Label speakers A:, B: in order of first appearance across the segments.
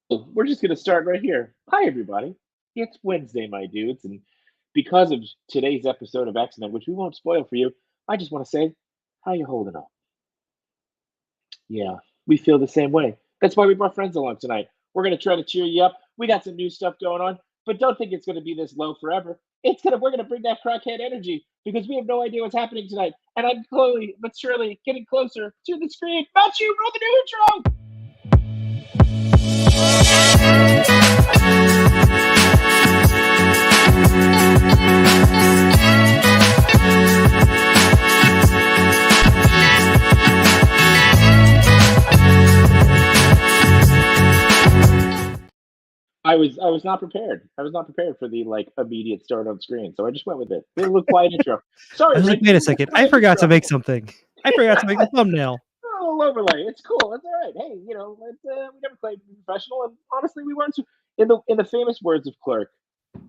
A: We're just going to start right here. Hi, everybody. It's Wednesday, my dudes. And because of today's episode of X-Men, which we won't spoil for you, I just want to say, how you holding up? Yeah, we feel the same way. That's why we brought friends along tonight. We're going to try to cheer you up. We got some new stuff going on, but don't think it's going to be this low forever. We're going to bring that crackhead energy because we have no idea what's happening tonight. And I'm slowly but surely getting closer to the screen. Not you, roll the new intro. I was not prepared. I was not prepared for the immediate start on screen, so I just went with it. A little quiet intro. Sorry,
B: I was like,
A: Rick.
B: wait a second. I forgot to make something. I forgot to make the thumbnail.
A: A little overlay. It's cool. It's all right. Hey, we never played professional, and honestly, we weren't. In the famous words of Clerk,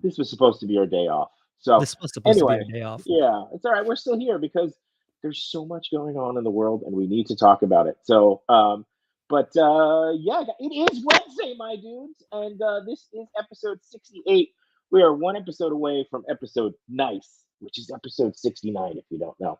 A: this was supposed to be our day off. So
B: This was supposed to be
A: anyway,
B: a day off.
A: yeah, it's all right. We're still here because there's so much going on in the world, and we need to talk about it. So, yeah, it is Wednesday, my dudes, and this is episode 68. We are one episode away from episode nice, which is episode 69. If you don't know,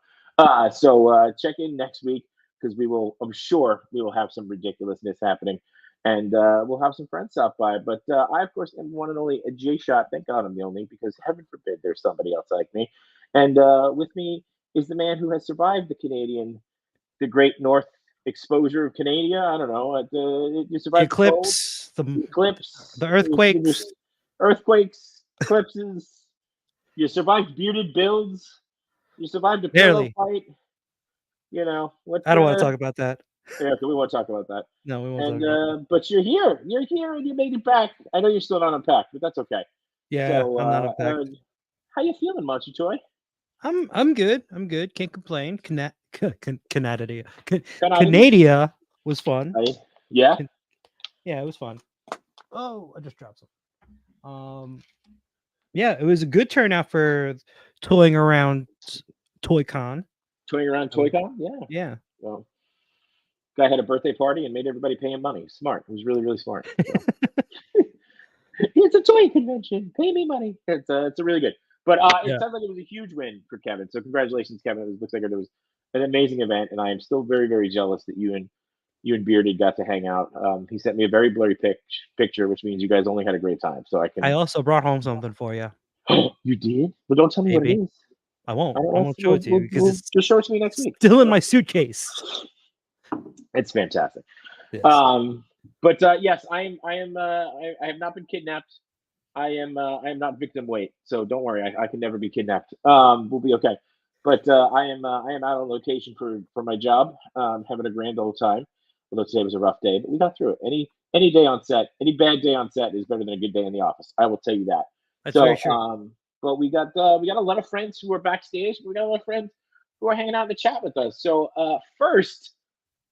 A: check in next week because I'm sure we will have some ridiculousness happening, and we'll have some friends stop by. But I, of course, am one and only a J Shot. Thank God I'm the only, because heaven forbid there's somebody else like me. And with me is the man who has survived the Great North exposure of Canada. I don't know. You
B: The
A: survived the cold,
B: eclipse, the
A: eclipse,
B: earthquakes.
A: earthquakes, eclipses. You survived bearded builds. You survived a pillow
B: Barely.
A: fight. You know what?
B: I don't want to talk about that.
A: Yeah, we won't talk about that.
B: No, we won't
A: And
B: talk about that.
A: but you're here. You're here, and you made it back. I know you're still not unpacked, but that's okay.
B: Yeah,
A: So,
B: I'm not unpacked.
A: how you feeling, Monty Toy?
B: I'm good. I'm good. Can't complain. Canada.
A: Canadian?
B: Canada was fun.
A: Yeah.
B: Yeah, it was fun. Oh, I just dropped some. Yeah, it was a good turnout for toying around ToyCon.
A: Toying around ToyCon? Yeah.
B: Yeah.
A: Well, guy had a birthday party and made everybody pay him money. Smart. It was really, really smart. So. It's a toy convention. Pay me money. It's a really good. But it
B: Yeah.
A: sounds like it was a huge win for Kevin. So congratulations, Kevin. It looks like it was an amazing event, and I am still very, very jealous that you and Bearded got to hang out. He sent me a very blurry picture, which means you guys only had a great time. So I can.
B: I also brought home something for you.
A: You did? Well, don't tell me what it
B: Maybe.
A: is.
B: I won't.
A: I
B: I
A: don't
B: won't show it to you because it's
A: just show it to me next week.
B: still in my suitcase.
A: It's fantastic.
B: Yes.
A: Yes, I have not been kidnapped. I am not victim weight, so don't worry. I can never be kidnapped. We'll be okay. But I am out on location for my job. Having a grand old time. Although today was a rough day, but we got through it. Any day on set, any bad day on set is better than a good day in the office. I will tell you that.
B: That's
A: So,
B: very true.
A: but we got a lot of friends who are backstage. We got a lot of friends who are hanging out in the chat with us. So first,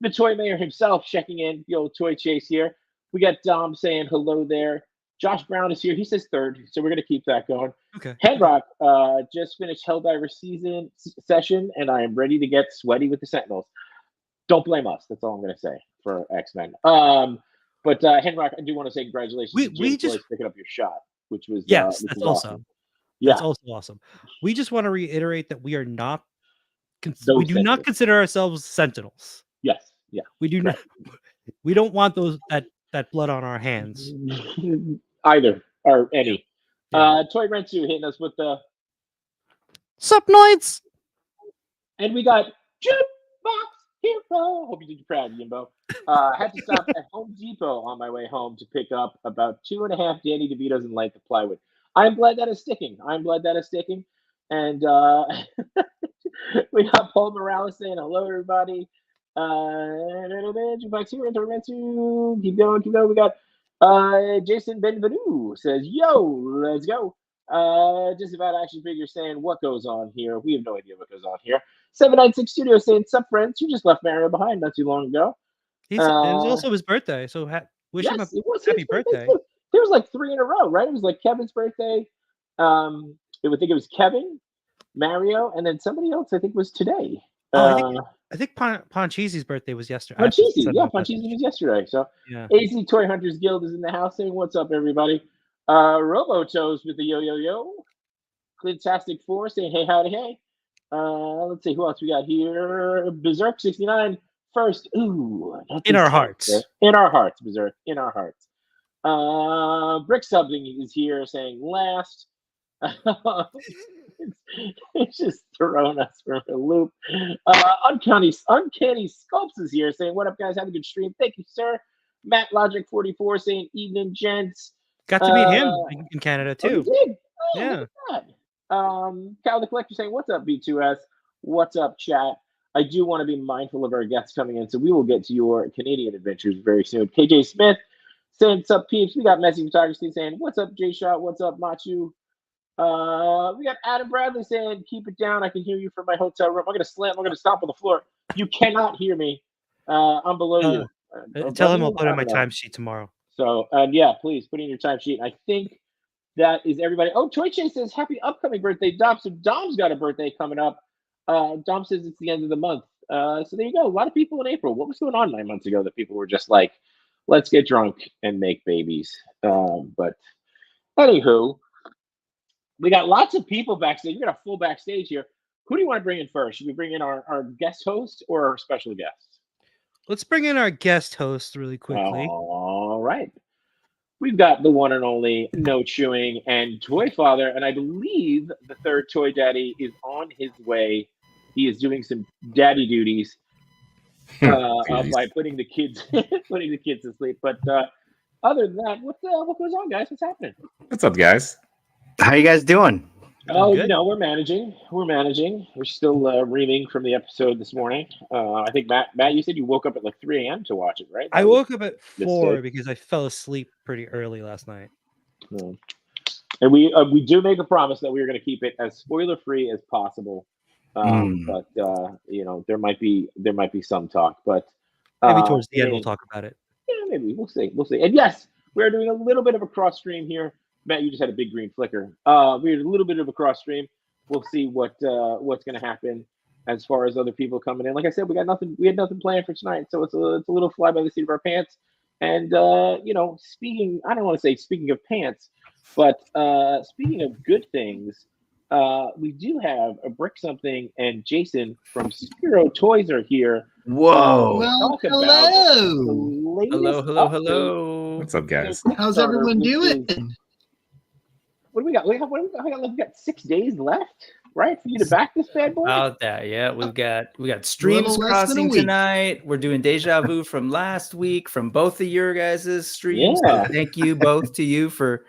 A: the toy mayor himself checking in, the old toy chase here. We got Dom saying hello there. Josh Brown is here. He says third, so we're gonna keep that going.
B: Okay.
A: Headrock just finished Helldiver session, and I am ready to get sweaty with the Sentinels. Don't blame us. That's all I'm gonna say for X-Men. But Henrock, I do want to say congratulations to James Joyce picking up your shot, which was
B: yes,
A: which
B: that's
A: was
B: also
A: awesome. Yeah,
B: that's also awesome. We just want to reiterate that we are not
A: Those
B: we do not
A: Sentinels.
B: consider ourselves Sentinels.
A: Yes, yeah.
B: We do not. We don't want that blood on our hands.
A: Either or any.
B: Yeah.
A: Toy Rensu hitting us with the
B: Supnoids.
A: and we got Jukebox Hero. Hope you did you proud, Yimbo. Had to stop at Home Depot on my way home to pick up about 2.5 Danny DeVitos in length of plywood. I'm glad that is sticking. And we got Paul Morales saying hello, everybody. Jukebox Hero, Toy Rensu. Keep going. We got Jason Benvenu says, "Yo, let's go." Just about action figure saying, "What goes on here?" We have no idea what goes on here. 796 Studio saying, "Sup, friends? You just left Mario behind not too long ago."
B: It was also his birthday, so wish him a happy birthday.
A: There was like 3 in a row, right? It was like Kevin's birthday. I would think it was Kevin, Mario, and then somebody else. I think was today.
B: I think I think Poncheezy's birthday was yesterday.
A: Panchisi, yeah, Panchisi was yesterday. So
B: Yeah.
A: AZ Toy Hunters Guild is in the house saying, "What's up, everybody?" Robo Toes with the yo. Clintastic 4 saying, "Hey, howdy, hey." Let's see who else we got here. Berserk 69 first. Ooh,
B: In our hearts.
A: In our hearts, Berserk. In our hearts. Brick Something is here saying last. it's just throwing us for a loop. Uncanny Sculpts is here saying, "What up, guys? Have a good stream. Thank you, sir." Matt Logic 44 saying, "Evening, gents."
B: Got to meet him in Canada
A: Oh, you
B: too.
A: did? Oh,
B: Yeah.
A: look at that. Cal the Collector saying, "What's up, B2S? What's up, chat?" I do want to be mindful of our guests coming in, so we will get to your Canadian adventures very soon. KJ Smith saying, "What's up, peeps?" We got Messy Photography saying, "What's up, J Shot? What's up, Machu?" We got Adam Bradley saying, "Keep it down. I can hear you from my hotel room. I'm gonna stomp on the floor. You cannot hear me. I'm below you."
B: Tell him I'll put in my timesheet tomorrow.
A: So, yeah, please put in your timesheet. I think that is everybody. Oh, Toy Chase says, "Happy upcoming birthday, Dom." So Dom's got a birthday coming up. Dom says it's the end of the month. So there you go. A lot of people in April. What was going on 9 months ago that people were just like, "Let's get drunk and make babies." But anywho, we got lots of people backstage. We got a full backstage here. Who do you want to bring in first? Should we bring in our guest host or our special guest?
B: Let's bring in our guest host really quickly.
A: All right. We've got the one and only No Chewing and Toy Father, and I believe the third Toy Daddy is on his way. He is doing some daddy duties by putting the kids to sleep. But other than that, what goes on, guys? What's happening?
C: What's up, guys?
D: How you guys doing?
A: Oh,
B: Good.
A: we're managing. We're still reaming from the episode this morning. I think Matt, you said you woke up at like 3 a.m. to watch it, right?
B: I woke up at 4 because I fell asleep pretty early last night.
A: And we do make a promise that we are going to keep it as spoiler free as possible. But there might be some talk, but
B: maybe towards the end we'll talk about it.
A: Yeah, maybe we'll see. And yes, we're doing a little bit of a cross stream here. Matt, you just had a big green flicker. We had a little bit of a cross stream. We'll see what's going to happen as far as other people coming in. Like I said, we had nothing planned for tonight, so it's a little fly by the seat of our pants. And speaking, I don't want to say speaking of pants, but speaking of good things, we do have a Brick Something and Jason from Spiro Toys are here.
D: Whoa!
A: Well,
D: Hello!
C: What's up, guys?
E: How's everyone doing?
A: What do we got? We got 6 days left, right, for you to back this bad boy.
F: About that, yeah. We got streams crossing tonight. We're doing Deja Vu from last week from both of your guys' streams.
A: Yeah.
F: So thank you both to you for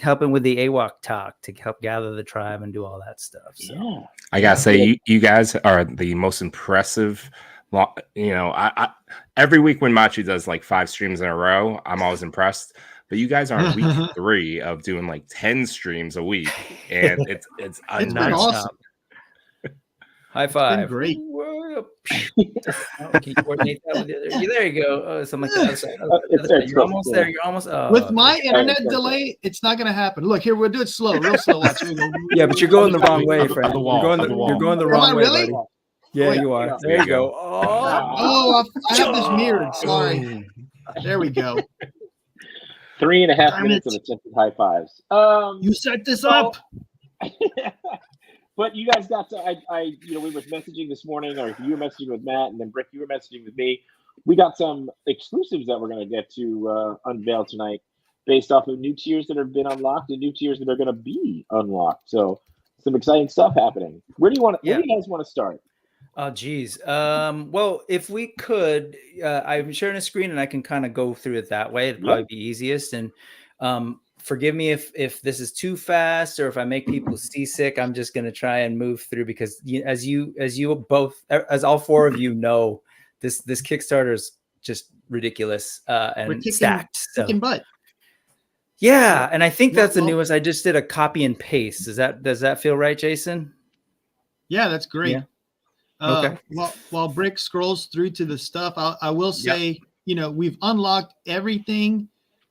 F: helping with the AWOC talk to help gather the tribe and do all that stuff. So
A: yeah.
C: I gotta say, you guys are the most impressive. I every week when Machi does like 5 streams in a row, I'm always impressed. But you guys are on week 3 of doing like 10 streams a week, and it's
E: been awesome.
F: High five!
E: It's been great.
F: Can you coordinate that with the other? There you go. Oh, something like that. You're almost there. You're almost.
E: With my internet delay, it's not going to happen. Look here, we'll do it slow, real slow. Watch.
F: Yeah, but you're going the wrong way, friend. You're going the wrong way,
E: really?
F: buddy. Yeah, you are. There you go.
E: Oh, I have this mirrored. Sorry. There we go.
A: 3.5 minutes of attempted high fives.
E: You set this up.
A: But you guys got to. we were messaging this morning, or you were messaging with Matt, and then Brick, you were messaging with me. We got some exclusives that we're going to get to unveil tonight, based off of new tiers that have been unlocked and new tiers that are going to be unlocked. So, some exciting stuff happening. Where do you guys want to start?
F: Oh, geez. Well, if we could, I'm sharing a screen and I can kind of go through it that way. It'd probably be easiest. And forgive me if this is too fast or if I make people seasick. I'm just going to try and move through because as all 4 of you know, this Kickstarter is just ridiculous and stacked.
E: Kicking butt.
F: Yeah, and I think that's the newest. I just did a copy and paste. Does that feel right, Jason?
E: Yeah, that's great.
F: Yeah. Okay.
E: While Brick scrolls through to the stuff, I will say, we've unlocked everything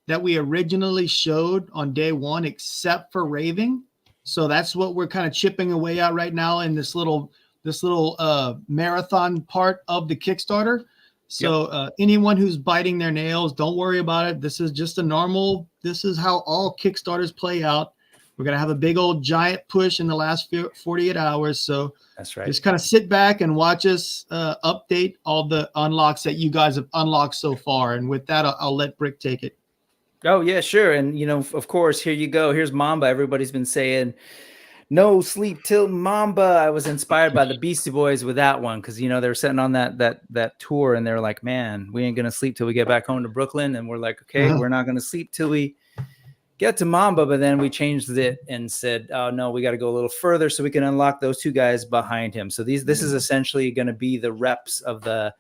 E: that we originally showed on day 1, except for Raving. So that's what we're kind of chipping away at right now in this little marathon part of the Kickstarter. So anyone who's biting their nails, don't worry about it. This is just this is how all Kickstarters play out. We're going to have a big old giant push in the last 48 hours. So
F: That's right.
E: just kind of sit back and watch us update all the unlocks that you guys have unlocked so far. And with that, I'll let Brick take it.
F: Oh, yeah, sure. And, of course, here you go. Here's Mamba. Everybody's been saying, no sleep till Mamba. I was inspired by the Beastie Boys with that one because, they're sitting on that tour and they're like, man, we ain't going to sleep till we get back home to Brooklyn. And we're like, okay, we're not going to sleep till we get to Mamba. But then we changed it and said, oh, no, we got to go a little further so we can unlock those two guys behind him. So this is essentially going to be the reps of the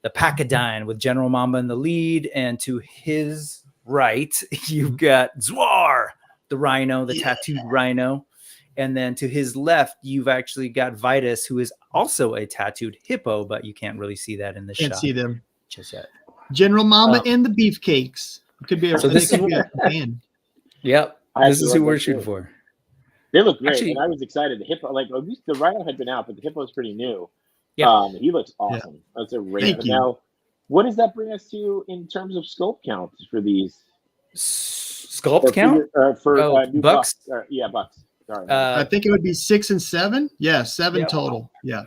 F: Packadine with General Mamba in the lead. And to his right, you've got Zwar, the rhino, the tattooed rhino. And then to his left, you've actually got Vitus, who is also a tattooed hippo, but you can't really see that in the shot.
E: Can't see them
F: just yet.
E: General Mamba and the Beefcakes. It could be a band.
F: Yep. This is who we're shooting for.
A: They look great. And I was excited. The hippo, at least the rhino had been out, but the hippo is pretty new.
F: Yeah.
A: He looks awesome. Yeah. That's a great.
E: Thank you.
A: Now, what does that bring us to in terms of sculpt count for these?
F: Sculpt count?
A: For new
F: bucks?
A: Bucks. Sorry.
E: I think it would be 6 and 7. Yeah, 7 total. Yeah.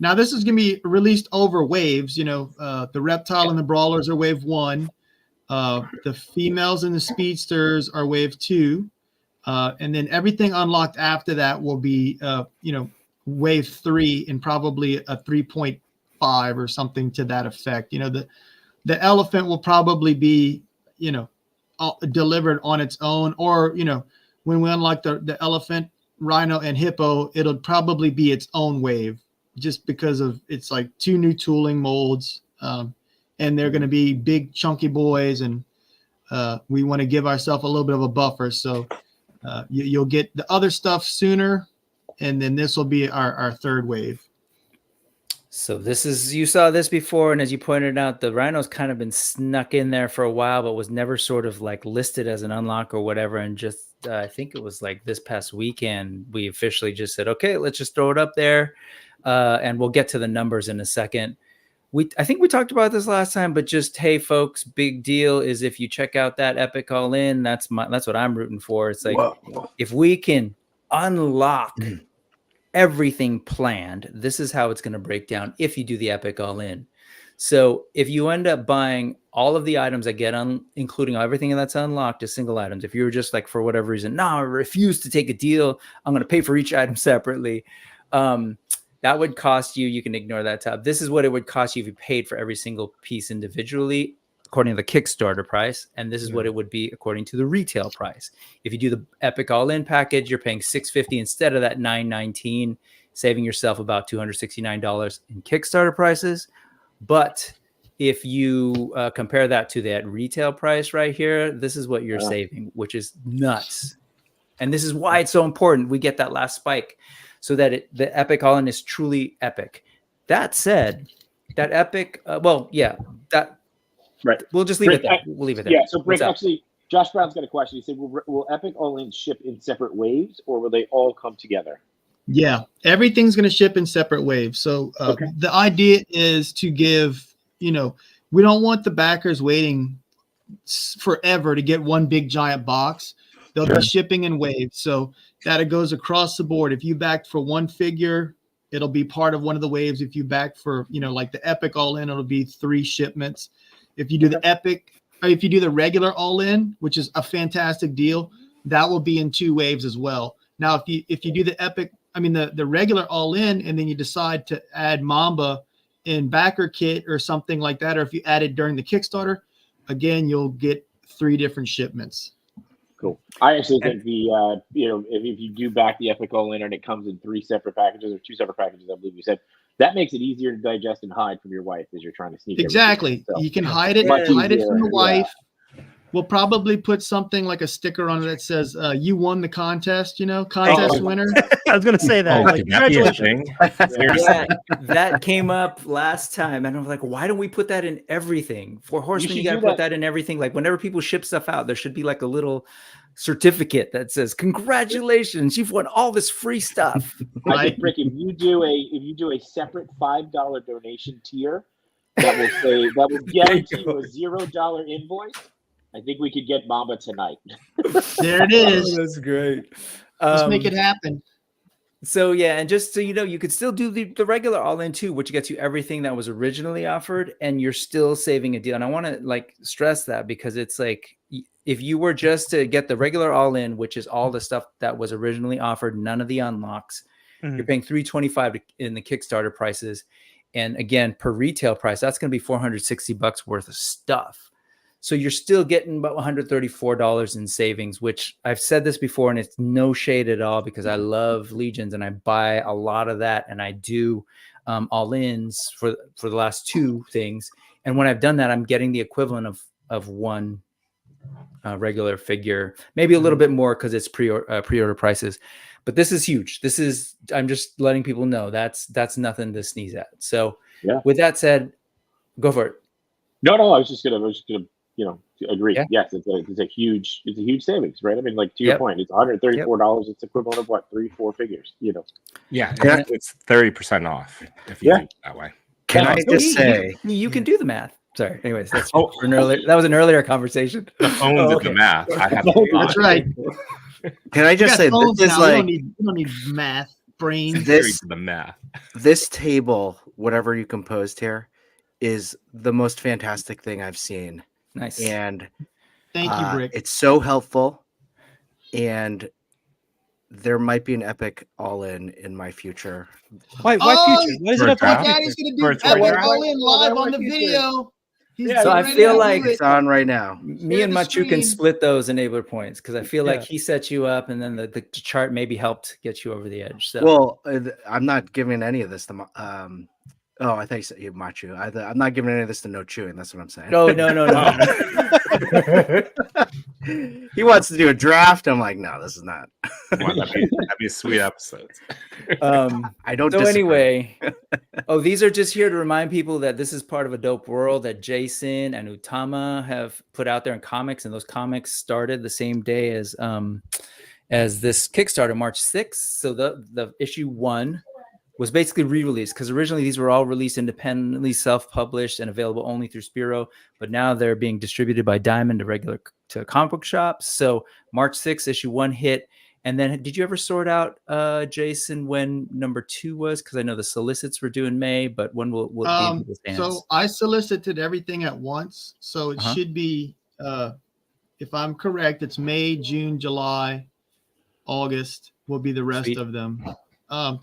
E: Now this is going to be released over waves. The reptile and the brawlers are wave 1. The females and the speedsters are wave 2. And then everything unlocked after that will be, wave 3 and probably a 3.5 or something to that effect. The elephant will probably be, delivered on its own, or, when we unlock the elephant, rhino, and hippo, it'll probably be its own wave just because of it's like 2 new tooling molds. And they're going to be big, chunky boys. And we want to give ourselves a little bit of a buffer. So you'll get the other stuff sooner. And then this will be our third wave.
F: So you saw this before, and as you pointed out, the rhino's kind of been snuck in there for a while, but was never sort of like listed as an unlock or whatever. And just I think it was like this past weekend, we officially just said, okay, let's just throw it up there, and we'll get to the numbers in a second. I think we talked about this last time, but just hey, folks, big deal is if you check out that Epic All In, that's what I'm rooting for. It's like if we can unlock everything planned, this is how it's going to break down if you do the Epic All In. So if you end up buying all of the items that get including everything that's unlocked as single items, if you were just like, for whatever reason, no, I refuse to take a deal, I'm going to pay for each item separately. That would cost you can ignore that tab. This is what it would cost you if you paid for every single piece individually, according to the Kickstarter price. And this is what it would be according to the retail price. If you do the Epic All-In package, you're paying $650 instead of that $919, saving yourself about $269 in Kickstarter prices. But if you compare that to that retail price right here, this is what you're saving, which is nuts. And this is why it's so important we get that last spike so that the Epic All-In is truly epic. That said, that Epic,
A: right.
F: We'll just leave it there. We'll leave it there.
A: Yeah, so Brick, actually, Josh Brown's got a question. He said, will Epic All-In ship in separate waves, or will they all come together?
E: Yeah, everything's going to ship in separate waves. So the idea is to give, we don't want the backers waiting forever to get one big giant box. They'll be shipping in waves. So that it goes across the board. If you backed for one figure, it'll be part of one of the waves. If you back for, like the Epic All-In, it'll be 3 shipments. If you do the Epic, or if you do the regular All-In, which is a fantastic deal, that will be in 2 waves as well. Now, if you do the Epic, the regular All-In, and then you decide to add Mamba in backer kit or something like that, or if you add it during the Kickstarter, again, you'll get 3 different shipments.
A: Cool. I actually think if you do back the Epic All-In and it comes in 3 separate packages or 2 separate packages, I believe you said, that makes it easier to digest and hide from your wife as you're trying to sneak.
E: Exactly. So, you can hide it from the wife. We'll probably put something like a sticker on it that says, you won the contest, contest winner.
B: I was gonna say that.
C: Oh,
B: Like,
C: could that be a
B: congratulations.
C: thing? Seriously.
F: Yeah, that came up last time, and I'm like, why don't we put that in everything? For Horsemen, you
A: should
F: got to
A: do
F: put
A: that.
F: that in everything. Like whenever people ship stuff out, there should be like a little certificate that says, "Congratulations, you've won all this free stuff."
A: I think, Rick, if you do a separate $5 donation tier that will guarantee you a $0 invoice, I think we could get Mamba tonight.
E: There it is.
F: That's great.
E: Let's make it happen.
F: So yeah, and just so you know, you could still do the regular all-in too, which gets you everything that was originally offered, and you're still saving a deal. And I want to like stress that because it's like if you were just to get the regular all-in, which is all the stuff that was originally offered, none of the unlocks, you're paying $325 in the Kickstarter prices, and again per retail price, that's going to be $460 worth of stuff. So you're still getting about $134 in savings, which I've said this before, and it's no shade at all because I love Legions and I buy a lot of that, and I do all-ins for the last two things. And when I've done that, I'm getting the equivalent of one regular figure, maybe a little bit more because it's pre-order prices. But this is huge. I'm just letting people know that's nothing to sneeze at. So with that said, go for it.
A: No, I was just gonna agree.
F: Yeah.
A: Yes, it's a huge savings, right? I mean, like to your point, it's $134. It's equivalent of what, 3-4 figures,
C: Yeah, it's 30% off if you do it that way.
D: Can I just say
F: you can do the math? Sorry. Anyways, that's that was an earlier conversation.
C: The phone did the math. I have to be
E: That's
C: honest.
E: right.
D: Can I just say
E: Phones
D: this is
E: now.
D: like
E: you don't need math brains.
C: The math.
D: this table, whatever you composed here, is the most fantastic thing I've seen.
F: Nice.
D: And
E: Thank you, Brick.
D: it's so helpful, and there might be an epic all-in my future.
B: Why future? What is it up
C: draft?
B: to?
E: Daddy's gonna
C: For a
E: do that
C: draft?
E: all in live
A: Why
E: on the
A: future?
E: video.
F: So I feel like
D: It's on right now.
F: me and
E: the
F: Machu can
E: screen.
F: split those enabler points because I feel like
B: Yeah.
F: he set you up, and then the chart maybe helped get you over the edge. So
D: Well, I'm not giving any of this to I think you Machu. I'm not giving any of this to No Chewing. That's what I'm saying.
F: no.
D: He wants to do a draft. I'm like, no, this is not.
C: Come on, that'd be a sweet episode.
D: I don't.
F: So
D: disagree.
F: anyway, these are just here to remind people that this is part of a dope world that Jason and Utama have put out there in comics, and those comics started the same day as this Kickstarter, March 6th. So the issue 1 was basically re-released because originally these were all released independently, self-published, and available only through Spiro. But now they're being distributed by Diamond to comic book shops. So March 6th, issue 1 hit. And then did you ever sort out, Jason, when number 2 was? Because I know the solicits were due in May, but when will be in people's hands?
E: So I solicited everything at once. So it should be, if I'm correct, it's May, June, July, August will be the rest of them. And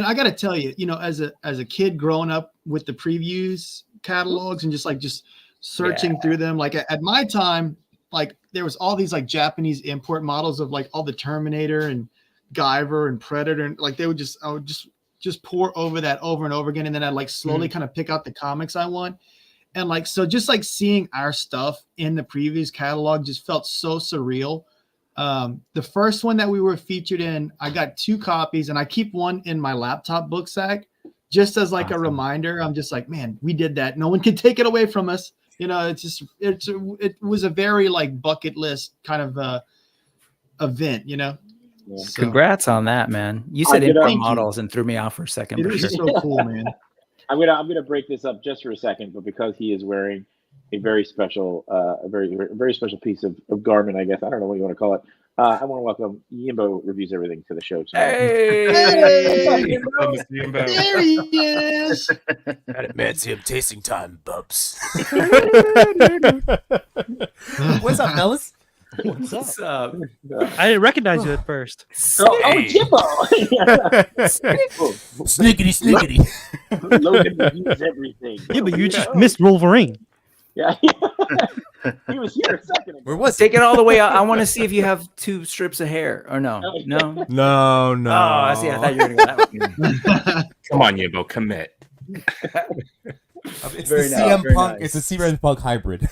E: I got to tell you, as a kid growing up with the previews catalogs and just searching through them, like at my time, like there was all these like Japanese import models of like all the Terminator and Guyver and Predator, and like I would just pour over that over and over again, and then I'd like slowly kind of pick out the comics I want, and like so just like seeing our stuff in the previews catalog just felt so surreal. The first one that we were featured in, I got 2 copies, and I keep one in my laptop book sack just as like a reminder. I'm just like, man, we did that. No one can take it away from us. It was a very like bucket list kind of event, So,
F: Congrats on that, man. You said import
E: thank you.
F: models and threw me off for a second.
E: it
F: For
E: was
F: sure.
E: so cool, man.
A: I'm gonna break this up just for a second, but because he is wearing a very special, a very special piece of garment, I guess I don't know what you want to call it. I want to welcome Yimbo Reviews Everything to the show tonight.
E: Hey!
C: Yimbo.
E: There he is.
G: Fancy him tasting time, bubs.
B: What's up, fellas? What's up?
F: What's up?
B: I didn't recognize you at first.
A: Jimbo!
G: Snickety, snickety.
A: Logan Reviews Everything.
B: Yeah, but you just missed Wolverine.
A: Yeah. He was here a second ago.
G: Where was
F: Take it all the way out. I want to see if you have 2 strips of hair or no. No.
G: No, no.
F: Oh, I see. I thought you were going to go that way.
C: Come on, Yimbo, commit.
G: It's
F: Very
G: the
F: nice,
G: CM
F: very
G: Punk.
F: nice.
G: It's a CM Punk hybrid.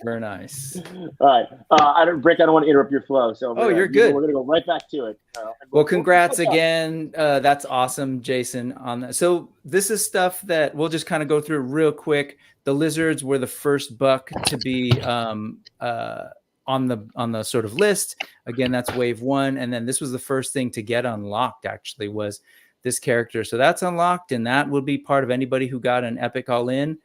F: Very nice.
A: All right, I don't want to interrupt your flow, so
F: You're good.
A: We're gonna go right back to it. And
F: Well,
A: we'll
F: congrats
A: catch up.
F: again. That's awesome, Jason, on that. So this is stuff that we'll just kind of go through real quick. The lizards were the first buck to be on the sort of list. Again, that's wave 1. And then this was the first thing to get unlocked, actually, was this character. So that's unlocked, and that will be part of anybody who got an Epic All-In.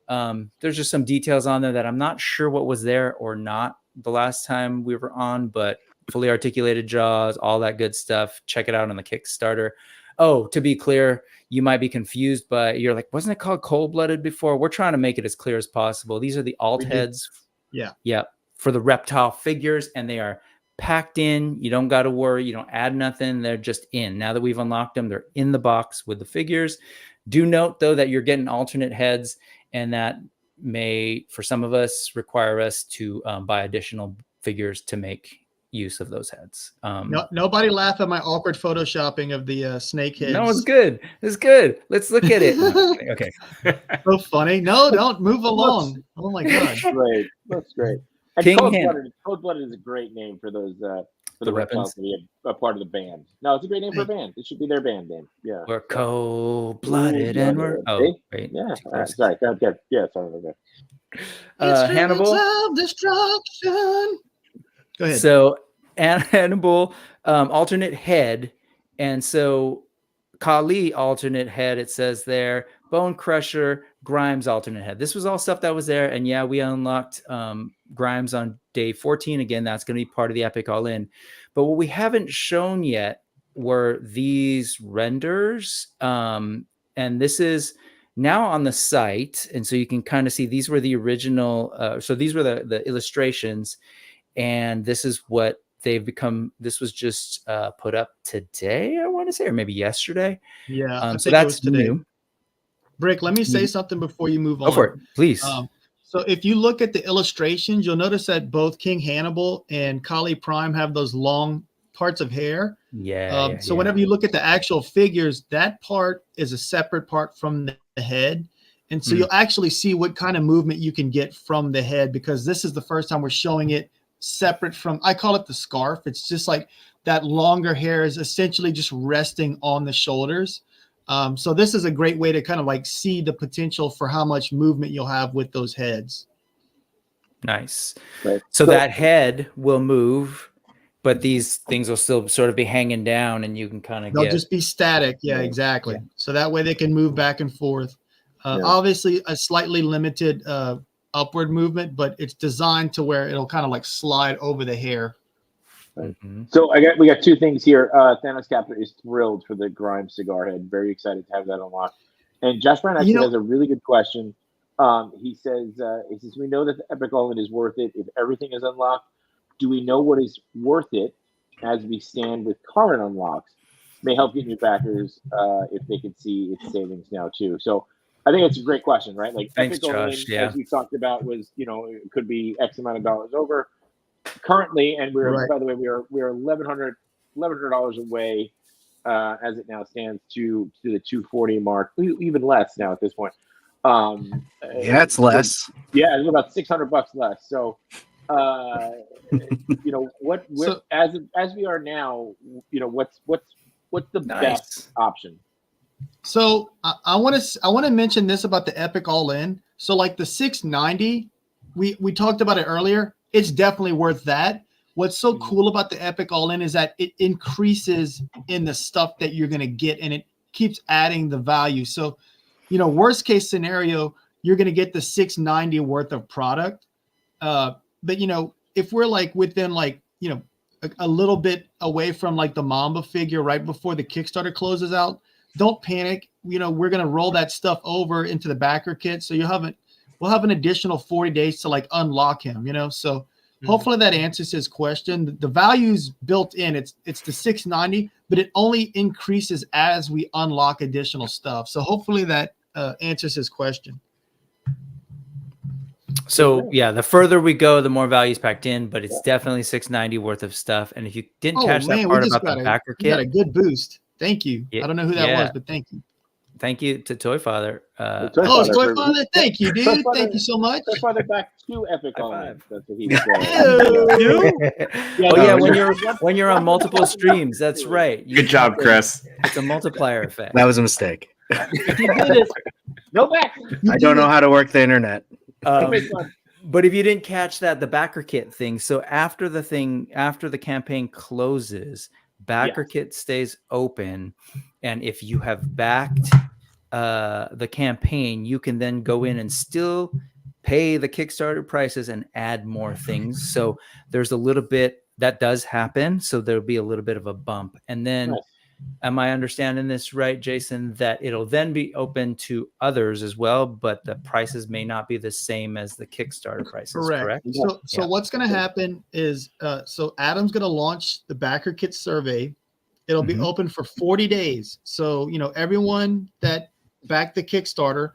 F: There's just some details on there that I'm not sure what was there or not the last time we were on, but fully articulated jaws, all that good stuff. Check it out on the Kickstarter. Oh, to be clear, you might be confused, but you're like, wasn't it called Cold-Blooded before? We're trying to make it as clear as possible. These are the alt heads. Yeah. For the reptile figures, and they are packed in. You don't got to worry. You don't add nothing. They're just in. Now that we've unlocked them, they're in the box with the figures. Do note, though, that you're getting alternate heads, and that may, for some of us, require us to buy additional figures to make use of those heads.
E: Nobody laugh at my awkward photoshopping of the snake heads.
F: No, it's good. It's good. Let's look at it. Okay.
E: So funny. No, don't move along. Oh my god.
A: That's great. And
F: King
A: Cold-Blooded is a great name for those for the
F: The
A: reptiles
F: weapons.
A: to be a part of the band. No, it's a great name for a band. It should be their band name. Yeah.
F: We're cold-blooded and we're wait.
A: Yeah. Sorry. Go ahead. Yeah. Sorry. Okay.
F: Hannibal.
E: Of destruction. Go ahead.
F: So Hannibal, alternate head, and so Kali alternate head. It says there, Bone Crusher, Grimes alternate head. This was all stuff that was there, and yeah, we unlocked Grimes on day 14. Again, that's going to be part of the Epic All-In. But what we haven't shown yet were these renders, and this is now on the site, and so you can kind of see these were the original. So these were the illustrations. And this is what they've become. This was just put up today, I want to say, or maybe yesterday.
E: Yeah.
F: So that's new.
E: Brick, let me say something before you move on.
F: Go for it, please.
E: So if you look at the illustrations, you'll notice that both King Hannibal and Kali Prime have those long parts of hair. So whenever you look at the actual figures, that part is a separate part from the head. And so you'll actually see what kind of movement you can get from the head, because this is the first time we're showing it separate from, I call it the scarf. It's just like that longer hair is essentially just resting on the shoulders. So this is a great way to kind of like see the potential for how much movement you'll have with those heads.
F: Nice.
A: Right.
F: So that head will move, but these things will still sort of be hanging down, and you can kind of
E: They'll just be static. Yeah, exactly. So that way they can move back and forth. Obviously a slightly limited upward movement, but it's designed to where it'll kind of like slide over the hair.
A: So we got two things here. Thanos Captor is thrilled for the Grimes cigar head. Very excited to have that unlocked. And Josh Brown actually has a really good question. He says we know that the Epic All-In is worth it if everything is unlocked. Do we know what is worth it as we stand with current unlocks? May help get new backers if they can see its savings now too. So I think it's a great question, right? Like
F: Thanks,
A: Epic All-In,
F: Josh.
A: as we talked about, was it could be X amount of dollars over currently, and by the way, we are $1,100 away as it now stands to the 240 mark, even less now at this point.
D: It's less.
A: Yeah, it's about $600 less. So as we are now, what's the best option?
E: So I want to mention this about the Epic All-In. So like the 690, we talked about it earlier. It's definitely worth that. What's so cool about the Epic All-In is that it increases in the stuff that you're going to get, and it keeps adding the value. So, worst case scenario, you're going to get the 690 worth of product. But if we're like within a little bit away from like the Mamba figure right before the Kickstarter closes out, don't panic. We're going to roll that stuff over into the backer kit. So we'll have an additional 40 days to like unlock him, so hopefully that answers his question. The value's built in. It's the 690, but it only increases as we unlock additional stuff. So hopefully that answers his question.
F: So the further we go, the more value is packed in, but it's definitely 690 worth of stuff. And if you didn't catch that part about the backer kit,
E: got a good boost. Thank you. I don't know who that was, but thank you.
F: thank you to Toy Father.
A: Toy
E: Oh,
A: Father
E: Toy
A: for-
E: Father, thank you,
A: Toy
E: dude.
A: Father-
E: Thank you so much.
A: Toy Father back to Epic
F: High
A: Online.
F: five.
A: That's what he's
F: Oh yeah, when
A: no,
F: you're on multiple streams, that's right.
C: Good job, Chris.
F: It's a multiplier effect.
D: That was a mistake.
A: He did it. No back.
D: I don't know how to work the internet.
F: But if you didn't catch that, the backer kit thing. So after the campaign closes, backer kit stays open, and if you have backed the campaign, you can then go in and still pay the Kickstarter prices and add more things. So there's a little bit that does happen. So there'll be a little bit of a bump, and then.
A: Nice.
F: Am I understanding this right, Jason, that it'll then be open to others as well, but the prices may not be the same as the Kickstarter prices, correct?
E: So what's going to happen is, so Adam's going to launch the backer kit survey. It'll be open for 40 days. So, everyone that backed the Kickstarter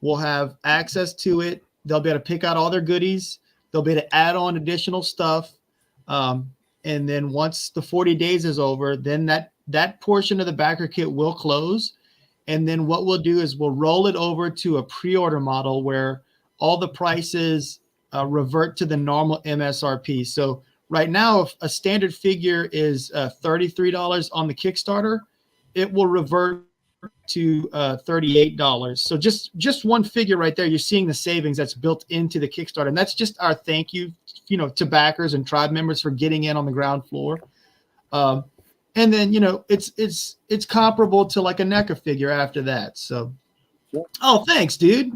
E: will have access to it. They'll be able to pick out all their goodies. They'll be able to add on additional stuff. And then once the 40 days is over, then that portion of the backer kit will close. And then what we'll do is we'll roll it over to a pre-order model where all the prices revert to the normal MSRP. So right now, if a standard figure is $33 on the Kickstarter, it will revert to $38. So just one figure right there, you're seeing the savings that's built into the Kickstarter. And that's just our thank you, to backers and tribe members for getting in on the ground floor. And then, it's comparable to like a NECA figure after that. So, oh, thanks, dude.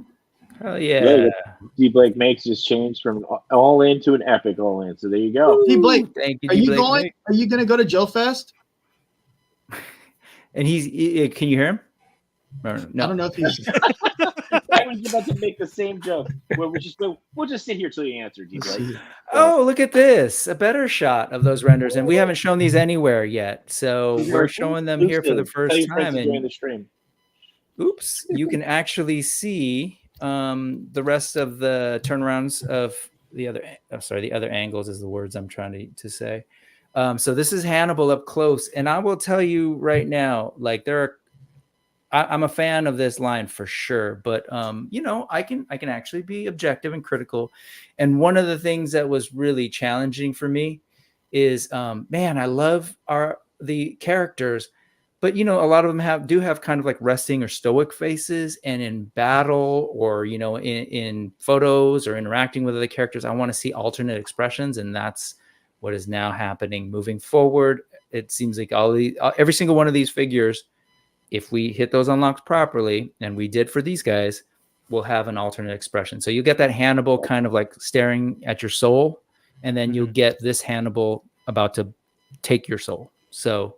F: Oh yeah.
A: D Blake makes his change from all in to an epic all in. So there you go.
E: D Blake,
F: Thank you.
E: are you going? Are you going to go to Joe Fest?
F: And can you hear him? No.
E: I don't know if he's.
A: I was about to make the same joke. Where we'll just sit here till you answer, D Blake.
F: Oh, look at this. A better shot of those renders. And we haven't shown these anywhere yet. So we're showing them here for the first time.
A: And the stream.
F: Oops, you can actually see the rest of the turnarounds of the other angles is the words I'm trying to say. So this is Hannibal up close. And I will tell you right now, like I'm a fan of this line for sure, but I can actually be objective and critical. And one of the things that was really challenging for me is, man, I love the characters, but a lot of them do have kind of like resting or stoic faces, and in battle or in photos or interacting with other characters, I want to see alternate expressions, and that's what is now happening moving forward. It seems like every single one of these figures, if we hit those unlocks properly, and we did for these guys, we'll have an alternate expression. So you get that Hannibal kind of like staring at your soul, and then you'll get this Hannibal about to take your soul. So,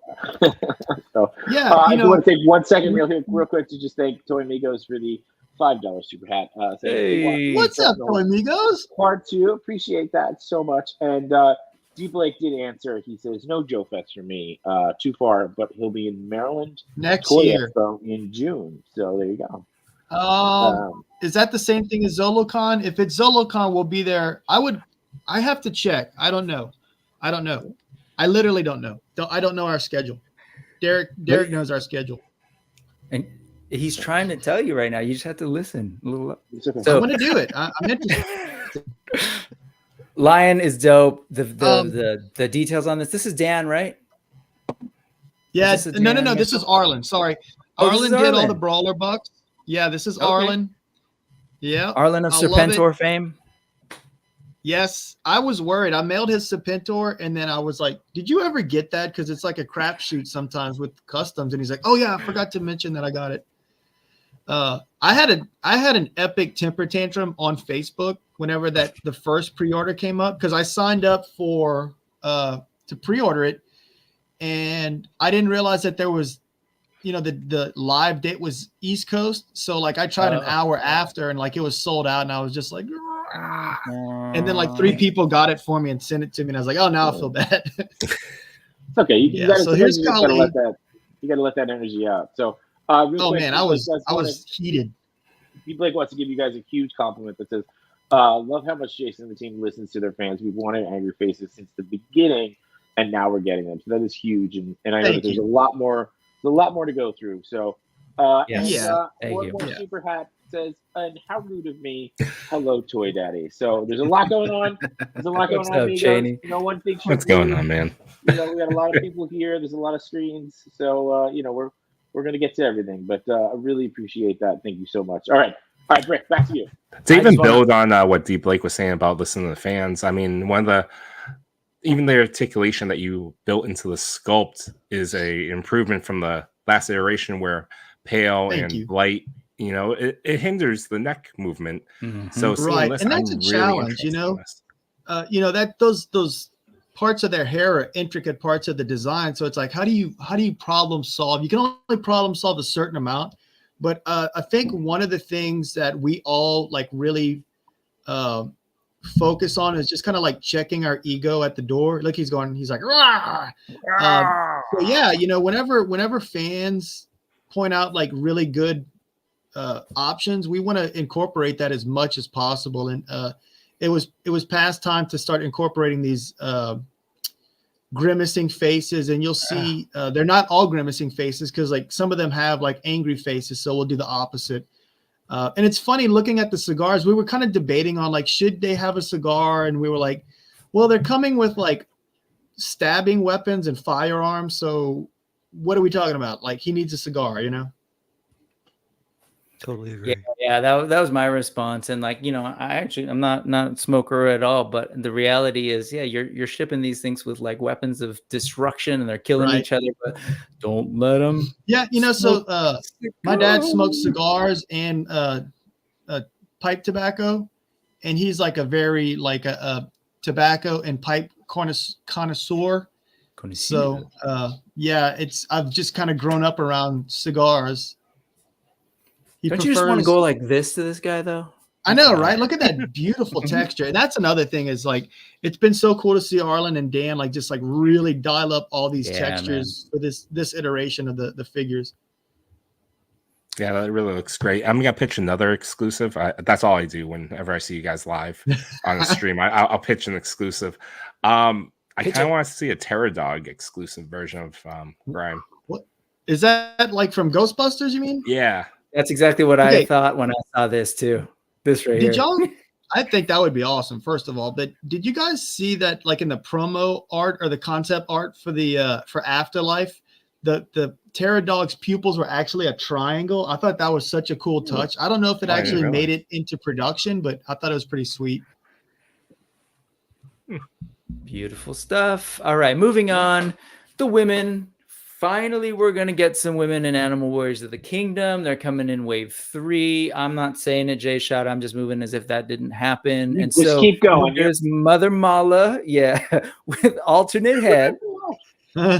E: yeah,
A: I want to take 1 second real quick to just thank Toy Migos for the $5 super hat.
F: Hey,
E: what's up, Toy Migos?
A: Part 2, appreciate that so much. And D Blake did answer. He says, no Joe Fest for me. Too far, but he'll be in Maryland
E: next
A: Toy
E: year
A: Expo in June. So there you go.
E: Is that the same thing as ZoloCon? If it's ZoloCon, we'll be there. I have to check. I don't know. I literally don't know. I don't know our schedule. Derek knows our schedule.
F: And he's trying to tell you right now. You just have to listen a little.
A: Okay.
E: So, I'm going to do it. I'm interested.
F: Lion is dope. The details on this. This is Dan, right?
E: Yeah. No. This is Arlen. Sorry. Arlen did all the brawler bucks. Yeah, this is Arlen. Yeah.
F: Arlen of Serpentor fame.
E: Yes, I was worried. I mailed his Serpentor, and then I was like, "Did you ever get that?" Because it's like a crapshoot sometimes with customs. And he's like, "Oh yeah, I forgot to mention that I got it." I had an epic temper tantrum on Facebook whenever the first pre-order came up, because I signed up for to pre-order it, and I didn't realize that there was, the live date was East Coast. So like I tried an hour after, and like it was sold out, and I was just like. And then like 3 people got it for me and sent it to me, and I was like, "Oh, now I feel bad."
A: It's okay. You gotta let that energy out. So, quick,
E: man, I was heated.
A: Blake wants to give you guys a huge compliment that says, "Love how much Jason and the team listens to their fans. We've wanted angry faces since the beginning, and now we're getting them. So that is huge. And I know that there's a lot more to go through. So,
F: Yes.
E: Yeah.
F: Thank
A: More
F: you.
A: and more
E: Yeah.
A: Super Hat says, and how rude of me. Hello, Toy Daddy. So there's a lot going on. There's a lot going
F: What's
A: on,
F: up,
A: amigos.
F: Cheney?
A: No one thinks you're
C: What's going
A: rude.
C: on, man?
A: We got a lot of people here. There's a lot of screens. So, we're going to get to everything. But I really appreciate that. Thank you so much. All right, Brick, back to you.
C: To
E: I
C: even
E: just wanna-
C: build on what Deep Blake was saying about listening to the fans, I mean, even the articulation that you built into the sculpt is a improvement from the last iteration where Pale
E: Thank
C: and
E: you.
C: Blight, it hinders the neck movement. So seeing
E: Right,
C: this,
E: and that's
C: I'm
E: a
C: really
E: challenge,
C: interested in this.
E: that those parts of their hair are intricate parts of the design. So it's like, how do you problem solve? You can only problem solve a certain amount, but I think one of the things that we all like really focus on is just kind of like checking our ego at the door. Look, he's like, "Rah!" So yeah, whenever fans point out like really good options, we want to incorporate that as much as possible. And it was past time to start incorporating these grimacing faces, and you'll see they're not all grimacing faces, because like some of them have like angry faces, so we'll do the opposite. And it's funny looking at the cigars. We were kind of debating on like, should they have a cigar? And we were like, well, they're coming with like stabbing weapons and firearms. So what are we talking about? Like, he needs a cigar,
B: Totally agree.
F: Yeah, that was my response. And like, I'm not a smoker at all, but the reality is, yeah, you're shipping these things with like weapons of destruction, and they're killing
E: Right.
F: each other, but don't let them.
E: Yeah, so my dad smokes cigars and pipe tobacco, and he's like a very like a tobacco and pipe connoisseur. So yeah, I've just kind of grown up around cigars.
F: Don't you just want to go like this to this guy though?
E: I know, right? Look at that beautiful texture. And that's another thing is like, it's been so cool to see Arlen and Dan like just like really dial up all these textures for this iteration of the figures.
C: Yeah, that really looks great. I'm gonna pitch another exclusive. That's all I do whenever I see you guys live on the stream. I'll pitch an exclusive. I kind of want to see a Terror Dog exclusive version of Grime.
E: What is that, like from Ghostbusters? You mean?
C: Yeah,
F: that's exactly what I thought when I saw this too. This right here.
E: Did y'all? I think that would be awesome. First of all, but did you guys see that like in the promo art or the concept art for the for Afterlife? The Terror Dog's pupils were actually a triangle. I thought that was such a cool touch. I don't know if it actually made it into production, but I thought it was pretty sweet.
F: Beautiful stuff. All right, moving on. The women. Finally, we're going to get some women in Animal Warriors of the Kingdom. They're coming in wave 3. I'm not saying it, Jay Shot. I'm just moving as if that didn't happen. And
A: just
F: so
A: keep going.
F: There's Mother Mala, with alternate head.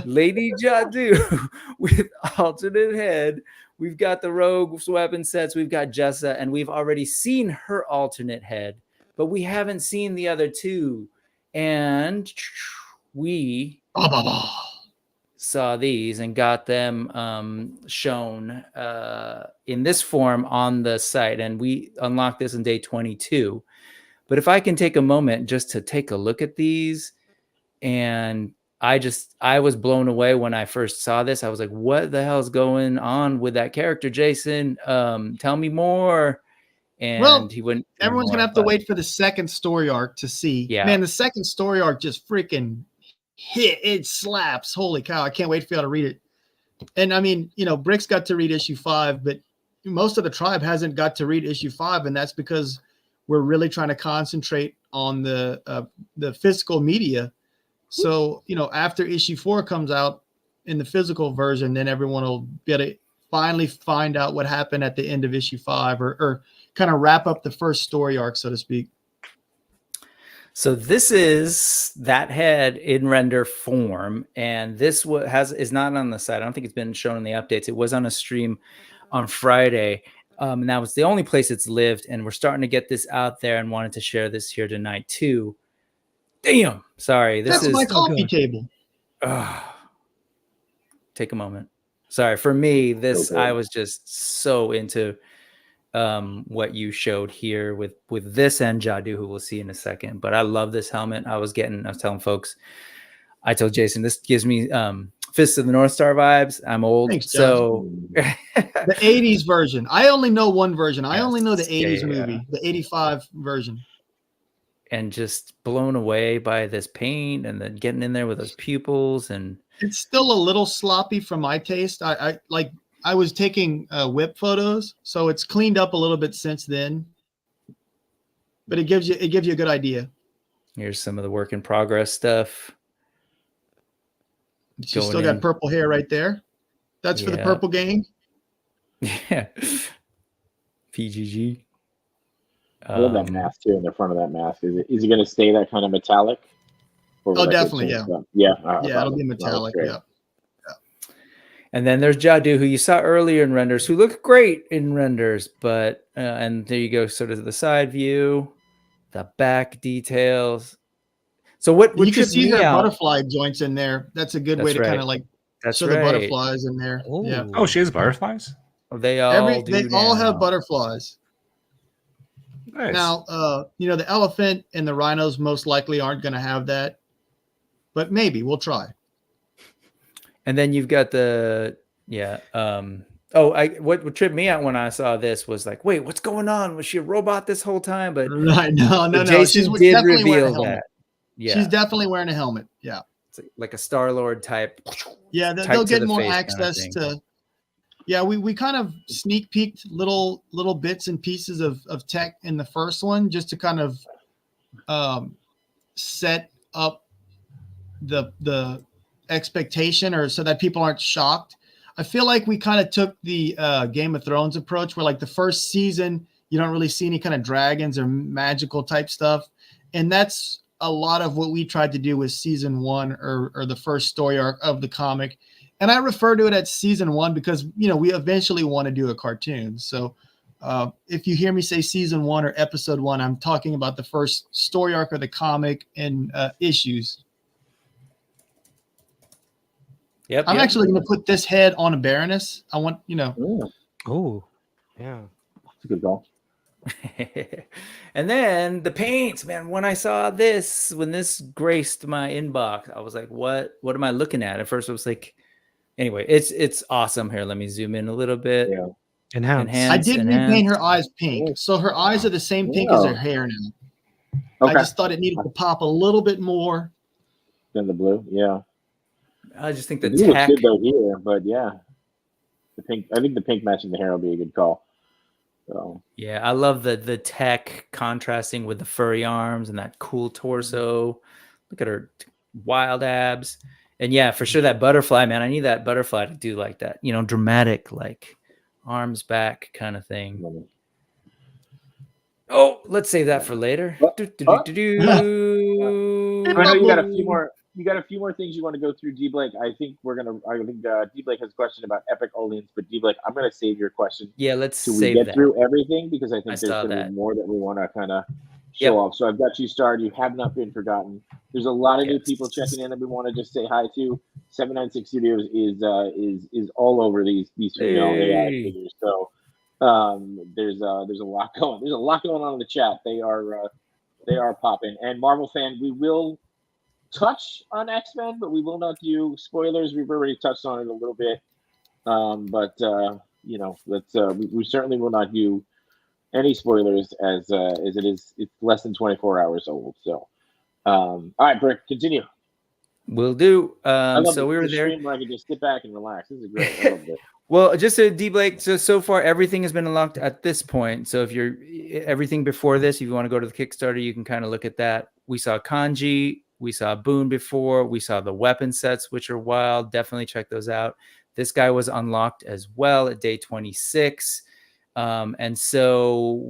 F: Lady Jadu with alternate head. We've got the rogue weapon sets. We've got Jessa, and we've already seen her alternate head, but we haven't seen the other two. And we saw these and got them shown in this form on the site, and we unlocked this on day 22. But if I can take a moment just to take a look at these, and I was blown away when I first saw this. I was like, what the hell's going on with that character, Jason? Tell me more. And he wouldn't.
E: Everyone's going to have to wait for the second story arc to see.
F: Yeah.
E: Man, the second story arc just freaking hit. It slaps. Holy cow. I can't wait for y'all to read it. And I mean, Brick's got to read issue 5, but most of the tribe hasn't got to read issue 5. And that's because we're really trying to concentrate on the physical media. So, after issue 4 comes out in the physical version, then everyone will be able to finally find out what happened at the end of issue 5 or kind of wrap up the first story arc, so to speak.
F: So this is that head in render form, and this is not on the site. I don't think it's been shown in the updates. It was on a stream on Friday, and that was the only place it's lived, and we're starting to get this out there and wanted to share this here tonight too. Damn, sorry.
E: That's my coffee table.
F: Take a moment. Sorry. For me, I was just so into what you showed here with this and Jadu, who we'll see in a second. But I love this helmet. I was telling folks, I told Jason, this gives me Fist of the North Star vibes. I'm old,
E: Thanks,
F: so
E: The 80s version. I only know one version. I only know the 80s
F: Yeah.
E: movie, the 85 version.
F: And just blown away by this paint and then getting in there with those pupils. And
E: It's still a little sloppy for my taste. I was taking whip photos, so it's cleaned up a little bit since then. But it gives you a good idea.
F: here's some of the work in progress stuff.
E: She's still got purple hair right there. That's for the purple gang.
F: Yeah. PGG.
A: I love that mask too. In the front of that mask, is it going to stay that kind of metallic?
E: Oh, definitely, yeah.
A: Yeah,
E: It'll be metallic. Yeah.
F: And then there's Jadu, who you saw earlier in renders, who looked great in renders, but and there you go, sort of the side view, the back details. So what
E: You can
F: tripped
E: see
F: me
E: her
F: out?
E: Butterfly joints in there. That's a good way to kind of like show the butterflies in there. Yeah.
C: Oh, she has butterflies?
F: They all
E: They all have butterflies.
C: Nice.
E: Now, the elephant and the rhinos most likely aren't going to have that, but maybe we'll try.
F: And then you've got the what tripped me out when I saw this was like, wait, what's going on? Was she a robot this whole time? But
E: right, no.
F: Jason
E: She's
F: did
E: definitely wearing a
F: reveal
E: helmet.
F: that. Yeah,
E: she's definitely wearing a helmet. Yeah,
F: it's like a Star-Lord type.
E: Yeah, they'll get more access to. Yeah, we kind of sneak peeked little bits and pieces of tech in the first one just to kind of set up the expectation, or so that people aren't shocked. I feel like we kind of took the Game of Thrones approach, where like the first season you don't really see any kind of dragons or magical type stuff, and that's a lot of what we tried to do with season 1 or the first story arc of the comic. And I refer to it as season 1 because, we eventually want to do a cartoon. So if you hear me say season 1 or episode 1, I'm talking about the first story arc of the comic and issues.
F: Yep.
E: I'm actually going to put this head on a Baroness. I want,
B: Oh, yeah.
A: That's a good call.
F: And then the paints, man. When I saw this, when this graced my inbox, I was like, "What am I looking at?" At first, I was like, "Anyway, it's awesome." Here, let me zoom in a little bit.
A: Yeah.
B: Enhance.
E: I did repaint her eyes pink, so her eyes are the same pink as her hair now.
A: Okay.
E: I just thought it needed to pop a little bit more
A: than the blue. Yeah.
F: I just think the
A: blue
F: tech
A: looks good though here, but yeah, the pink. I think the pink matching the hair will be a good call. So.
F: Yeah, I love the tech contrasting with the furry arms and that cool torso. Look at her wild abs. And yeah, for sure that butterfly, man. I need that butterfly to do like that, dramatic, like arms back kind of thing. Oh, let's save that for later.
A: I know you got a few more. You got a few more things you want to go through, D Blake. I think D Blake has a question about Epic Aliens, but D Blake, I'm gonna save your question.
F: Yeah, let's
A: till we
F: save
A: get
F: that.
A: through everything, because I think there's
F: saw
A: gonna
F: that.
A: be more that we want to kind of show off. So I've got you started. You have not been forgotten. There's a lot of new people checking in that we want to just say hi to. 796 Studios is all over these female AI figures. So there's a lot going. There's a lot going on in the chat. They are popping. And Marvel fan, we will touch on X-Men, but we will not do spoilers. We've already touched on it a little bit, we certainly will not do any spoilers as it's less than 24 hours old. So all right, Brick, continue.
F: Will do.
A: So
F: we were there
A: where I can just sit back and relax. This is great. I love it.
F: Well, just to D Blake, so far everything has been unlocked at this point. So if you're everything before this, if you want to go to the Kickstarter, you can kind of look at that. We saw Kanji, we saw Boone before, we saw the weapon sets, which are wild. Definitely check those out. This guy was unlocked as well at day 26. And so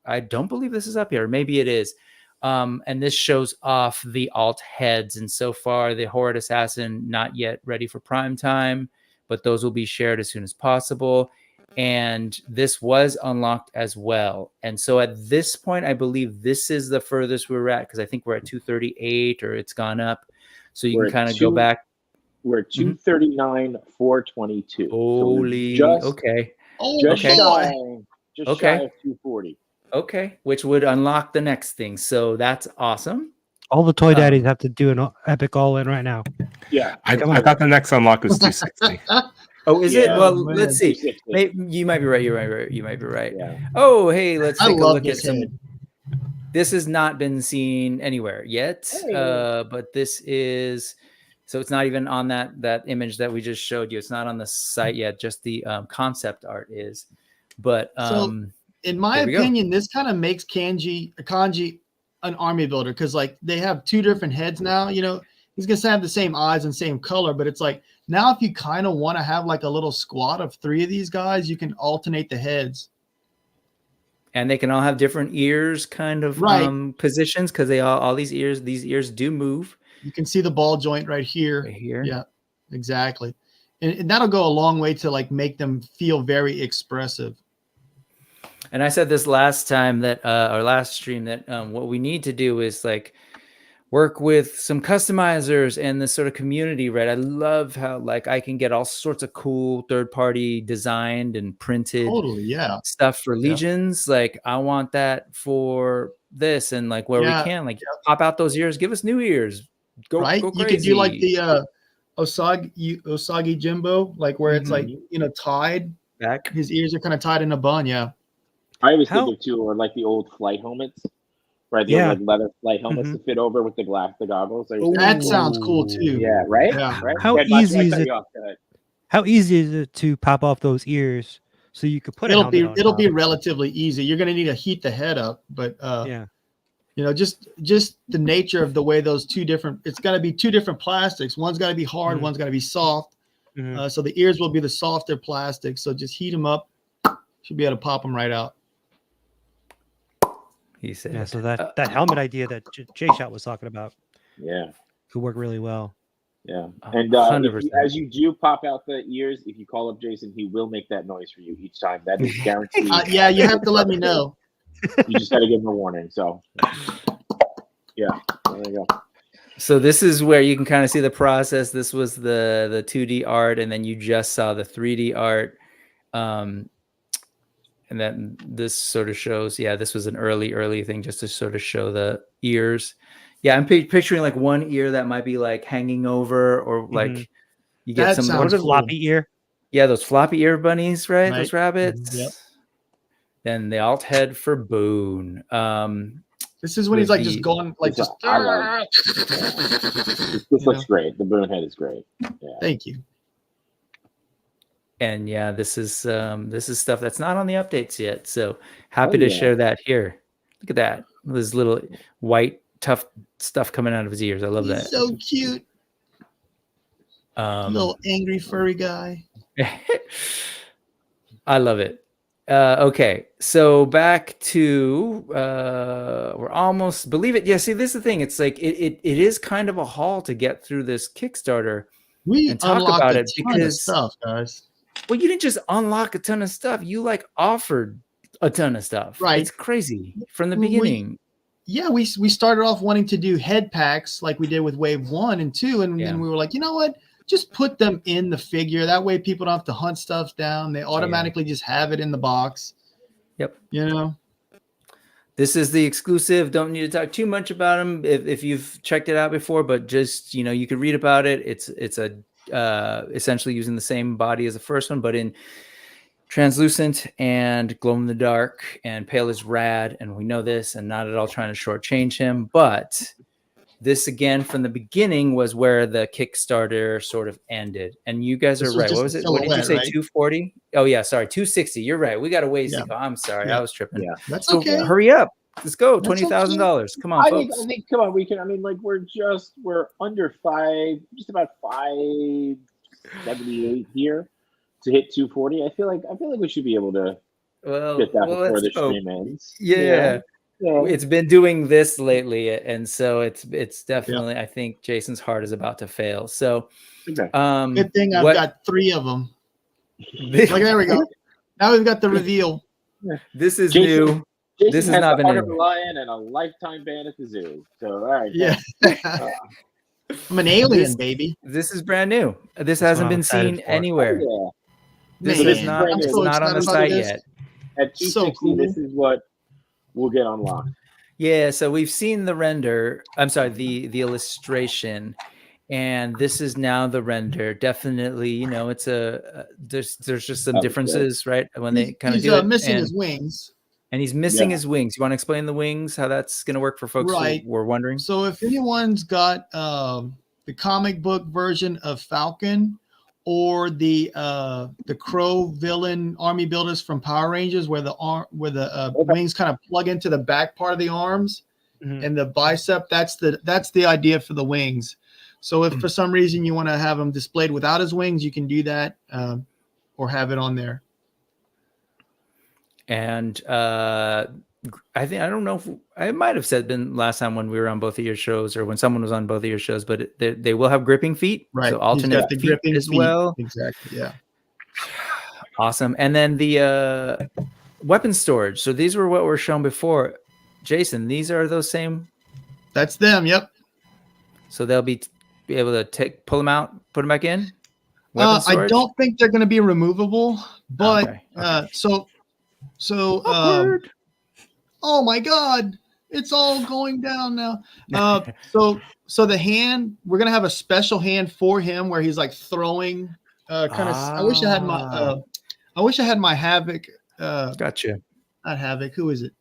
F: I don't believe this is up here. Maybe it is. And this shows off the alt heads. And so far, the Horrid Assassin, not yet ready for prime time, but those will be shared as soon as possible. And this was unlocked as well. And so at this point, I believe this is the furthest we're at, because I think we're at 238 or it's gone up. So you can kind of go back.
A: We're at 239, 422.
F: Holy,
A: so
F: okay.
A: Just
F: okay.
A: shy of 240.
F: Okay, which would unlock the next thing. So that's awesome.
B: All the toy daddies have to do an epic all in right now.
A: Yeah.
C: I thought the next unlock was 260.
F: Oh, is it?
A: Yeah.
F: Well,
E: Man.
F: let's see.
A: 260.
F: You might be right. You might be right.
A: Yeah.
F: Oh, hey, let's
E: I
F: take a
E: love
F: look at
E: this
F: some.
E: head.
F: This has not been seen anywhere yet,
A: Hey.
F: but this is. So it's not even on that image that we just showed you. It's not on the site yet. Just the concept art is. But
E: in my
F: there we go.
E: opinion, this kind of makes kanji an army builder because like they have two different heads now. You know, he's gonna have the same eyes and same color, but it's like now if you kind of want to have like a little squad of 3 of these guys, you can alternate the heads.
F: And they can all have different ears, kind of
E: Right.
F: positions, because they all these ears do move.
E: You can see the ball joint right here.
F: Right here.
E: Yeah, exactly. And that'll go a long way to like make them feel very expressive.
F: And I said this last time that our last stream that what we need to do is like work with some customizers and this sort of community, right? I love how like I can get all sorts of cool third-party designed and printed
E: Totally, yeah.
F: stuff for legions. Like I want that for this, and like where we can, like pop out those ears, give us new ears. Go
E: right.
F: Go
E: You
F: crazy.
E: could do like the Osagi Jimbo, like where it's like tied
F: back.
E: His ears are kind of tied in a bun. Yeah.
A: I always think of too, or like the old flight helmets, right? The old, like leather flight helmets to fit over with the goggles.
E: That sounds cool too.
A: Yeah, right.
E: Yeah.
A: Right.
B: How easy is it? How easy is it to pop off those ears so you could put
E: it'll be relatively easy. You're going to need to heat the head up, but you know, just the nature of the way those it's got to be 2 different plastics. One's got to be hard, one's got to be soft. So the ears will be the softer plastic. So just heat them up. Should be able to pop them right out.
F: He said,
B: yeah. So that helmet idea that Jay Shot was talking about, could work really well.
A: Yeah, and as you do pop out the ears, if you call up Jason, he will make that noise for you each time. That is guaranteed.
E: Yeah, you have to let me know.
A: You just got to give him a warning. So, yeah, there you go.
F: So this is where you can kind of see the process. This was the 2D art, and then you just saw the 3D art. And then this sort of shows, this was an early thing just to sort of show the ears. Yeah, I'm picturing like one ear that might be like hanging over, or like you get some
B: what a floppy ear.
F: Yeah, those floppy ear bunnies, right? Those rabbits. Yep. Then the alt head for Boone.
E: This is when he's like just going like just.
A: This looks great. The Boone head is great. Yeah.
E: Thank you.
F: And yeah, this is stuff that's not on the updates yet. So happy to share that here. Look at that. This little white tough stuff coming out of his ears. I love that.
E: So cute. Little angry furry guy.
F: I love it. Okay, so back to we're almost, believe it. Yeah, see, this is the thing. It's like it is kind of a haul to get through this Kickstarter and talk about it because
E: stuff, guys.
F: Well, you didn't just unlock a ton of stuff. You like offered a ton of stuff.
E: Right.
F: It's crazy from the beginning.
E: We started off wanting to do head packs like we did with Wave 1 and 2. And then we were like, you know what? Just put them in the figure. That way people don't have to hunt stuff down. They automatically just have it in the box.
F: Yep.
E: You know?
F: This is the exclusive. Don't need to talk too much about them if you've checked it out before, but just, you know, you can read about it. It's a essentially using the same body as the first one, but in translucent and glow in the dark, and Pale is rad, and we know this, and not at all trying to shortchange him, but this again from the beginning was where the Kickstarter sort of ended. And you guys are right. What was it? What did you say? 240? Oh yeah, sorry, 260. You're right. We got a ways to go. I'm sorry, I was tripping.
A: Yeah,
E: that's okay.
F: Hurry up. Let's go. $20,000. Come on, folks.
A: I think, come on, we can. I mean, like we're under 5, just about 578 here to hit 240. I feel like we should be able to get that before the stream ends.
F: Yeah. It's been doing this lately, and so it's definitely. I think Jason's heart is about to fail. So,
E: good thing I've got 3 of them. Like there we go. Now we've got the reveal.
F: This is
A: Jason,
F: new.
A: Jason
F: this has
A: has
F: not been
A: heart of a lion and a lifetime ban at the zoo. So all right.
E: Yeah. I'm an alien, baby.
F: This is brand new. This hasn't been seen anywhere.
A: Oh,
F: yeah. This is not on the site yet.
A: At 260, so cool. This is what we'll get unlocked.
F: Yeah, so we've seen the render. I'm sorry, the illustration, and this is now the render. Definitely, you know, it's there's just some
A: That was good.
F: differences, right? When they kind of
E: He's
F: do it,
E: missing
F: and
E: his wings.
F: he's missing
A: Yeah.
F: his wings. You want to explain the wings? How that's going to work for folks
E: Right.
F: who were wondering?
E: So if anyone's got the comic book version of Falcon or the Crow villain army builders from Power Rangers, where the wings kind of plug into the back part of the arms and the bicep, that's the idea for the wings. So if for some reason you want to have him displayed without his wings, you can do that, or have it on there.
F: And I don't know if I might have been last time when we were on both of your shows, or when someone was on both of your shows, but they will have gripping feet,
E: Right.
F: so alternate
E: He's got the
F: feet
E: gripping
F: as
E: feet.
F: well.
E: Exactly. Yeah.
F: Awesome. And then the weapon storage. So these were what were shown before. Jason, these are those same.
E: That's them. Yep.
F: So they'll be able to pull them out, put them back in. Weapon
E: I
F: storage?
E: don't think they're going to be removable, but
F: Okay.
E: So oh my God, it's all going down now. So the hand, we're gonna have a special hand for him where he's like throwing kind of. I wish I had my Havoc.
F: Gotcha.
E: Not Havoc. Who is it?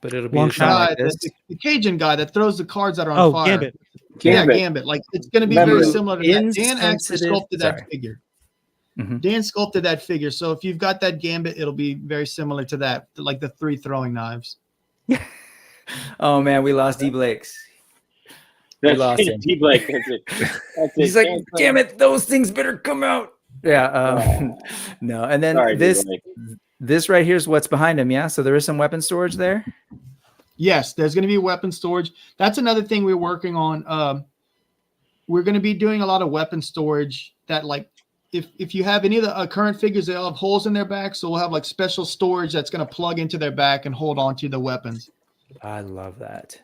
F: But it'll be
B: Long
F: the sound
E: Guy,
F: like this.
E: the Cajun guy that throws the cards that are on fire.
B: Gambit.
E: Yeah,
A: Gambit.
E: Gambit. Like it's gonna be
A: Remember,
E: very similar to that. Dan actually
F: insensitive-
E: sculpted that
F: sorry.
E: figure.
F: Mhm.
E: Dan sculpted that figure. So if you've got that Gambit, it'll be very similar to that, like the 3 throwing knives.
F: Oh man, we lost D Blake's. We
A: That's
F: lost him.
A: D Blake. That's it. That's
F: He's
A: it.
F: like, damn it, those things better come out. Yeah. No. And then
A: Sorry,
F: this
A: D-Blake.
F: this right here is what's behind him. Yeah. So there is some weapon storage there.
E: Yes, there's going to be weapon storage. That's another thing we're working on. We're going to be doing a lot of weapon storage that, like, if you have any of the current figures, they all have holes in their back. So we'll have like special storage that's going to plug into their back and hold on to the weapons.
F: I love that.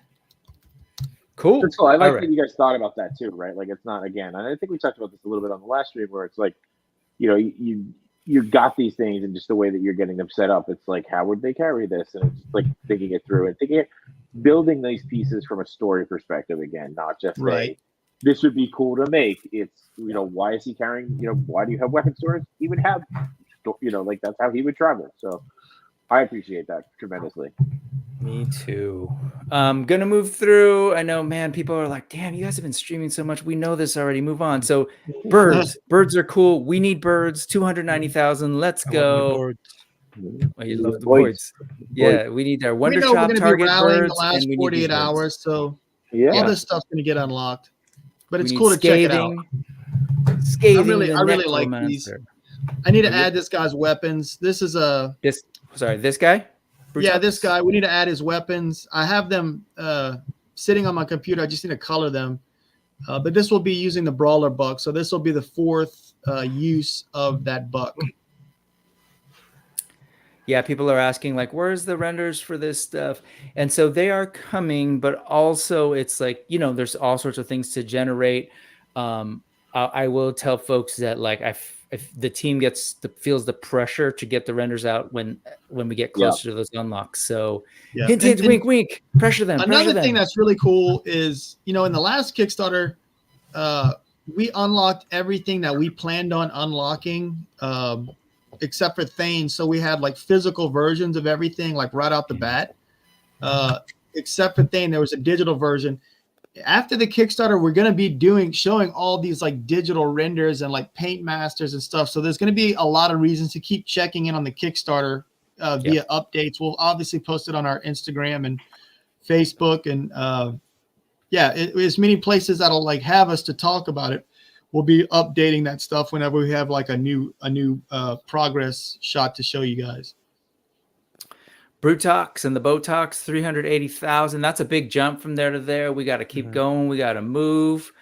F: Cool.
A: That's cool. I like
F: All right.
A: that you guys thought about that too, right? Like it's not, again, and I think we talked about this a little bit on the last stream, where it's like, you know, you got these things, and just the way that you're getting them set up, it's like, how would they carry this? And it's like thinking it through and building these pieces from a story perspective again, not just
E: Right.
A: this would be cool to make. It's, you know, why is he carrying, you know, why do you have weapon storage? He would have, you know, like that's how he would travel. So I appreciate that tremendously.
F: Me too. Gonna move through. I know, man, people are like, damn, you guys have been streaming so much. We know this already. Move on. So birds. Birds are cool. We need birds. 290,000. Let's go. Oh, you love the voice. Yeah, we need our
E: We
F: Wonder
E: know we're
F: Chop
E: going to be
F: target
E: rallying
F: birds.
E: the last
F: and we need these
E: 48
F: birds.
E: hours. So
A: Yeah.
E: all this stuff's going to get unlocked. But
F: We
E: it's
F: need
E: cool to check it out.
F: Scathing
E: I really
F: the
E: like these.
F: Necromancer.
E: I need to add this guy's weapons. This is
F: This guy?
E: yeah,
F: Brutox?
E: this guy. We need to add his weapons. I have them sitting on my computer. I just need to color them. But this will be using the brawler buck. So this will be the 4th use of that buck.
F: Yeah, people are asking, like, where's the renders for this stuff? And so they are coming, but also it's like, you know, there's all sorts of things to generate. I will tell folks that, like, if the team feels the pressure to get the renders out when we get closer to those unlocks. So
E: Yeah.
F: hint, hint, wink, wink, pressure them.
E: Another thing that's really cool is, you know, in the last Kickstarter, we unlocked everything that we planned on unlocking, except for Thane. So we had like physical versions of everything, like right out the bat. Except for Thane, there was a digital version. After the Kickstarter, we're going to be showing all these like digital renders and like paint masters and stuff. So there's going to be a lot of reasons to keep checking in on the Kickstarter via updates. We'll obviously post it on our Instagram and Facebook, and as many places that'll like have us to talk about it. We'll be updating that stuff whenever we have like a new progress shot to show you guys.
F: Brutox and the Botox, 380,000. That's a big jump from there to there. We got to keep going. We got to move.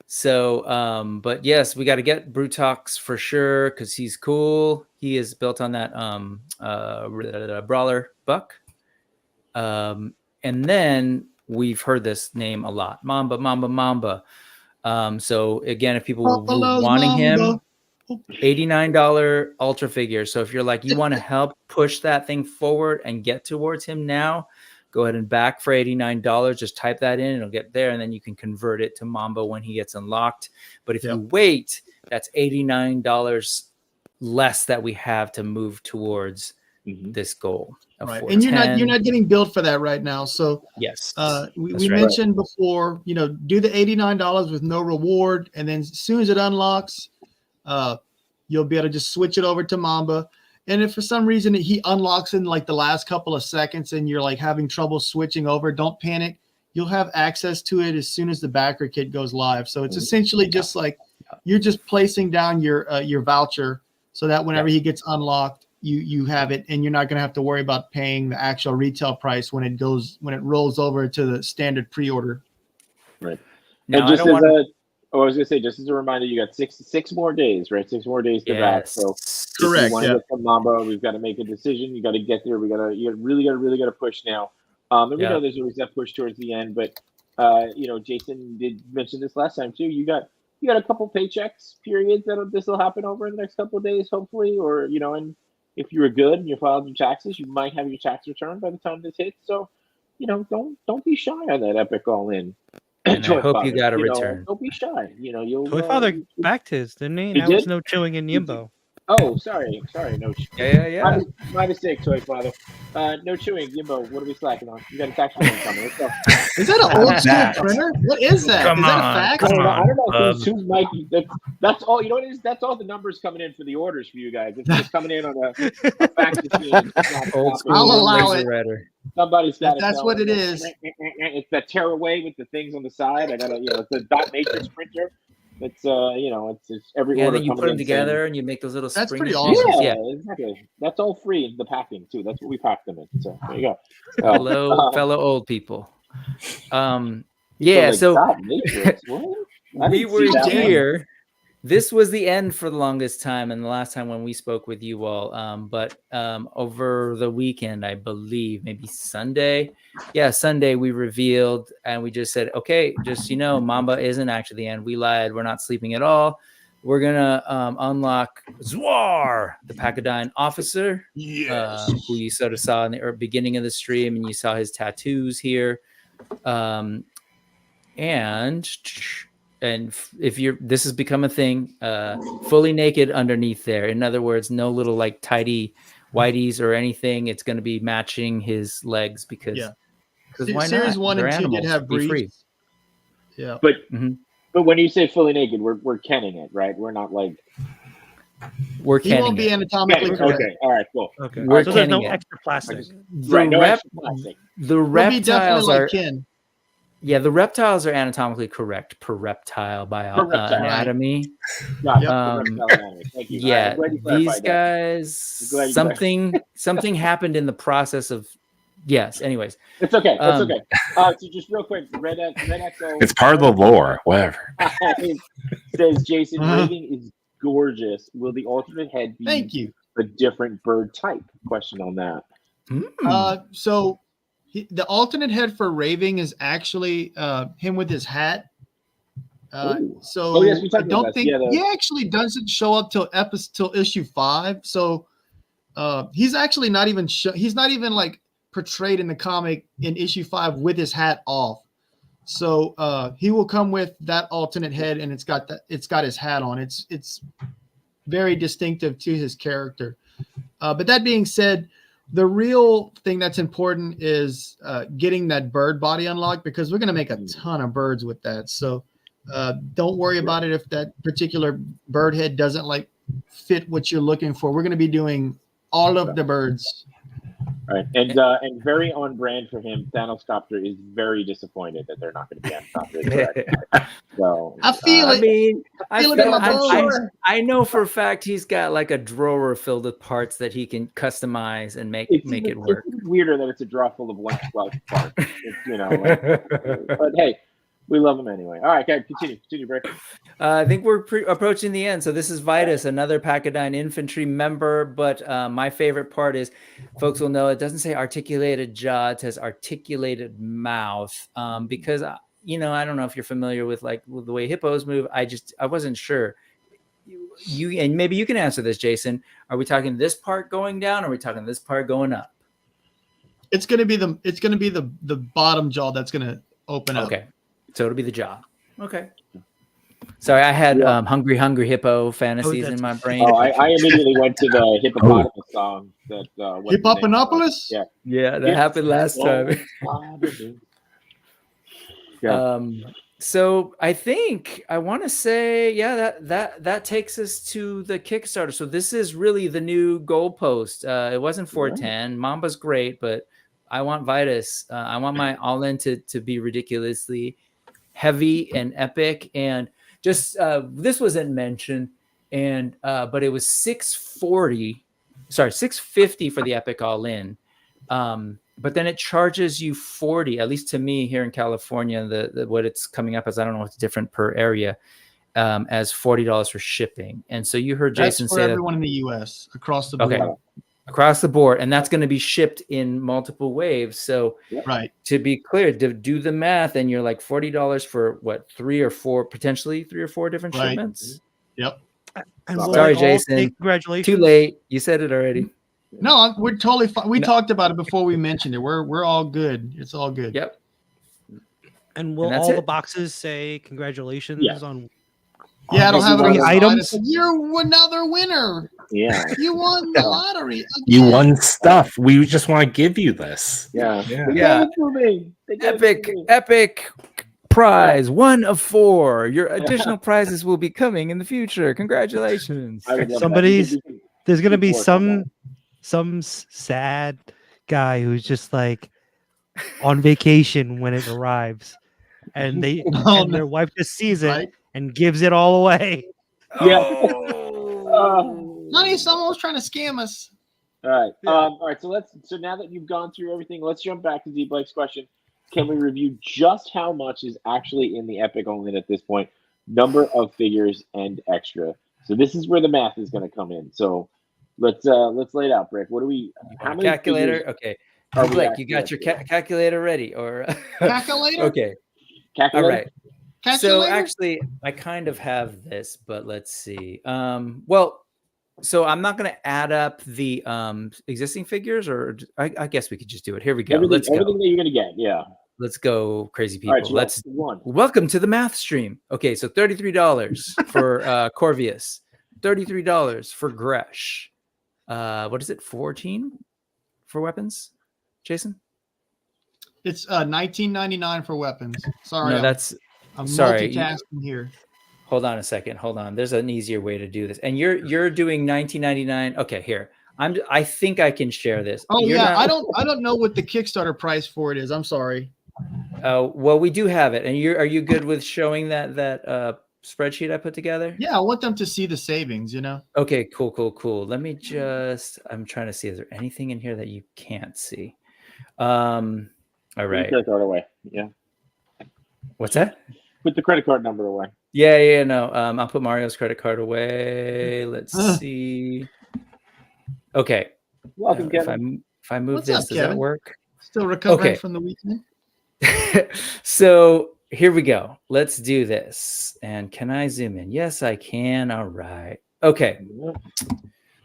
F: So, but yes, we got to get Brutox for sure because he's cool. He is built on that brawler buck. And then we've heard this name a lot, Mamba. So again, if people were wanting him, $89 ultra figure. So if you're like, you want to help push that thing forward and get towards him now, go ahead and back for $89. Just type that in, it'll get there, and then you can convert it to Mambo when he gets unlocked. But if you wait, that's $89 less that we have to move towards this goal.
E: Right, and you're not getting billed for that right now. So
F: yes,
E: we mentioned before, do the $89 with no reward, and then as soon as it unlocks, you'll be able to just switch it over to Mamba. And if for some reason he unlocks in like the last couple of seconds and you're like having trouble switching over, don't panic. You'll have access to it as soon as the backer kit goes live. So it's essentially just like you're just placing down your voucher so that whenever he gets unlocked, you have it, and you're not going to have to worry about paying the actual retail price when it rolls over to the standard pre-order.
A: Right.
F: Now,
A: and just I was going to say, just as a reminder, you got six more days, right? 6 more days to back. So
E: correct.
A: If you want to get some Mamba, we've got to make a decision. You got to get there. You really got to push now. And we know there's always that push towards the end, but Jason did mention this last time too. You got a couple paychecks periods this will happen over in the next couple of days, hopefully, or and if you were good and you filed your taxes, you might have your tax return by the time this hits. So, don't be shy on that Epic All In.
F: And I hope you got a return.
A: Don't be shy. You'll.
B: Toy Father backed his, didn't he? Now it's no chewing in Yimbo.
A: Oh, sorry, no.
F: Yeah.
A: My mistake, Toy Father. No chewing, Yimbo. What are we slacking on? You got a tax return coming. Let's go.
E: Is that an old school printer? What is that?
G: Come
E: is that
G: on,
E: a fact?
A: I don't know who's Mikey. That's all. You know what it is? That's all the numbers coming in for the orders for you guys. It's just coming in on a fax machine.
E: I'll allow it.
A: Somebody's got it.
E: That's what it is.
A: It's that tearaway with the things on the side. I got it's a dot matrix printer. It's it's every order.
F: And then you put them together and you make those little.
E: That's
F: spring
E: pretty awesome.
A: Yeah, exactly. That's all free in the packing too. That's what we pack them in. So there you go.
F: Fellow old people. Yeah. So we were here. This was the end for the longest time, and the last time when we spoke with you all. But over the weekend, I believe, maybe Sunday. Yeah, Sunday we revealed, and we just said, okay, just Mamba isn't actually the end. We lied. We're not sleeping at all. We're gonna unlock Zwar, the Pacadine officer, who you sort of saw in the beginning of the stream, and you saw his tattoos here, and if this has become a thing, fully naked underneath there. In other words, no little like tidy whiteys or anything. It's going to be matching his legs because why
E: Series
F: not?
E: 1
F: They're
E: and 2
F: animals.
E: did have
F: Be free.
E: briefs. Yeah,
A: but when you say fully naked, we're kenning it, right? We're not like
E: he won't be anatomically correct.
A: Okay, all right, cool.
B: Okay,
F: We're
B: so there's no
F: kenning it.
B: extra plastic.
A: No extra plastic.
F: The
E: He'll be definitely
F: reptiles
E: like
F: are.
E: Ken.
F: Yeah, the reptiles are anatomically correct per reptile anatomy.
A: Thank you.
F: Yeah,
A: I'm glad you
F: these
A: clarified that.
F: guys, something happened in the process of. Yes. Anyways,
A: It's okay. That's okay. So just real quick, Red XO.
C: It's part of the lore. Whatever.
A: Says Jason, Raving is gorgeous. Will the alternate head be
E: Thank you.
A: a different bird type? Question on that.
E: So the alternate head for Raving is actually him with his hat. So
A: yes, we talked
E: I
A: about
E: don't
A: that.
E: think
A: Yeah,
E: he actually doesn't show up till issue 5. So he's actually not even he's not even like portrayed in the comic in issue 5 with his hat off. So he will come with that alternate head, and it's got his hat on. It's very distinctive to his character. But that being said, the real thing that's important is getting that bird body unlocked, because we're going to make a ton of birds with that. So don't worry about it if that particular bird head doesn't like fit what you're looking for. We're going to be doing all of the birds.
A: Right, and very on brand for him. Thanos Copter is very disappointed that they're not going to be on Copter. So
E: I feel it.
F: I mean,
E: I feel it in my bones.
F: I know for a fact he's got like a drawer filled with parts that he can customize and make it work.
A: It's weirder that it's a drawer full of one parts. But hey, we love him anyway. All right, guys, continue, Brick.
F: I think we're approaching the end. So this is Vitus, another Pacadine infantry member. But my favorite part is, folks will know it doesn't say articulated jaw; it says articulated mouth. Because I don't know if you're familiar with the way hippos move. I wasn't sure. You and maybe you can answer this, Jason. Are we talking this part going down, or are we talking this part going up?
E: It's gonna be the bottom jaw that's gonna open up.
F: Okay, so it'll be the jaw. Okay. Sorry, I had Hungry Hippo fantasies in my brain.
A: Oh, I immediately went to the hippopotamus song. That what's the name?
E: Hippopotamus?
A: Yeah.
F: Yeah, that happened last time.
A: Yeah.
F: So I think I want to say, yeah, that takes us to the Kickstarter. So this is really the new goalpost. It wasn't 410. Mamba's great, but I want Vitus. I want my all in to be ridiculously heavy and epic. And just this wasn't mentioned, and but it was $650 for the epic all in. But then it charges you 40, at least to me here in California, the what it's coming up as, I don't know, it's different per area, as $40 for shipping. And so you heard Jason
E: That's for
F: say
E: everyone in the US across the board.
F: Okay, across the board, and that's going to be shipped in multiple waves. So
E: Right.
F: to be clear, to do the math, and you're like $40 for what, potentially three or four different
E: Right.
F: shipments.
E: Yep.
B: And
F: Sorry, Jason.
B: Congratulations.
F: Too late. You said it already.
E: No, we're totally fine. We talked about it before we mentioned it. We're all good. It's all good.
F: Yep.
B: And will
F: And that's
B: all the
F: it.
B: boxes say congratulations
A: Yes.
B: on?
E: Yeah, it'll have it on the side.
B: items.
E: You're another winner.
A: Yeah.
E: You won the lottery.
C: You
E: again.
C: won stuff. We just want to give you this.
A: Yeah.
C: Yeah.
A: They
F: Yeah.
A: gave it to me. They gave it to
F: Epic,
A: me.
F: epic prize, 1 of 4. Your additional prizes will be coming in the future. Congratulations.
A: I would love that.
B: Somebody's-
A: You can-
B: There's gonna be
A: Keep working on
B: some sad guy who's just like on vacation when it arrives, and
E: Oh,
B: and their wife just sees it
E: Right?
B: and gives it all away.
A: Yeah.
E: Honey, someone was trying to scam us.
A: All right. All right. So now that you've gone through everything, let's jump back to Deep Blake's question. Can we review just how much is actually in the Epic only at this point? Number of figures and extra. So this is where the math is going to come in. So let's lay it out, Brick. What do we? How many
F: Calculator.
A: figures
F: Okay.
A: are we
F: Blake,
A: actually
F: you got your
A: at?
F: calculator ready, or
E: Calculator?
F: Okay.
A: Calculator?
F: All right. So
E: Calculator?
F: actually, I kind of have this, but let's see. Well, so I'm not going to add up the existing figures, or I guess we could just do it. Here we go.
A: Everything that you're going to get. Yeah.
F: Let's go, crazy people.
A: All right. So
F: Let's
A: one.
F: welcome to the math stream. Okay, so $33 for Corvius, $33 for Gresh. What is it? 14 for weapons, Jason?
E: It's $19.99 for weapons. Sorry,
F: No, that's
E: I'm
F: sorry.
E: multitasking here.
F: Hold on a second. Hold on. There's an easier way to do this. And you're doing $19.99. Okay, here. I think I can share this.
E: Oh
F: You're
E: yeah,
F: not-
E: I don't know what the Kickstarter price for it is. I'm sorry.
F: Well, we do have it. And are you good with showing that spreadsheet I put together?
E: Yeah, I want them to see the savings. You know.
F: Okay, cool. Let me I'm trying to see, is there anything in here that you can't see? All
A: Put
F: right.
A: the credit card away. Yeah.
F: What's that?
A: Put the credit card number away.
F: Yeah, no. I'll put Mario's credit card away. Let's see. Okay.
A: Welcome,
F: If
A: Kevin.
F: I move
E: What's
F: this,
E: up,
F: does that
E: Kevin?
F: work?
E: Still recovering
F: Okay.
E: from the weekend.
F: So here we go. Let's do this. And can I zoom in? Yes, I can. All right. Okay.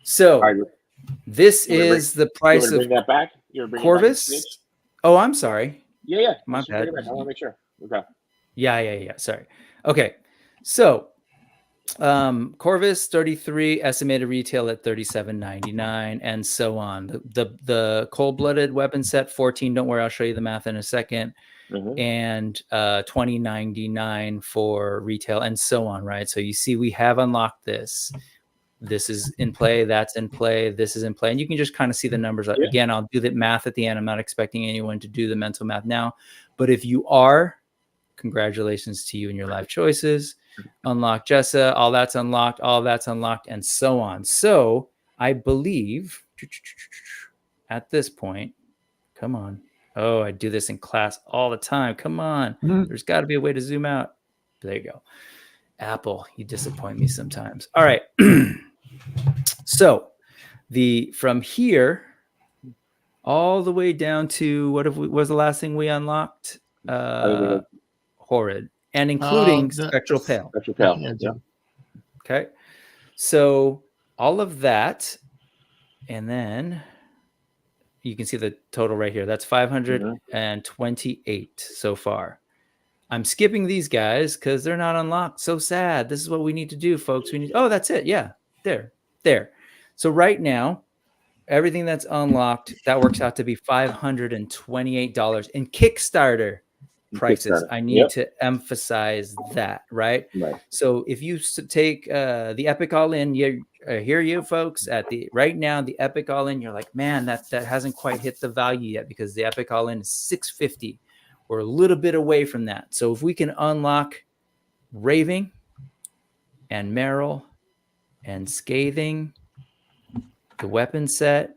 F: So
A: All right.
F: this
A: You wanna bring-
F: is the
A: You
F: price
A: want to
F: of
A: bring that back? You wanna bring it back to the
F: Corvus.
A: stage?
F: Oh, I'm sorry.
A: Yeah.
F: My
A: Just bring it
F: bad.
A: back. I want to make sure. Okay.
F: Yeah. Sorry. Okay. So Corvus 33, estimated retail at $37.99, and so on. The cold-blooded weapon set 14. Don't worry, I'll show you the math in a second.
A: Mhm.
F: And $20.99 for retail, and so on. Right. So you see, we have unlocked this. This is in play. That's in play. This is in play, and you can just kind of see the numbers.
A: Yeah.
F: Again, I'll do the math at the end. I'm not expecting anyone to do the mental math now, but if you are, congratulations to you and your life choices. Unlock Jessa, all that's unlocked, and so on. So I believe at this point, come on. Oh, I do this in class all the time. Come on. There's got to be a way to zoom out. There you go. Apple, you disappoint me sometimes. All right. So from here all the way down to what was the last thing we unlocked? Horrid, and including Spectral Pale.
A: Spectral Pale.
E: Yeah.
F: Okay. So all of that, and then You can see the total right here. That's 528 so far. I'm skipping these guys because they're not unlocked. So sad. This is what we need to do, folks. We need. Oh, that's it. Yeah, there. So right now, everything that's unlocked, that works out to be $528 in Kickstarter prices. I need to emphasize that, right? So if you take the Epic All-In, you hear you folks at the right now, the Epic All-In, you're like, man, that hasn't quite hit the value yet because the Epic All-In is $650. We're a little bit away from that. So if we can unlock Raving and Meryl and Scathing, the weapon set,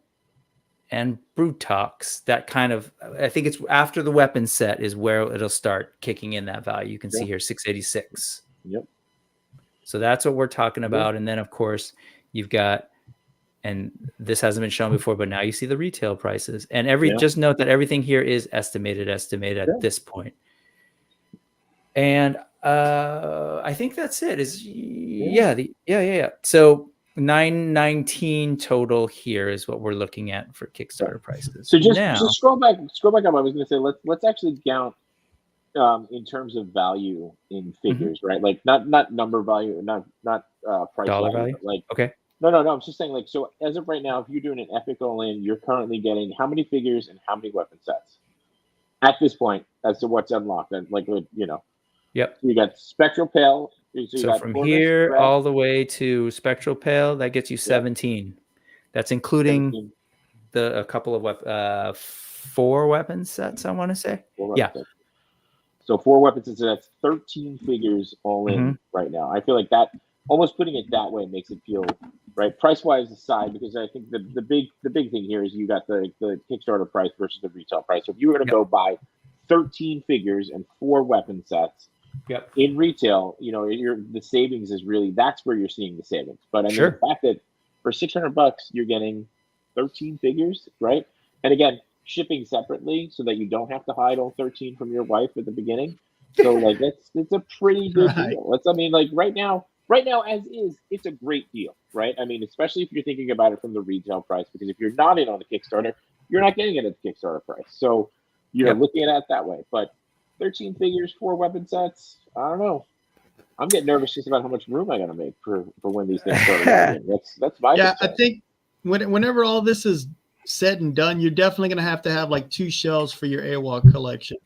F: and Brutox, that kind of, I think it's after the weapon set is where it'll start kicking in that value. You can see here 686.
A: Yep.
F: So that's what we're talking about. And then of course you've got, and this hasn't been shown before, but now you see the retail prices. And just note that everything here is estimated at this point. And I think that's it. So 919 total here is what we're looking at for Kickstarter prices.
A: So just scroll back up. I was going to say let's actually count in terms of value in figures, right? Like not number value, not price
F: dollar value.
A: Like
F: okay.
A: No. I'm just saying, like, so as of right now, if you're doing an Epic All-In, you're currently getting how many figures and how many weapon sets at this point as to what's unlocked. And like, you know.
F: Yep.
A: You got Spectral Pale.
F: So from here all the way to Spectral Pale, that gets you 17. That's including a couple of 4 weapon sets, I want to say. Sets.
A: So 4 weapon sets, so that's 13 figures all in right now. I feel like that, almost putting it that way makes it feel right. Price wise aside, because I think the big thing here is you got the Kickstarter price versus the retail price. So if you were to go buy 13 figures and 4 weapon sets, in retail, you know, the savings is really, that's where you're seeing the savings. But I mean, the fact that for $600 you're getting 13 figures, right? And again, shipping separately so that you don't have to hide all 13 from your wife at the beginning. So like it's a pretty good deal. I mean, like right now as is, it's a great deal, right? I mean, especially if you're thinking about it from the retail price, because if you're not in on the Kickstarter, you're not getting it at the Kickstarter price. So you're looking at it that way. But 13 figures, 4 weapon sets. I don't know. I'm getting nervous just about how much room I got to make for when these things start. That's my concern.
E: I think whenever all this is said and done, you're definitely going to have like 2 shelves for your AWOC collection.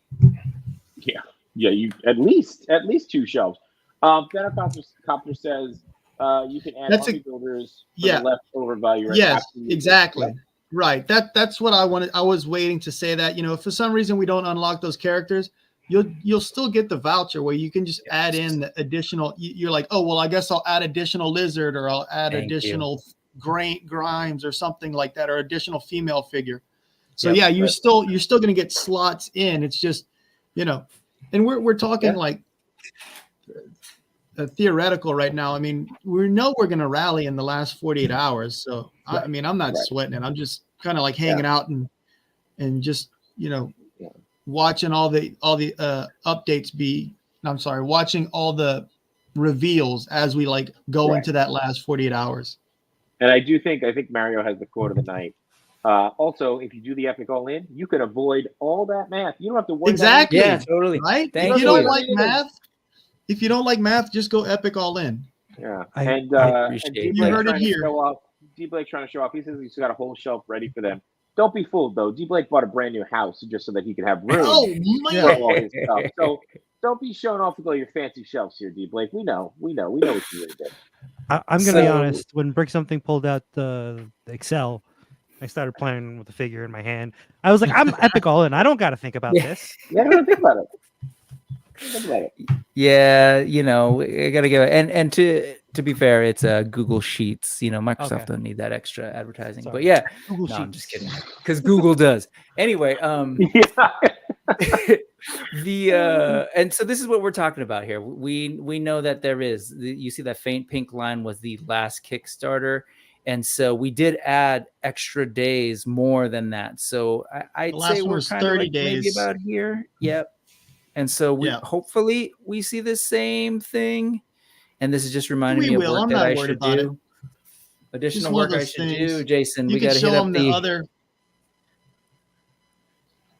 A: Yeah. You at least 2 shelves. Copter says you can add army builders for the leftover value. Right?
E: Yes, exactly. Yeah. Right. That's what I wanted. I was waiting to say that. You know, if for some reason we don't unlock those characters, you'll still get the voucher where you can just add in the additional. You're like, oh well, I guess I'll add additional lizard, or I'll add additional Grimes or something like that, or additional female figure. So you're still going to get slots in. It's just, you know, and we're talking like theoretical right now. I mean, we know we're going to rally in the last 48 hours. So I mean, I'm not sweating it. I'm just kind of like hanging out and just, you know, watching all the updates watching all the reveals as we like go into that last 48 hours.
A: And I think Mario has the quote of the night. Also, if you do the Epic All-In, you can avoid all that math. You don't have to worry
E: about it.
F: Yeah, totally.
E: Right? If you don't like math, just go Epic All-In.
A: Yeah.
E: And you heard it here.
A: D Blake trying to show off. He says he's got a whole shelf ready for them. Don't be fooled, though. D Blake bought a brand new house just so that he could have room for all his stuff. So don't be showing off with all your fancy shelves here, D Blake. We know what you really did.
B: I'm going to be honest. When Brick Something pulled out the Excel, I started playing with the figure in my hand. I was like, I'm Epic All-In. I don't got to think about this.
A: Yeah, I don't think about it.
F: Yeah, you know, I gotta give it. And to be fair, it's Google Sheets. You know, Microsoft don't need that extra advertising. Sorry. But yeah,
B: Google Sheets.
F: I'm just kidding, because Google does. Anyway, and so this is what we're talking about here. We know that there is. You see that faint pink line was the last Kickstarter, and so we did add extra days more than that. So I'd say we're kind of
E: 30
F: like
E: days,
F: maybe about here. Yep. And so hopefully we see the same thing. And this is just reminding me of work that I should do. Additional work I should do, Jason. We got to hit up the other.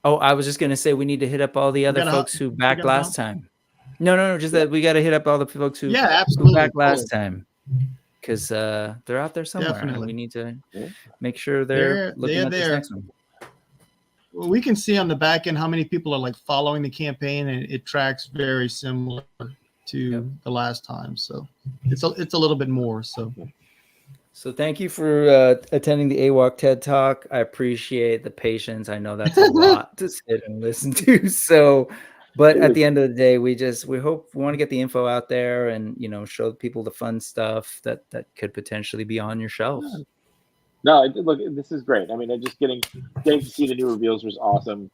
F: Oh, I was just gonna say we need to hit up all the other
E: gotta-
F: folks who
E: we
F: backed
E: gotta
F: last time. No, just that we got to hit up all the folks who
E: Yeah,
F: who
E: absolutely.
F: backed last time, because they're out there somewhere, and
E: Definitely.
F: we need to
A: Yeah.
F: make sure they're looking
E: They're
F: at this
E: there.
F: next one.
E: Well, we can see on the back end how many people are like following the campaign, and it tracks very similar to the last time. So it's a little bit more.
F: So thank you for attending the AWOC TED Talk. I appreciate the patience. I know that's a lot to sit and listen to. So, but at the end of the day, we want to get the info out there and, show people the fun stuff that could potentially be on your shelves.
A: No, look, this is great. I mean, just getting to see the new reveals was awesome.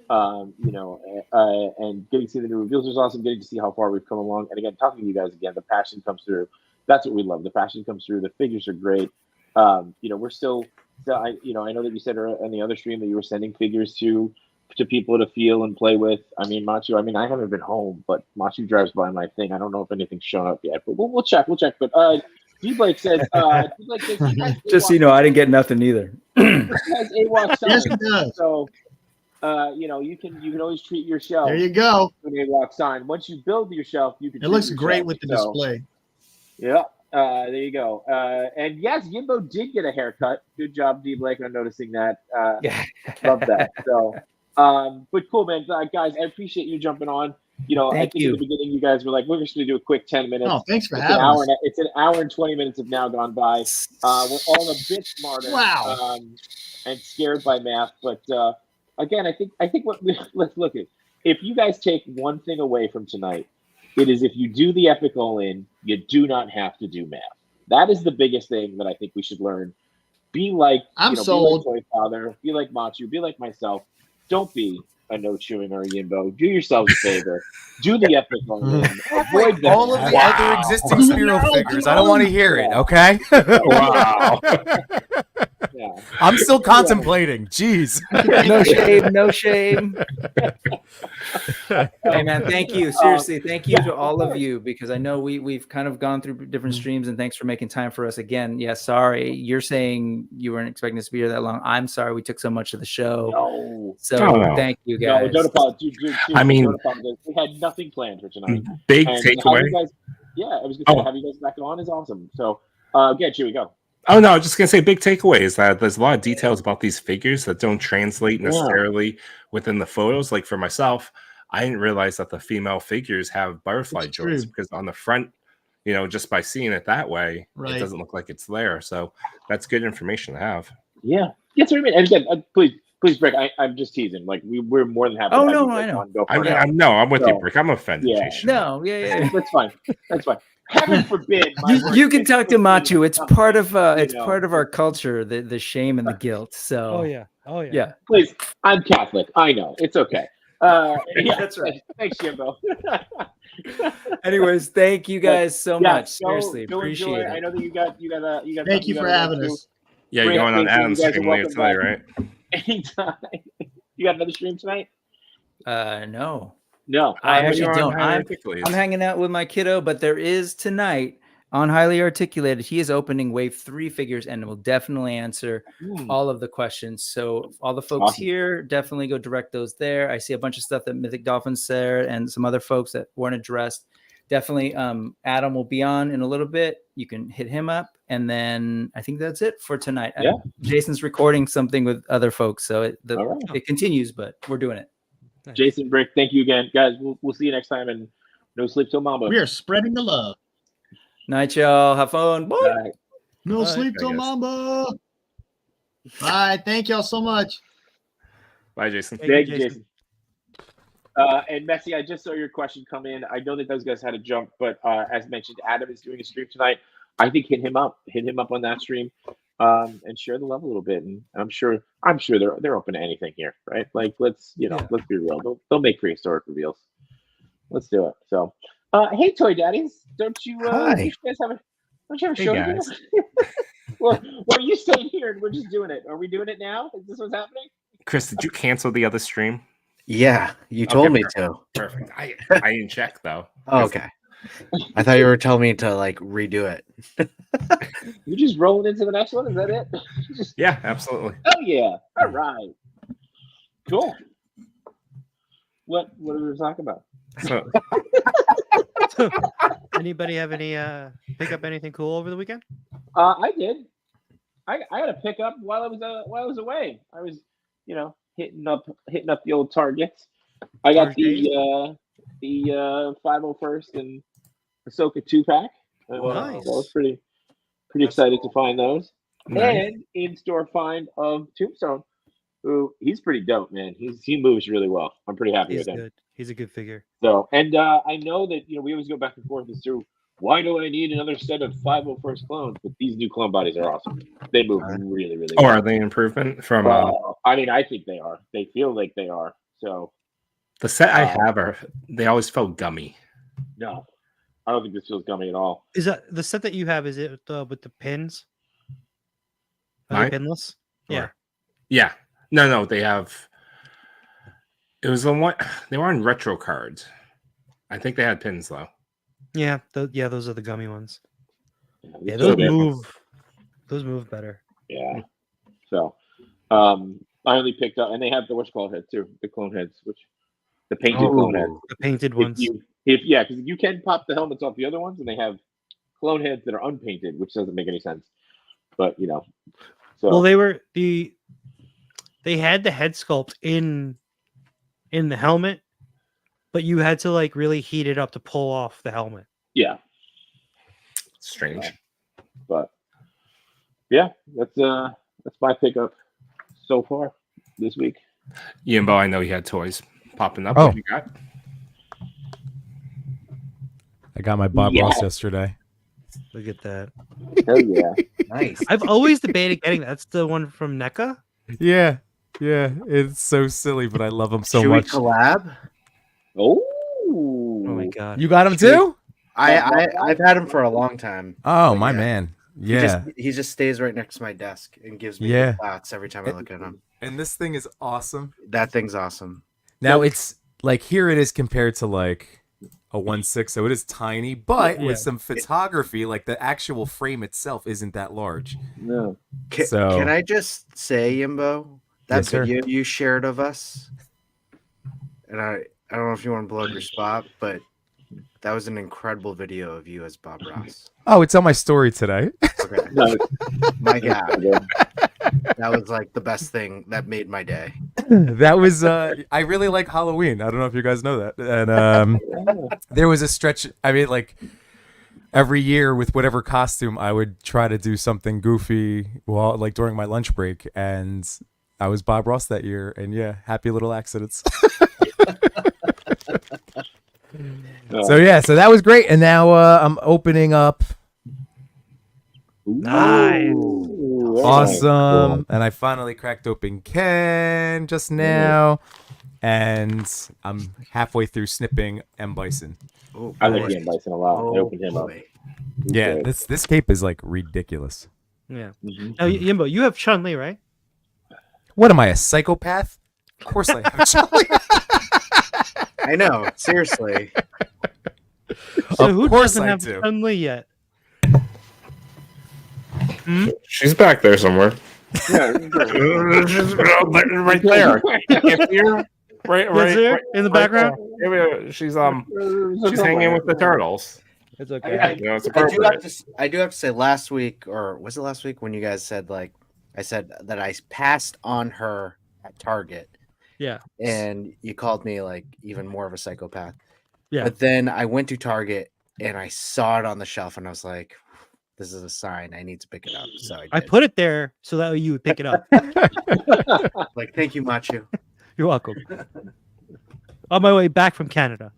A: And getting to see the new reveals was awesome. Getting to see how far we've come along, and again, talking to you guys again, the passion comes through. That's what we love. The passion comes through. The figures are great. We're still. I know that you said on the other stream that you were sending figures to people to feel and play with. I mean, Machu. I mean, I haven't been home, but Machu drives by my thing. I don't know if anything's shown up yet, but we'll check. We'll check. But D Blake says,
F: just so you know, I didn't get nothing either.
A: has AWOC sign.
E: Yes, it does.
A: So, you can always treat your shelf.
E: There you go.
A: With an AWOC sign. Once you build your shelf, you can.
E: It looks
A: treat your
E: great
A: shelf.
E: with the
A: So,
E: display.
A: Yeah. There you go. And yes, Yimbo did get a haircut. Good job, D Blake, on noticing that.
F: Yeah.
A: Love that. So, but cool, man. Guys, I appreciate you jumping on. I think at the beginning you guys were like, we're just going to do a quick 10 minutes.
E: Oh, thanks for having us.
A: It's an hour and 20 minutes have now gone by. We're all a bit smarter.
E: Wow.
A: And scared by math. But again, I think let's look at, if you guys take one thing away from tonight, it is if you do the epic all-in, you do not have to do math. That is the biggest thing that I think we should learn. Be like,
E: I'm
A: be like
E: sold.
A: Toy Father, be like Machu, be like myself. Don't be a no chewing or a Yimbo. Do yourselves a favor. Do the epic all-in. Avoid them.
G: All of the other existing Spiro figures. I don't want to hear it, okay?
C: Wow.
A: Yeah.
G: I'm still contemplating. Jeez.
F: No shame, no shame. Hey man, thank you. Seriously, thank you to all of you, because I know we've kind of gone through different streams, and thanks for making time for us again. Yeah, sorry. You're saying you weren't expecting us to be here that long. I'm sorry we took so much of the show.
A: No.
F: So
C: No.
F: thank you guys.
A: No, don't apologize.
C: I mean-
A: don't apologize. We had nothing planned for tonight.
C: Big
A: And
C: takeaway.
A: I was gonna say,
C: Oh.
A: have you guys back on is awesome. So again, Chewy, go.
C: Oh no, I was just gonna say big takeaway is that there's a lot of details about these figures that don't translate necessarily within the photos. Like for myself, I didn't realize that the female figures have butterfly
E: It's
C: joints
E: true.
C: because on the front, just by seeing it that way,
E: Right.
C: it doesn't look like it's there. So that's good information to have.
A: Yeah. That's what I mean. And again, please, Brick, I'm just teasing. Like we're more than happy.
F: Oh,
A: to have
F: no,
A: you
F: I
A: guys
F: know.
A: on. Go for
C: I
A: it.
C: mean, I'm with you,
A: So,
C: Brick. I'm offended,
A: yeah.
C: Jason.
F: No, yeah.
A: That's fine. That's fine. Heaven forbid. my work
F: You can
A: gets
F: talk to
A: put in
F: Machu. It's
A: something,
F: part of
A: you know.
F: part of our culture, the shame and the guilt. So
B: Oh yeah.
F: yeah.
A: Please, I'm Catholic. I know. It's okay. Yeah,
F: That's right.
A: Thanks, Jimbo.
F: Anyways, thank you guys so
A: Yeah,
F: much. Seriously,
A: go
F: appreciate
A: enjoy.
F: it.
A: I know that you got.
E: Thank you for having us.
C: Yeah, you're
A: Great
C: going on
A: update,
C: Adam's
A: you guys are
C: stream later
A: welcome
C: today,
A: back.
C: right?
A: Anytime. You got another stream tonight?
F: No.
A: No.
F: I
C: You're
F: actually
C: on
F: don't.
C: Highly
F: I'm
C: Articulated.
F: hanging out with my kiddo, but there is tonight on Highly Articulated. He is opening Wave 3 figures and will definitely answer all of the questions. So all the folks
A: Awesome.
F: here, definitely go direct those there. I see a bunch of stuff that Mythic Dolphins there and some other folks that weren't addressed. Definitely Adam will be on in a little bit. You can hit him up. And then I think that's it for tonight.
A: Yeah.
F: Jason's recording something with other folks. So
A: All right.
F: it continues, but we're doing it.
B: Nice.
A: Jason, Brick, thank you again. Guys, we'll see you next time, and no sleep till Mamba.
E: We are spreading the love.
F: Night, y'all. Have fun. Bye.
A: Bye.
E: No
B: Bye.
E: sleep till
C: I guess.
E: Mamba. Bye. Thank y'all so much.
C: Bye, Jason.
A: Thank you, Jason. And Messi, I just saw your question come in. I know that those guys had to jump, but as mentioned, Adam is doing a stream tonight. I think hit him up on that stream, and share the love a little bit. And I'm sure they're open to anything here, right? Like let's be real. They'll make prehistoric reveals. Let's do it. So, hey, Toy Daddies, don't you guys have a show to
C: guys.
A: do? Well, are you staying here and we're just doing it? Are we doing it now? Is this what's happening?
C: Chris, did you cancel the other stream?
D: Yeah, you told me to.
C: Perfect. I didn't check though.
D: Oh, okay. I thought you were telling me to like redo it.
A: You just rolling into the next one? Is that it?
C: Yeah, absolutely.
A: Oh yeah! All right, cool. What are we talking about?
C: So,
B: Anybody have any pick up anything cool over the weekend?
A: I did. I had a pickup while I was away. I was, hitting up the old Targets. I got the 501st and Ahsoka 2-pack.
B: Nice.
A: That was pretty excited to find those.
C: Nice.
A: And in-store find of Tombstone, who he's pretty dope, man. He moves really well. I'm pretty happy
B: He's
A: with him.
B: good. He's a good figure.
A: So, and I know that we always go back and forth as to why do I need another set of 501st clones? But these new clone bodies are awesome. They move really, really
C: or
A: well.
C: are they an improvement from
A: I mean, I think they are. They feel like they are. So
C: the set I have? They always felt gummy.
A: no, I don't think this feels gummy at all.
B: Is that the set that you have? Is it with the pins? Are
C: Mine?
B: they pinless? Yeah.
C: Yeah. No, they have. It was the one they were on retro cards. I think they had pins though.
B: Yeah. Those are the gummy ones. Yeah,
A: This
B: those
A: feels-
B: move. Those move better.
A: Yeah. So, I only picked up, and they have the head too, the clone heads, the painted clone heads.
B: The painted ones.
A: Because you can pop the helmets off the other ones, and they have clone heads that are unpainted, which doesn't make any sense. But so
B: Well, they had the head sculpt in the helmet, but you had to like really heat it up to pull off the helmet.
A: yeah,
C: Strange.
A: but yeah, that's my pickup so far this week.
C: Yimbo, I know you had toys popping up.
G: Oh.
C: What you got?
G: I got my Bob
A: Yeah.
G: Ross yesterday.
B: Look at that.
A: Hell yeah!
F: Nice.
B: I've always debated getting that. That's the one from NECA.
G: Yeah, it's so silly, but I love him so
D: Should
G: much.
D: we collab?
A: Oh,
B: Oh my god.
G: You got him too?
D: I've had him for a long time.
G: Oh
D: But
G: my
D: yeah.
G: man, yeah.
D: He just stays right next to my desk and gives me
G: Yeah.
D: thoughts every time I look at him.
G: And this thing is awesome.
D: That thing's awesome.
G: Now it's like here it is compared to like a 1.6, so it is tiny, but
B: Yeah.
G: with some photography, like the actual frame itself isn't that large.
A: no.
G: So-
D: Can I just say, Yimbo, that
G: Yes, sir.
D: video you shared of us, and I don't know if you want to blow up your spot, but that was an incredible video of you as Bob Ross.
G: Oh, it's on my story today.
D: Okay.
A: No,
D: My God, that was like the best thing that made my day.
G: That was I really like Halloween. I don't know if you guys know that. And there was a stretch, I mean, like every year with whatever costume I would try to do something goofy while like during my lunch break, and I was Bob Ross that year, and yeah, happy little accidents. So yeah, so that was great, and now I'm opening up.
B: Nice.
A: Ooh,
G: Awesome. And I finally cracked open Ken just now, and I'm halfway through snipping M. Bison.
D: Oh,
A: I like
D: boy.
A: Ian Bison a lot. I
D: Oh,
A: opened him up.
D: boy.
A: He's
G: Yeah,
A: great.
G: this cape is like ridiculous.
B: Yeah.
A: Mhm.
B: Now, Yimbo, you have Chun Li, right?
G: What am I, a psychopath? Of course I have. Charlie.
D: I know. Seriously.
B: So
G: Of
B: who
G: course
B: doesn't
G: I
B: have
G: do.
B: Chun Li yet?
C: She's back there somewhere.
A: Yeah,
C: She's right there. If you're right,
B: there in the background?
C: She's hanging with the turtles.
B: It's okay.
C: It's
D: I do
C: appropriate.
D: I do have to say, last week, or was it last week when you guys said like I said that I passed on her at Target,
B: Yeah.
D: and you called me like even more of a psychopath.
B: Yeah.
D: But then I went to Target and I saw it on the shelf, and I was like, "This is a sign. I need to pick it up." So
B: I
D: did.
B: put it there so that way you would pick it up.
D: like, thank you, Machu.
B: You're welcome. On my way back from Canada.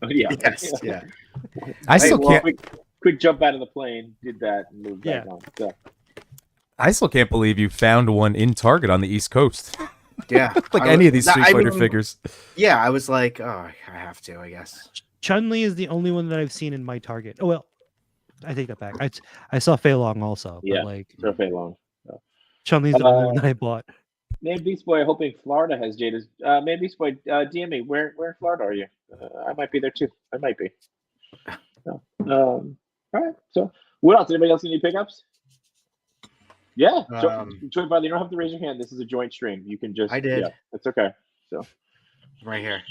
A: yeah.
D: Yes, yeah.
G: I still
A: Well,
G: can't.
A: quick jump out of the plane, did that, and moved back
B: Yeah.
A: on. So,
G: I still can't believe you found one in Target on the East Coast.
D: Yeah,
G: Like
D: I
G: any
D: was-
G: of these
D: I
G: Street Fighter
D: mean,
G: figures.
D: Yeah, I was like, oh, I have to, I guess.
B: Chun Li is the only one that I've seen in my Target. Oh well, I take that back. I saw Fei Long also.
A: Yeah.
B: But like
A: Survey long.
B: Chun Li's the only one that I bought.
A: Man Beast Boy, hoping Florida has Jada's. Man Beast Boy, DM me. Where in Florida are you? I might be there too. I might be. So, all right. So, what else? Anybody else need any pickups? Yeah. Joint brother, you don't have to raise your hand. This is a joint stream. You can just.
D: I did.
A: Yeah, that's okay. So,
D: Right here.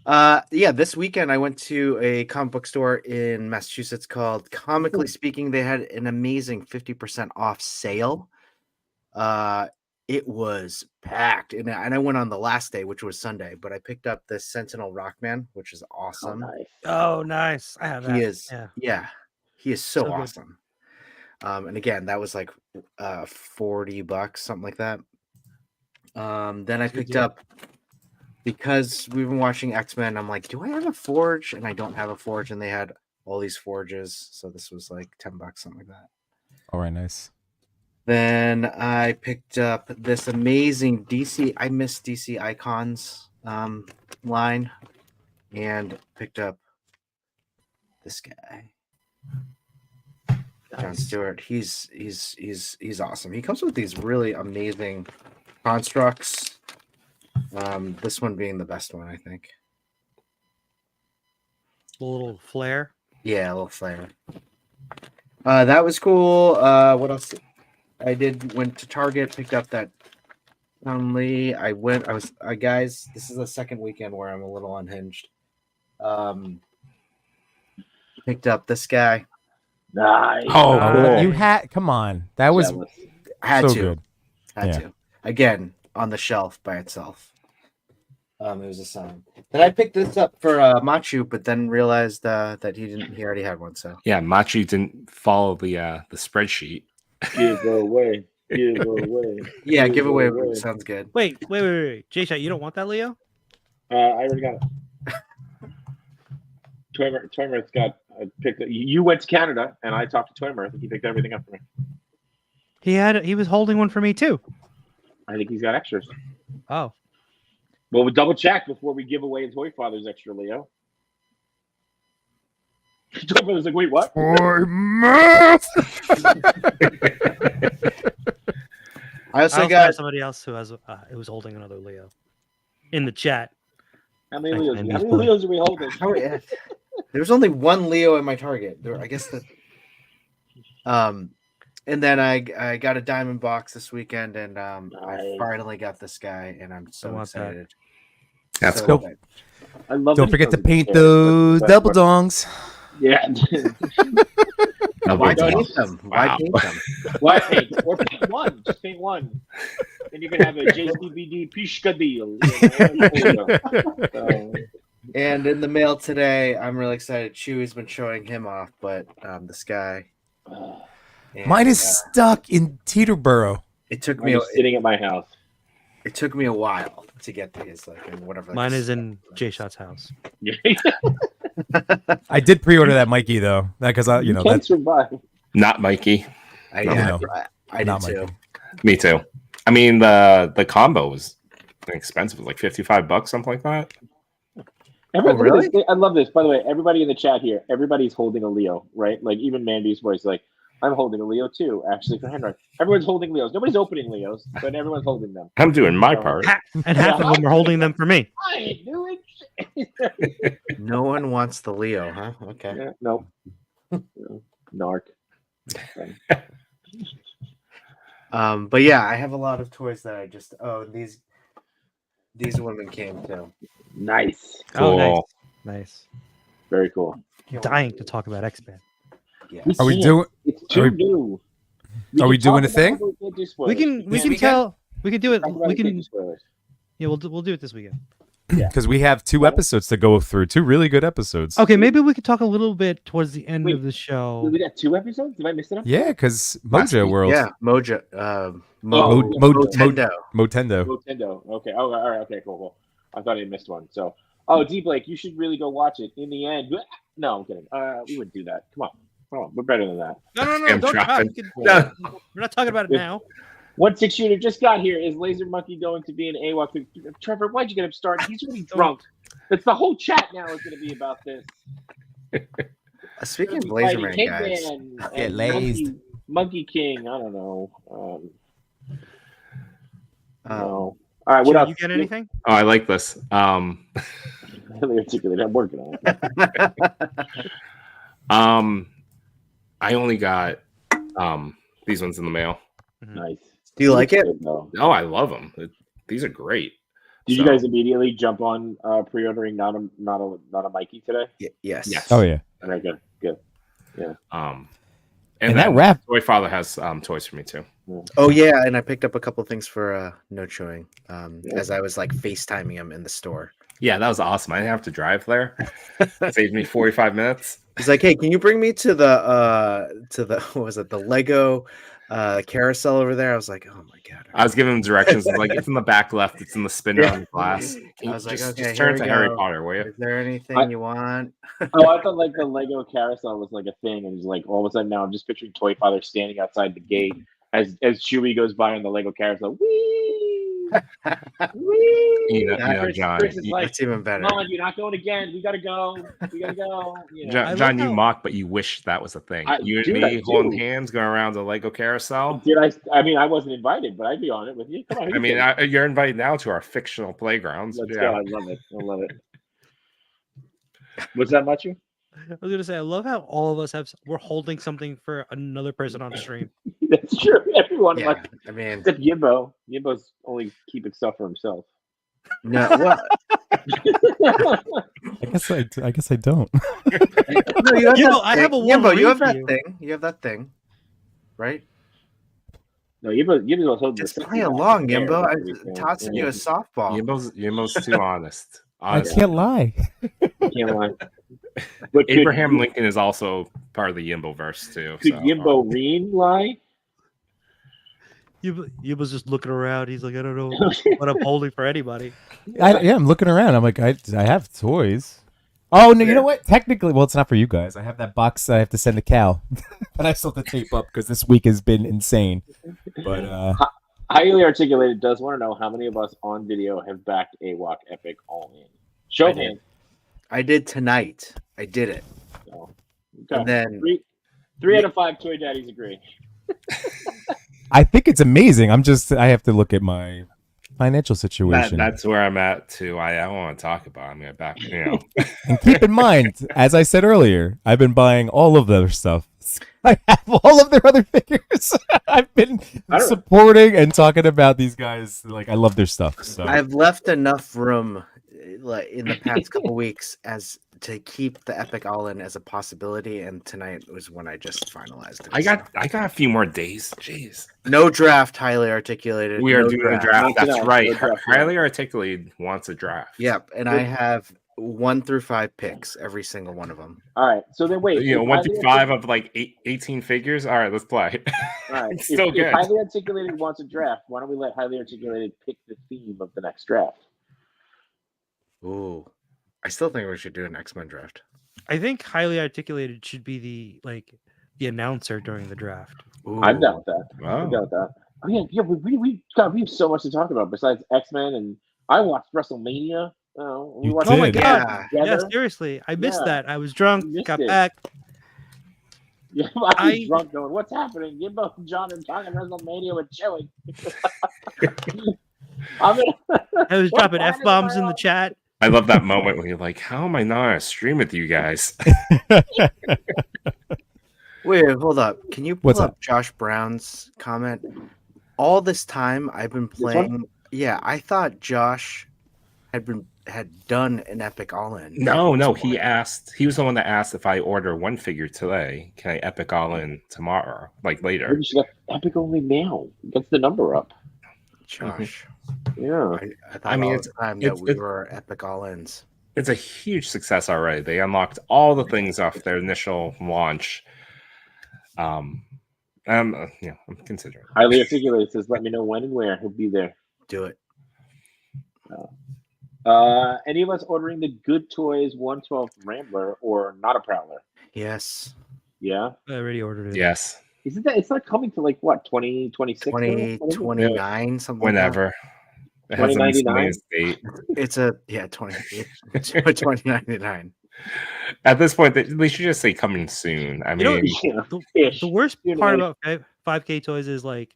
D: Yeah, this weekend I went to a comic book store in Massachusetts called Comically Speaking. They had an amazing 50% off sale. It was packed, and I went on the last day, which was Sunday. But I picked up the Sentinel Rockman, which is
A: Oh,
D: awesome.
A: nice.
B: Oh, nice. I have that.
D: He is,
B: Yeah.
D: he is so
B: So good.
D: awesome. And again, that was like $40, something like that. Then I
B: Good
D: picked
B: deal.
D: up, because we've been watching X-Men, I'm like, do I have a forge? And I don't have a forge, and they had all these forges, so this was like $10, something like that.
G: All right, nice.
D: Then I picked up this amazing DC. I miss DC Icons line, and picked up this guy, John
B: Nice.
D: Stewart. He's awesome. He comes with these really amazing constructs. This one being the best one, I think.
B: A little flare.
D: Yeah, a little flavor. That was cool. What else? Went to Target, picked up that Lee. Guys, this is the second weekend where I'm a little unhinged. Picked up this guy.
A: Nice.
C: Oh,
B: Nice.
G: You had come on. That was
A: Jealous.
D: Had
G: so
D: to.
G: good.
D: Had
G: Yeah.
D: to. Again, on the shelf by itself. It was a sign. Then I picked this up for Machu, but then realized that he already had one. So
C: Yeah, Machi didn't follow the spreadsheet.
A: Give away. Give away.
D: yeah,
A: Give
D: giveaway
A: away.
D: sounds good.
B: Wait. J-Shot, you don't want that, Leo?
A: I already got it. Toymer's got picked. You went to Canada, and I talked to Toymer. I think he picked everything up for me.
B: He was holding one for me too.
A: I think he's got extras.
B: Oh.
A: Well, we'll double check before we give away Toy Father's extra, Leo. Toy Father's like, wait, what?
D: I also
B: I
D: got
B: have somebody else who was holding another Leo in the chat.
A: How many
B: Thanks,
A: Leos?
B: man.
A: How
B: He's
A: many
B: playing.
A: Leos are we holding?
D: There's only one Leo in my Target. I guess and then I got a diamond box this weekend, and I
A: Nice.
D: finally got this guy, and I'm so
B: want that.
D: excited.
C: That's
D: So
C: cool.
D: excited.
A: I love.
G: Don't
A: that he
G: forget to
A: comes with
G: paint
A: the
G: those
A: chairs.
G: double dongs.
A: Yeah.
D: Why
A: Double
D: paint
A: dongs.
D: them? Why
C: Wow.
D: paint them?
A: Why paint? Or paint one. Just paint one. And you can have a JCBD Pishka deal. So,
D: And in the mail today, I'm really excited. Chewie's been showing him off, but this guy. And,
G: Mine is stuck in Teterboro.
D: it took
A: I'm
D: me.
A: just sitting at my house.
D: It took me a while to get these, like, and whatever.
B: Mine is in J-Shot's house.
G: I did pre-order that Mikey though, because I,
A: You
G: know,
A: can't
G: that
A: survive.
C: Not Mikey.
D: I
G: No.
D: did
G: Not
D: too.
G: Mikey.
C: Me too. I mean, the combo was expensive. It was like $55, something like that.
A: Everyone,
D: Oh, really?
A: I love this. By the way, everybody in the chat here, everybody's holding a Leo, right? Like even Mandy's voice, like, I'm holding a Leo too, actually, for Henry. Everyone's holding Leos. Nobody's opening Leos, but everyone's holding them.
C: I'm doing my
A: So-
C: part.
B: And half of them are holding them for me.
A: I ain't doing shit.
D: No one wants the Leo, huh? Okay.
A: Yeah, no. Narc.
D: But yeah, I have a lot of toys that I just these women came too.
A: Nice.
B: Oh, nice.
C: Cool.
B: Nice.
A: Very cool.
B: Dying to talk about X-Men.
D: Yeah.
G: Are we
A: can't.
G: doing?
A: It's too
G: are we-
A: new.
G: are we
A: can
G: doing
A: talk
G: a thing?
A: about it, but we can't do
B: We
A: spoilers.
B: can
G: This weekend?
B: tell. We can do it.
A: Talk about
B: We
A: it, can't
B: can.
A: do spoilers.
B: Yeah, we'll do it this weekend.
G: Because we have 2 episodes to go through, 2 really good episodes.
B: Okay, maybe we could talk a little bit towards the end
A: Wait,
B: of the show.
A: We got 2 episodes? Did I miss it?
G: Yeah, because Mojo World,
D: Yeah, Mojo.
A: Oh,
D: Motendo.
G: Motendo.
A: Nintendo. Okay. Oh, all right. Okay. Cool. I thought I missed one. So, D Blake, you should really go watch it. In the end, no, I'm kidding. We wouldn't do that. Come on, we're better than that.
B: No,
C: I'm
B: don't talk.
C: dropping.
B: We're not talking about it now.
A: 1-6 shooter just got here. Is Laser Monkey going to be an AWOC? Trevor, why'd you get him started? He's really drunk. It's the whole chat now is going to be about this.
D: Speaking of
A: Fighting
D: Laserman, guys.
A: Kingman
G: Get
A: and
G: lazed.
A: Monkey King. I don't know. No. All right. What
B: Joe,
A: else?
B: you get anything?
C: Oh, I like this.
A: Really articulate. I'm working on it.
C: I only got these ones in the mail.
A: Nice.
D: Do you like it?
A: No.
C: Oh, I love them. These are great.
A: Did you guys immediately jump on pre-ordering not a Mikey today?
D: Yes.
C: Yes.
G: Oh yeah.
A: Okay, good. Yeah.
C: And
G: that
C: then
G: wrap-
C: Toy Father has toys for me too.
D: Oh yeah, and I picked up a couple things for no chewing. As I was like FaceTiming him in the store.
C: Yeah, that was awesome. I didn't have to drive there. Saved me 45 minutes.
D: He's like, "Hey, can you bring me to the what was it? The Lego carousel over there?" I was like, "Oh my god!"
C: I was giving him directions. I was like, it's in the back left. It's in the spinner on the glass.
D: I was like, "Okay,
C: just
D: here
C: turn
D: we
C: to Harry
D: go.
C: Potter, will you?
D: Is there anything you want?"
A: Oh, I thought like the Lego carousel was like a thing, and he's like all of a sudden now I'm just picturing Toy Father standing outside the gate as Chewie goes by on the Lego carousel. Whee! Whee!
C: You know, John.
A: Chris is like,
D: That's even better.
A: "Come on, you're not going again. We gotta go. We gotta go." You know.
C: John, you mock, but you wish that was a thing. You and me holding hands going around the Lego carousel.
A: I mean, I wasn't invited, but I'd be on it with you. Come on.
C: I mean, you're invited now to our fictional playgrounds.
A: Let's go. I love it. I love it. What's that, Machu?
B: I was gonna say, I love how all of us we're holding something for another person on stream.
A: That's true. Everyone,
D: Yeah,
A: like,
D: I mean,
A: except Yimbo. Yimbo's only keeping stuff for himself.
D: no, what?
G: I guess I don't.
D: No, you have
B: Yimbo,
D: that
B: I
D: thing.
B: have a
D: Yimbo,
B: Wolverine
D: you have
B: for
D: that
B: you.
D: thing. You have that thing, right?
A: No, Yimbo's also
D: Just play along, Yimbo. I'm tossing you a softball.
C: Yimbo's too honest.
G: I can't lie.
A: Can't lie. But
C: Abraham Lincoln is also part of the Yimbo verse too.
A: Could
C: so,
A: Yimbo Reen lie?
B: Yimbo's just looking around. He's like, I don't know what I'm holding for anybody.
G: I'm looking around. I'm like, I have toys. Oh no, you know what? Technically, well, it's not for you guys. I have that box I have to send to Cal, but I still have to tape up because this week has been insane. But
A: Highly Articulated does want to know how many of us on video have backed AWOC Epic all in. Show of hands.
D: I did tonight. I did it.
A: So,
D: And then
A: three out of 5 Toy Daddies agree.
G: I think it's amazing. I have to look at my financial situation.
C: That's where I'm at too. I don't want to talk about it. I'm gonna back,
G: And keep in mind, as I said earlier, I've been buying all of their stuff. I have all of their other figures. I've been supporting and talking about these guys. Like, I love their stuff. So
D: I've left enough room, like in the past couple weeks, as to keep the Epic All In as a possibility. And tonight was when I just finalized it.
C: I got a few more days. Jeez.
D: No draft, Highly Articulated.
C: We are
D: no
C: doing a draft. That's
A: Not
C: right.
A: no draft.
C: Highly Articulated wants a draft.
D: Yep, and I have 1 through 5 picks, every single one of them.
A: All right. So then wait.
C: 1 through 5 of like 18 figures. All right, let's play.
A: All right.
C: It's still good.
A: If Highly Articulated wants a draft, why don't we let Highly Articulated pick the theme of the next draft?
D: Ooh, I still think we should do an X-Men draft.
B: I think Highly Articulated should be the announcer during the draft.
D: Ooh.
A: I'm down with that.
C: Wow.
A: I'm down with that. Oh yeah. We have so much to talk about besides X-Men, and I watched WrestleMania. We
G: You
A: watched
B: Oh my
G: did.
B: god!
D: Yeah.
B: Yeah, seriously, I missed
A: Yeah.
B: that. I was drunk,
A: You missed
B: got
A: it.
B: back.
A: Yeah, I was
B: I-
A: drunk going, what's happening? Yimbo and John are talking WrestleMania with Chewie. I
B: I was
A: What
B: dropping
A: planet
B: F-bombs
A: am I
B: in the
A: on?
B: chat.
C: I love that moment when you're like, how am I not on a stream with you guys?
D: Wait, hold up. Can you pull
G: What's
D: up
G: up?
D: Josh Brown's comment? All this time I've been
A: one?
D: playing. Yeah, I thought Josh had done an Epic All In.
C: No, he was the one that asked if I order one figure today, can I epic all in tomorrow, like later?
A: Maybe she got Epic only now. Gets the number up.
D: Josh.
A: Yeah.
D: I thought
C: mean,
D: all
C: it's-
D: the time that
C: it's-
D: we
C: it's-
D: were Epic All Ins.
C: It's a huge success already. They unlocked all the things off their initial launch. I'm considering.
A: Highly Articulated says, let me know when and where. He'll be there.
D: Do it.
A: Any of us ordering the Good Toys 112 Rambler or not a Prowler?
D: Yes.
A: Yeah.
B: I already ordered it.
C: Yes,
A: Isn't that? It's not coming to like what 2026?
D: 2029, something
C: whenever. It hasn't been
A: 2099?
C: date.
D: It's a 2099.
C: At this point, they should just say coming soon. I
B: You know,
C: mean,
A: Yeah.
B: The worst
A: You know,
B: part about 5K toys is like,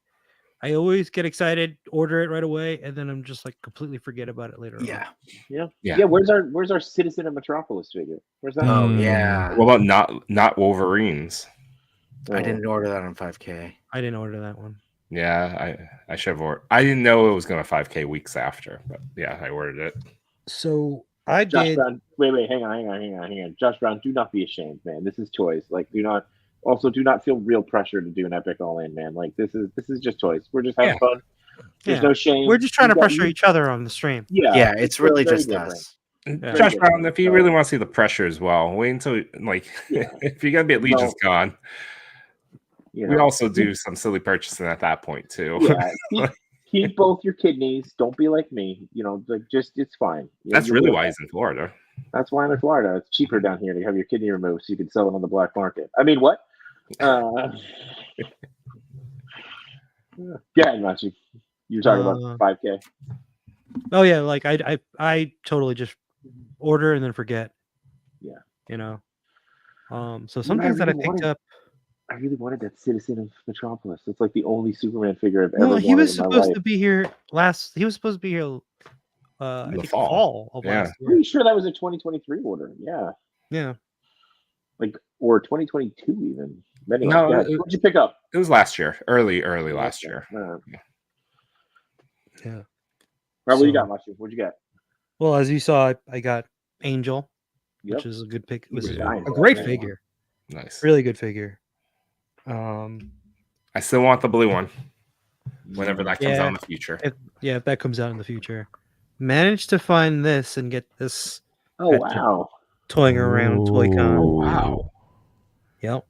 B: I always get excited, order it right away, and then I'm just like completely forget about it later on.
D: Yeah.
A: Yeah. Where's our Citizen of Metropolis figure? Where's that?
D: Oh
G: Mm.
D: yeah.
C: what about not Wolverines?
D: I didn't order that on 5K.
B: I didn't order that one.
C: Yeah, I should have ordered. I didn't know it was going to 5K weeks after, but yeah, I ordered it.
B: So I
A: Josh
B: did.
A: Brown, wait, hang on. Josh Brown, do not be ashamed, man. This is toys. Like, do not feel real pressure to do an epic all in, man. Like, this is just toys. We're just having fun. There's no shame.
B: We're just trying to pressure each other on the stream.
D: Yeah, it's really just us.
C: Josh Brown, if you really want to see the pressure as well, wait until if you're gonna be at Legion's Con. We also do some silly purchasing at that point too.
A: Yeah, keep both your kidneys. Don't be like me. It's fine.
C: That's really why he's in Florida.
A: That's why I'm in Florida. It's cheaper down here to have your kidney removed so you can sell it on the black market. I mean, what? Yeah, Machi. You were talking about 5K.
B: Oh yeah, like I totally just order and then forget.
A: Yeah.
B: So some things that I picked up.
A: I really wanted that Citizen of Metropolis. It's like the only Superman figure I've ever wanted
B: he was
A: in my
B: supposed
A: life.
B: to be here last. He was supposed to be here. I think fall of last year.
A: I'm pretty sure that was a 2023 order. Yeah.
B: Yeah.
A: Or 2022 even. Anyway,
C: No,
A: what'd you pick up?
C: It was last year, early last year.
B: Yeah.
A: What you got, Machi? What'd you get?
B: Well, as you saw, I got Angel, which is a good pick. It was a great figure.
C: Nice.
B: Really good figure.
C: I still want the blue one. Whenever that comes out in the future.
B: If that comes out in the future. Managed to find this and get this.
A: Oh, wow.
B: Toying around ToyCon.
C: Wow.
B: Yep.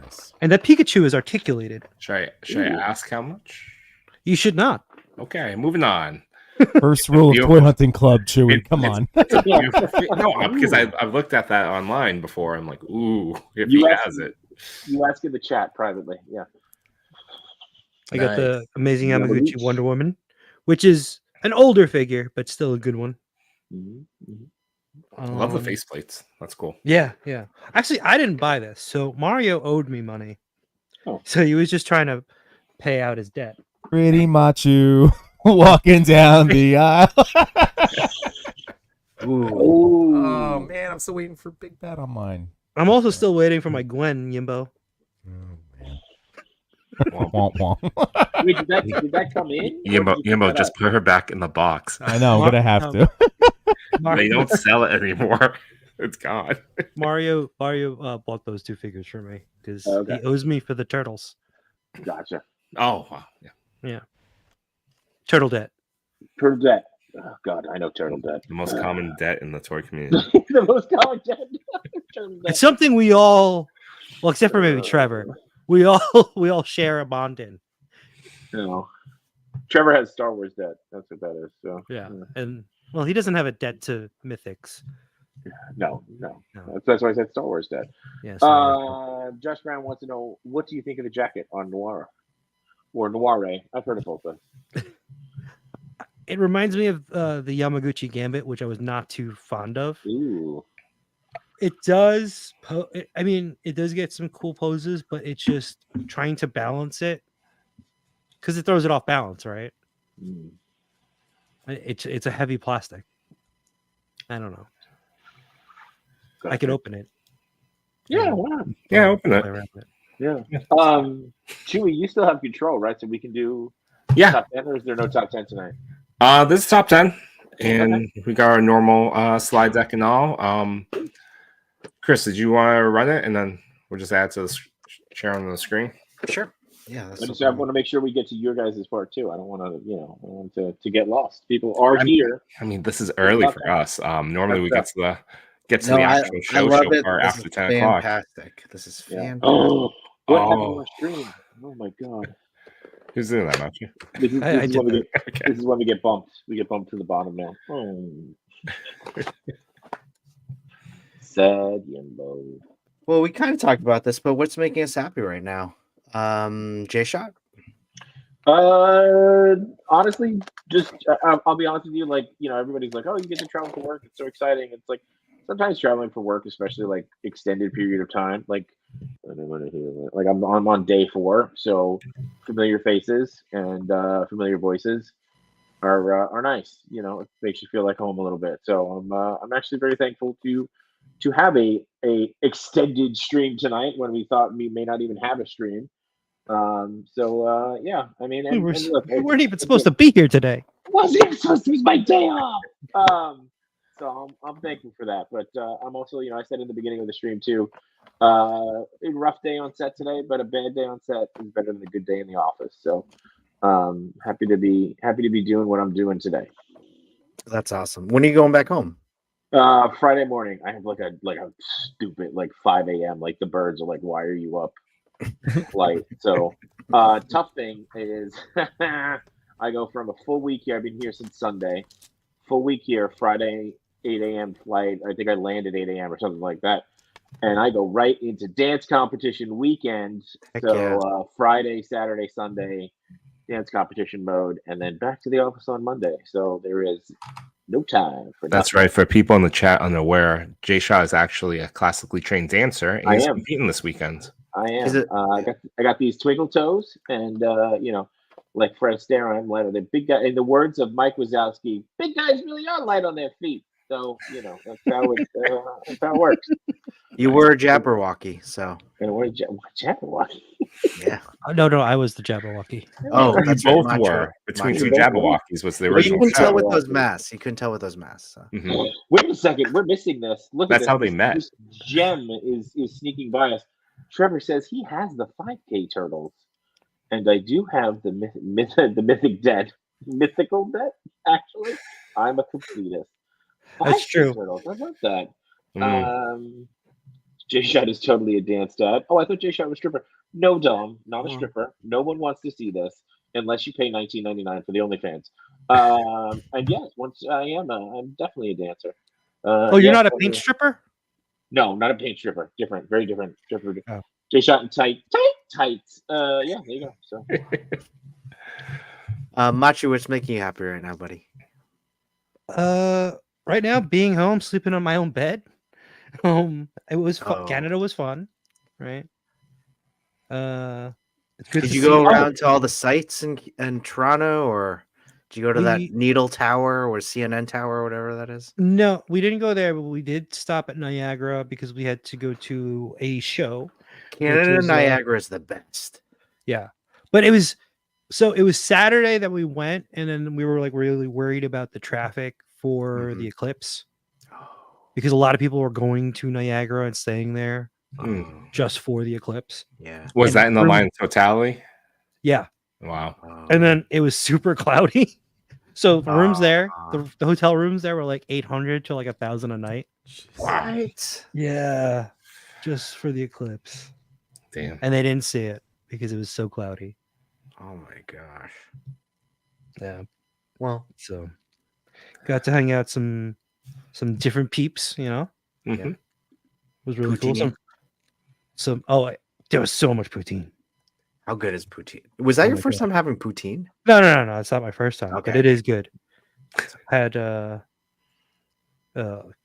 B: Nice. And that Pikachu is articulated.
C: Should I ask how much?
B: You should not.
C: Okay, moving on.
G: First rule of Toy Hunting Club, Chewy. Come on.
C: No, because I've looked at that online before. I'm like, ooh, if he has it.
A: You ask in the chat privately. Yeah.
B: I got the amazing Yamaguchi Wonder Woman, which is an older figure, but still a good one.
C: I love the faceplates. That's cool.
B: Yeah. Actually, I didn't buy this. So Mario owed me money. So he was just trying to pay out his debt.
G: Pretty macho walking down the aisle. Oh, man. I'm still waiting for Big Bad on mine.
B: I'm also still waiting for my Gwen, Yimbo.
A: Wait, did that come in?
C: Yimbo, just put her back in the box.
G: I know, I'm going to have to.
C: They don't sell it anymore. It's gone.
B: Mario bought those two figures for me because he owes me for the turtles.
A: Gotcha.
C: Oh, wow.
B: Yeah. Turtle debt.
A: Turtle debt. Oh, God, I know turtle debt.
C: The most common debt in the toy community.
A: The most common debt. Turtle debt.
B: It's something we all, well, except for maybe Trevor, we all share a bond in.
A: Trevor has Star Wars debt. That's what that is. So
B: yeah. And well, he doesn't have a debt to Mythics.
A: No. That's why I said Star Wars debt.
B: Yeah.
A: Josh Brown wants to know, what do you think of the jacket on Noir or Noire? I've heard of both of those.
B: It reminds me of the Yamaguchi Gambit, which I was not too fond of.
A: Ooh.
B: It does. It does get some cool poses, but it's just trying to balance it because it throws it off balance, right? It's a heavy plastic. I don't know.
A: Gotcha.
B: I can open it.
A: Yeah, wow.
C: Yeah, open it.
A: Yeah. Chewy, you still have control, right? So we can do top 10, or is there no top 10 tonight?
C: This is top 10, and we got our normal slide deck and all. Chris, did you want to run it, and then we'll just add to the share on the screen?
D: Sure. Yeah.
A: I want to make sure we get to your guys' part too. I don't want to, I want to get lost. People are here.
C: I mean, this is early for us. Normally we get to the actual show part after 10 o'clock.
D: Fantastic. This is fantastic.
A: Oh, what happened to our stream? Oh my God.
C: Who's doing that, Matthew?
A: This is when we get bumped. We get bumped to the bottom now. Oh. Sad Yimbo.
D: Well, we kind of talked about this, but what's making us happy right now? J-Shot?
A: Honestly, just I'll be honest with you. Like, everybody's like, "Oh, you get to travel for work. It's so exciting." It's like sometimes traveling for work, especially like extended period of time, like I'm on day 4, so familiar faces and familiar voices are nice. It makes you feel like home a little bit. So I'm actually very thankful to have a extended stream tonight when we thought we may not even have a stream. Yeah, I mean,
B: We,
A: and look,
B: we weren't even supposed to be here today.
A: wasn't even supposed to be my day off. So I'm thankful for that. But I'm also, I said in the beginning of the stream too, a rough day on set today, but a bad day on set is better than a good day in the office. So happy to be doing what I'm doing today.
D: That's awesome. When are you going back home?
A: Friday morning. I have like a stupid 5 a.m. Like the birds are like, why are you up? Flight. So tough thing is I go from a full week here. I've been here since Sunday. Full week here, Friday, 8 a.m. flight. I think I landed 8 a.m. or something like that. And I go right into dance competition weekend.
D: Heck
A: So
D: yeah.
A: Friday, Saturday, Sunday, dance competition mode, and then back to the office on Monday. So there is no time for
C: That's
A: nothing.
C: right. For people in the chat unaware, Jay Shaw is actually a classically trained dancer, and
A: I
C: he's
A: am.
C: competing this weekend.
A: I am.
D: Is it-
A: I got these twinkle toes, and like Fred Astaire, I'm light on the big guy. In the words of Mike Wazowski, big guys really are light on their feet. So that's how it works.
D: You were a Jabberwocky, so
A: And what Jabberwocky?
D: yeah.
B: No, I was the Jabberwocky.
D: Oh,
C: You
D: that's
C: both
D: right,
C: were. Between
D: Macho.
C: two Jabberwockies was the
D: Well, you
C: original
D: couldn't tell
C: show.
D: with those masks. You couldn't tell with those masks. So.
C: Mhm.
A: Wait a second, we're missing this. Look
C: That's
A: at this.
C: how they met.
A: This gem is sneaking by us. Trevor says he has the 5K turtles, and I do have the mythical debt. Actually, I'm a completist.
B: That's
A: 5K
B: true.
A: turtles. I love that.
C: Mm.
A: Jay Shot is totally a dance dad. Oh, I thought Jay Shot was a stripper. No, Dom, not a stripper. No one wants to see this unless you pay $19.99 for the OnlyFans. And yes, once I'm definitely a dancer.
B: Oh, you're not a paint stripper?
A: No, not a paint stripper. Different, very different.
B: Oh.
A: Jay Shot in tight. Yeah, there you go. So
D: Machu, what's making you happy right now, buddy?
B: Right now, being home, sleeping on my own bed. It was fun.
D: Oh.
B: Canada was fun, right? It's good
D: Did
B: to
D: you
B: see
D: go
B: home.
D: around to all the sites in Toronto, or did you go to that Needle Tower or CNN Tower or whatever that is?
B: No, we didn't go there, but we did stop at Niagara because we had to go to a show.
D: Canada Niagara is the best.
B: Yeah, but it was Saturday that we went, and then we were like really worried about the traffic for the eclipse because a lot of people were going to Niagara and staying there just for the eclipse.
D: Yeah,
C: was that in the line totality?
B: Yeah.
C: Wow.
B: And then it was super cloudy. So the rooms there, the hotel rooms there were like 800 to like 1,000 a night.
D: What?
B: Yeah, just for the eclipse.
C: Damn.
B: And they didn't see it because it was so cloudy.
D: Oh my gosh.
B: Yeah.
D: Well,
B: so got to hang out some different peeps,
C: Mhm.
B: Yeah. It was really
D: Poutine.
B: cool. There was so much poutine.
D: How good is poutine? Was that your first time having poutine?
B: No. It's not my first time,
D: Okay.
B: but it is good. Had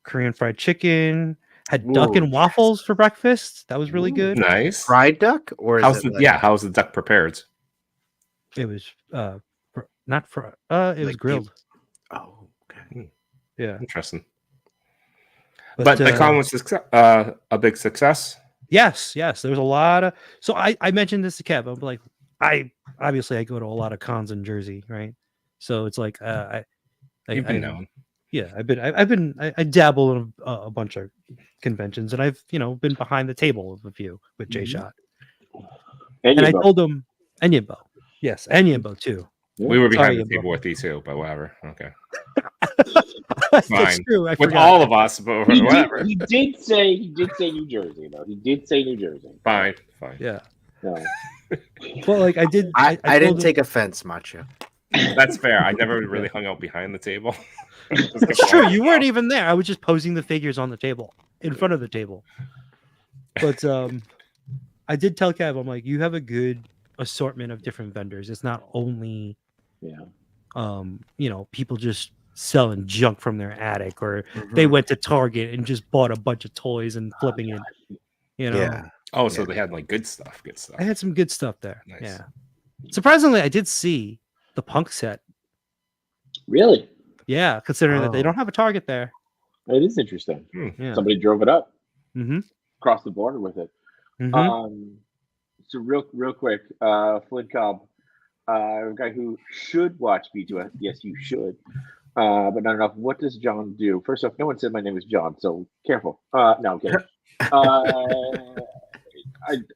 B: Korean fried chicken. Had duck and waffles for breakfast. That was really good.
C: Nice.
D: Fried duck, or is
C: how's
D: it
C: how's the duck prepared?
B: It was not fried. It was grilled.
D: Oh, okay.
B: Yeah.
C: Interesting. But the con was a big success.
B: Yes. There was a lot of. So I mentioned this to Kev. I'm like, I go to a lot of cons in Jersey, right? So it's like
C: You've been known.
B: Yeah, I dabble in a bunch of conventions, and I've been behind the table of a few with Jay Shot. And I told him, and Yimbo, yes, and Yimbo too.
C: We were behind
B: Sorry,
C: the table with you too, but whatever. Okay.
B: That's
C: Fine.
B: true. I
C: With
B: forgot.
C: all of us, but whatever.
A: He did say New Jersey though. He did say New Jersey.
C: Fine.
B: Yeah.
A: No.
B: Well, like I did.
D: I
B: told
D: didn't
B: him-
D: take offense, Macho.
C: That's fair. I never really hung out behind the table.
B: It's true. You weren't even there. I was just posing the figures on the table, in front of the table. But I did tell Kev, I'm like, you have a good assortment of different vendors. It's not only, people just selling junk from their attic, or they went to Target and just bought a bunch of toys and flipping it.
D: Yeah.
C: Oh, so they had like good stuff. Good stuff.
B: I had some good stuff there.
C: Nice.
B: Yeah. Surprisingly, I did see the Punk set.
A: Really?
B: Yeah, considering that they don't have a Target there.
A: It is interesting.
B: Yeah.
A: Somebody drove it up.
B: Mm-hmm.
A: Across the border with it.
B: Mm-hmm.
A: So real quick, Flint Cobb, a guy who should watch B2S. Yes, you should. But not enough. What does John do? First off, no one said my name is John, so careful. No, I'm kidding.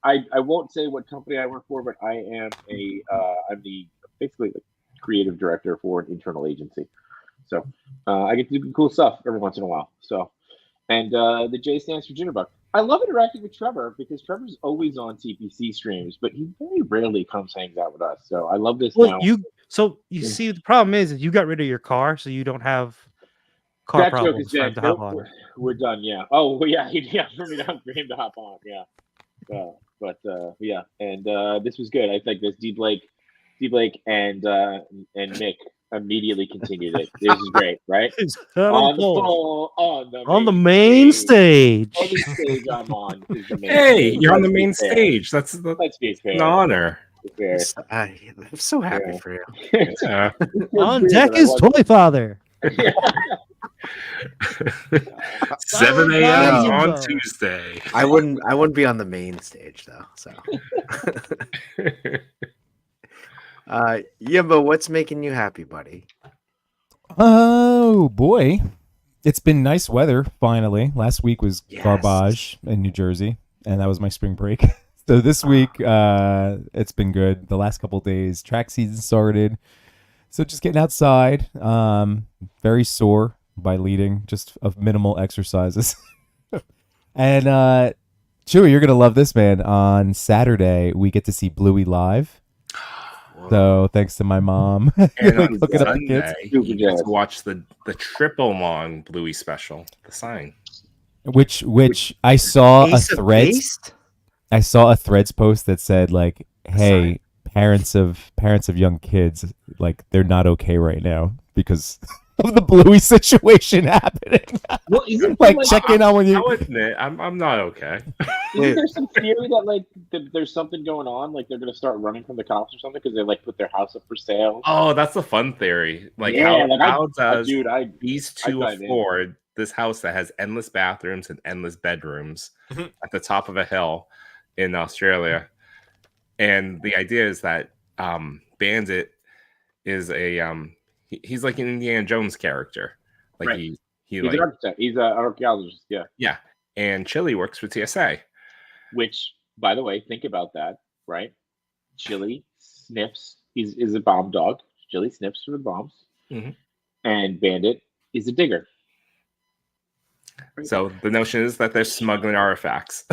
A: I won't say what company I work for, but I am I'm the basically the creative director for an internal agency. So I get to do cool stuff every once in a while. So, and the J stands for Jitterbug. I love interacting with Trevor because Trevor's always on TPC streams, but he very rarely hangs out with us. So I love this now.
B: you see, the problem is you got rid of your car, so you don't have car
A: That joke
B: problems
A: is
B: for him
A: dead.
B: to hop
A: Nope,
B: on.
A: we're done. Yeah. Oh, well, yeah. For me for him to hop on. Yeah. Yeah. And this was good. I think this D Blake, and Nick immediately continued it. This is great, right?
B: On the main stage.
A: Any stage I'm on is the main
C: Hey,
A: stage.
C: you're on the
A: Let's be
C: main
A: fair.
C: stage. That's
A: Let's be fair.
C: an honor.
A: Let's be
D: I'm so happy
A: Yeah.
D: for you.
C: Yeah.
B: On deck is Toy Father.
A: fair.
C: 7
B: Bye,
C: a.m.
B: Jimbo.
C: on Tuesday.
D: I wouldn't be on the main stage though. So, Yimbo, what's making you happy, buddy?
G: Oh boy, it's been nice weather finally. Last week was
D: Yes.
G: garbage in New Jersey, and that was my spring break. So this week, it's been good. The last couple of days, track season started, so just getting outside. Very sore by leading, just of minimal exercises. And Chewy, you're gonna love this, man. On Saturday, we get to see Bluey live. So thanks to my mom,
C: And on
G: hooking up the kids.
C: Sunday, you get to watch the triple long Bluey special, The Sign.
G: Which I saw
D: Ace
G: a
D: of
G: Threads.
D: Base?
G: I saw a Threads post that said like, "Hey, parents of young kids, like they're not okay right now because of the Bluey situation happening."
A: Well, isn't
G: Like,
A: there,
G: check in on when you.
C: I'll admit, I'm not okay.
A: Isn't there some theory that like there's something going on? Like they're gonna start running from the cops or something because they like put their house up for sale.
C: Oh, that's a fun theory. Like
A: Yeah,
C: how does
A: dude,
C: these
A: I
C: two
A: dive in.
C: afford this house that has endless bathrooms and endless bedrooms
G: Mhm.
C: at the top of a hill in Australia? And the idea is that Bandit is he's like an Indiana Jones character. Like
A: Right.
C: he
A: He's
C: like
A: an architect. He's an archaeologist. Yeah.
C: yeah. And Chili works for TSA.
A: Which, by the way, think about that, right? Chili sniffs. Is a bomb dog. Chili sniffs for the bombs.
C: Mhm.
A: And Bandit is a digger.
C: So the notion is that they're smuggling artifacts.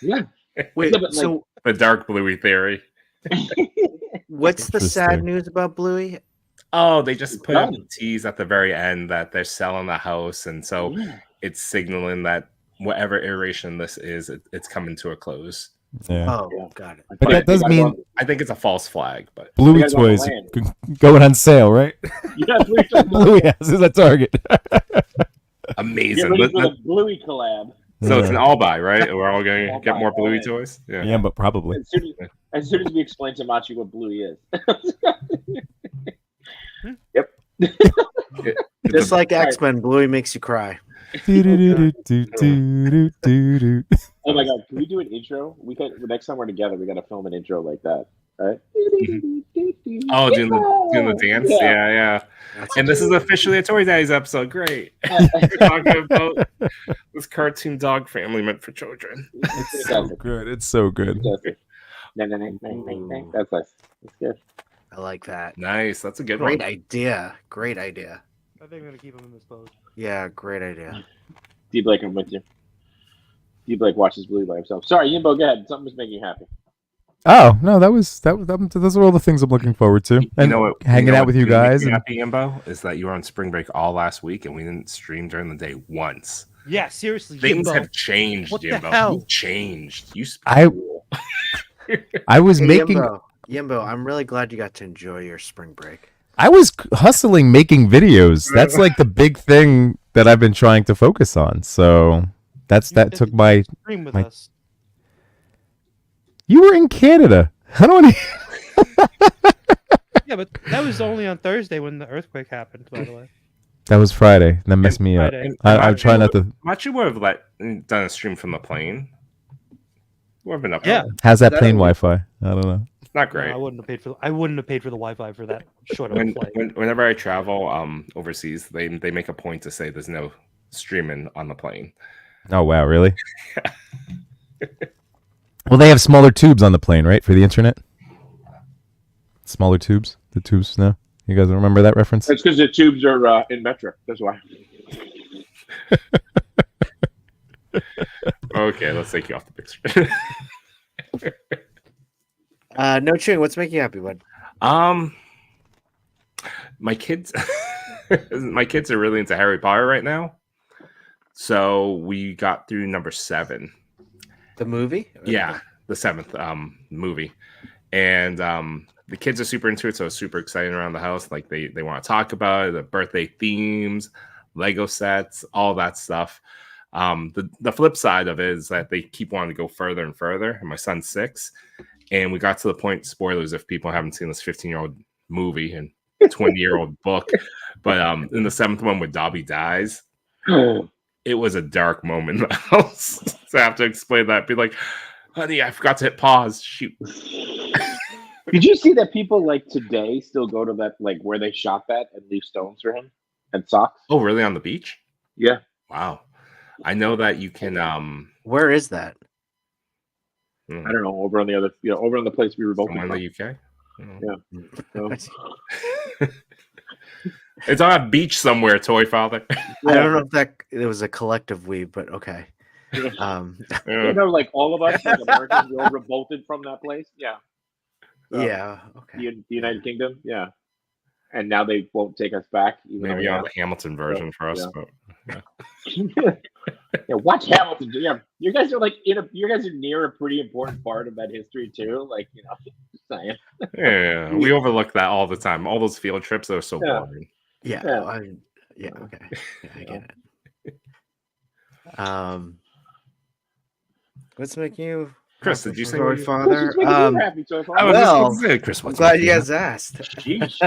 A: Yeah.
D: Wait,
A: Yeah, but, like-
D: so
C: The dark Bluey theory.
D: what's the sad
G: Interesting.
D: news about Bluey?
C: Oh, they just put up
A: Done.
C: a tease at the very end that they're selling the house, and so
A: Yeah.
C: it's signaling that whatever iteration this is, it's coming to a close.
G: Yeah.
D: Oh,
A: Yeah.
D: got it.
G: But that does
A: They gotta
G: mean
A: go-
C: I think it's a false flag, but
G: Bluey
A: gotta go on the
G: toys
A: land.
G: going on sale, right?
A: Yeah, Bluey's like,
G: Bluey has is a Target.
A: get
C: amazing.
A: ready
C: Let-
A: for
C: let-
A: the Bluey collab.
C: so it's an all buy, right? We're all going
A: All
C: to get
A: buy,
C: more
A: all
C: Bluey
A: in.
C: toys. Yeah.
G: Yeah, but probably.
A: As soon as we explain to Machi what Bluey is.
D: Just like
A: All right.
D: X-Men, Bluey makes you cry.
G: Do-do-do-do-do-do-do.
A: Oh my god, can we do an intro? We got next time we're together, we gotta film an intro like that. Right?
C: Oh, doing the dance.
A: Yeah.
C: Yeah.
D: That's
C: And this is officially a Toy Daddies episode. Great. We're talking about this cartoon dog family meant for children.
G: It's so good. It's so good.
A: That's nice. That's good.
D: I like that.
C: Nice. That's a good
D: Great
C: one.
D: idea. Great idea.
B: I think I'm gonna keep him in this pose.
D: Yeah, great idea.
A: D Blake, I'm with you. D Blake watches Bluey by himself. Sorry, Yimbo, go ahead. Something was making you happy.
G: Oh no, those are all the things I'm looking forward to. And hanging out with you guys. And,
C: Happy Imbo is that you were on spring break all last week and we didn't stream during the day once.
B: Yeah, seriously.
C: Things
B: Jimbo.
C: have changed,
B: What the
C: Jimbo.
B: hell?
C: You changed. You
G: I was
D: Hey,
G: making.
D: Yimbo, I'm really glad you got to enjoy your spring break.
G: I was hustling making videos. That's like the big thing that I've been trying to focus on. So that took my.
B: Stream with
G: my-
B: us.
G: You were in Canada. I don't.
B: Yeah, but that was only on Thursday when the earthquake happened. By the way,
G: That was Friday. That messed me up.
B: Friday.
G: I'm trying not to.
C: Machi would have done a stream from the plane. We've been up.
B: Yeah.
G: How's that
D: That
G: plane
D: only-
G: Wi-Fi? I don't know.
C: Not
B: No,
C: great.
B: I wouldn't have paid for. I wouldn't have paid for the Wi-Fi for that short of a flight.
C: Whenever I travel overseas, they make a point to say there's no streaming on the plane.
G: Oh wow, really? Well, they have smaller tubes on the plane, right, for the internet? Smaller tubes. The tubes. No, you guys remember that reference?
A: It's because the tubes are in metric. That's why.
C: Okay, let's take you off the picture.
D: No chewing. What's making you happy, bud?
C: My kids are really into Harry Potter right now. So we got through number 7.
D: The movie?
C: Yeah, the 7th movie. And the kids are super into it, so it's super exciting around the house. Like they want to talk about it, the birthday themes, Lego sets, all that stuff. The flip side of it is that they keep wanting to go further and further. And my son's 6. And we got to the point, spoilers if people haven't seen this 15-year-old movie and 20-year-old book. But in the 7th one where Dobby dies, it was a dark moment in the house. So I have to explain that. Be like, honey, I forgot to hit pause. Shoot.
A: Did you see that people like today still go to that like where they shot that and leave stones for him and socks?
C: Oh, really? On the beach?
A: Yeah.
C: Wow. I know that you can
D: Where is that?
A: I don't know, over on the other, over on the place we were both
C: somewhere in
A: in.
C: the UK.
A: Yeah. So,
C: It's on a beach somewhere, Toy Father.
D: I don't know if it was a collective we, but okay.
A: you know, like all of us, like Americans, we all revolted from that place. Yeah. So,
D: Yeah. Okay.
A: The United Kingdom. Yeah. And now they won't take us back. Even
C: Maybe
A: though
C: on the Hamilton version for us.
A: Yeah.
C: But
A: yeah, watch Hamilton. Yeah, you guys are like you guys are near a pretty important part of that history too. Like, just saying.
C: yeah, we overlook that all the time. All those field trips are so
A: Yeah.
C: boring.
D: Yeah.
A: Yeah.
D: Okay. Yeah, I get it. What's making you,
C: Chris, did you say
D: Toy
C: what you-
D: Father?
A: What's making you happy so far?
C: I was
D: Well,
C: just gonna say, Chris,
D: I'm
C: what's
D: glad
C: making
D: you
C: you
D: guys asked.
C: Sheesh.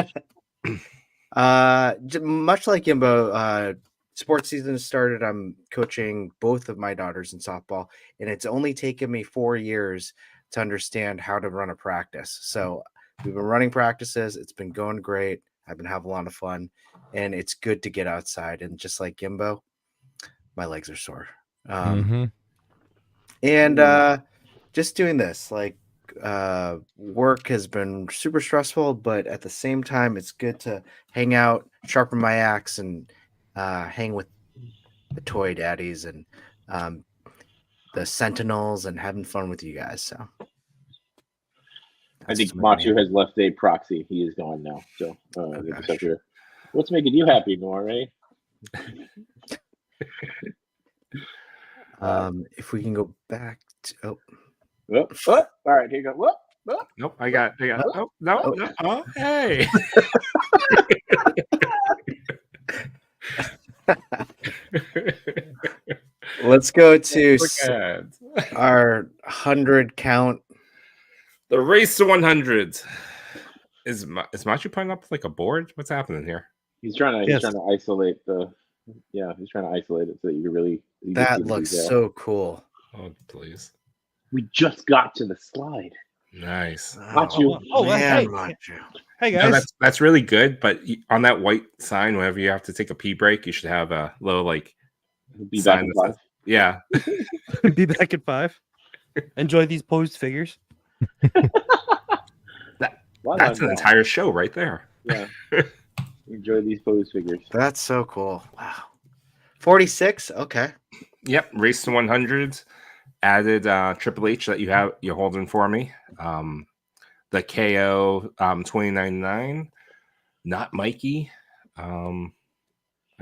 D: Much like Yimbo, sports season has started. I'm coaching both of my daughters in softball, and it's only taken me 4 years to understand how to run a practice. So we've been running practices. It's been going great. I've been having a lot of fun, and it's good to get outside. And just like Yimbo, my legs are sore. And just doing this, like, work has been super stressful, but at the same time, it's good to hang out, sharpen my axe, and hang with the toy daddies and the Sentinels and having fun with you guys. So
A: I think
D: that's what's making
A: Machu has left a proxy. He is gone now. So we just have to- what's making you happy, Nora? Eh?
D: if we can go back to
A: All right, here you go. Whoop.
C: Nope, I got. Oh no. Oh, hey.
D: let's go to
C: Look at
D: our 100 count.
C: the race to 100. Is Machu putting up like a board? What's happening here?
A: He's trying
B: Yes.
A: to isolate the. Yeah, he's trying to isolate it so that you can really. you can see
D: That
A: the
D: looks
A: detail.
D: so cool.
C: Oh, please.
A: We just got to the slide.
C: Nice.
A: Machu.
B: Hey.
D: Machu.
B: Hey
C: No,
B: guys,
C: that's really good. But on that white sign, whenever you have to take a pee break, you should have a little like
A: Be back
C: sign
A: in
C: that says,
A: class.
C: yeah.
B: be back at 5. Enjoy these posed figures.
A: Well
C: That's
A: done,
C: an
A: Val.
C: entire show right there.
A: Yeah. Enjoy these pose figures.
D: That's so cool. Wow. 46. Okay.
C: Yep, race to 100. Added Triple H that you're holding for me. The KO 2099. Not Mikey. I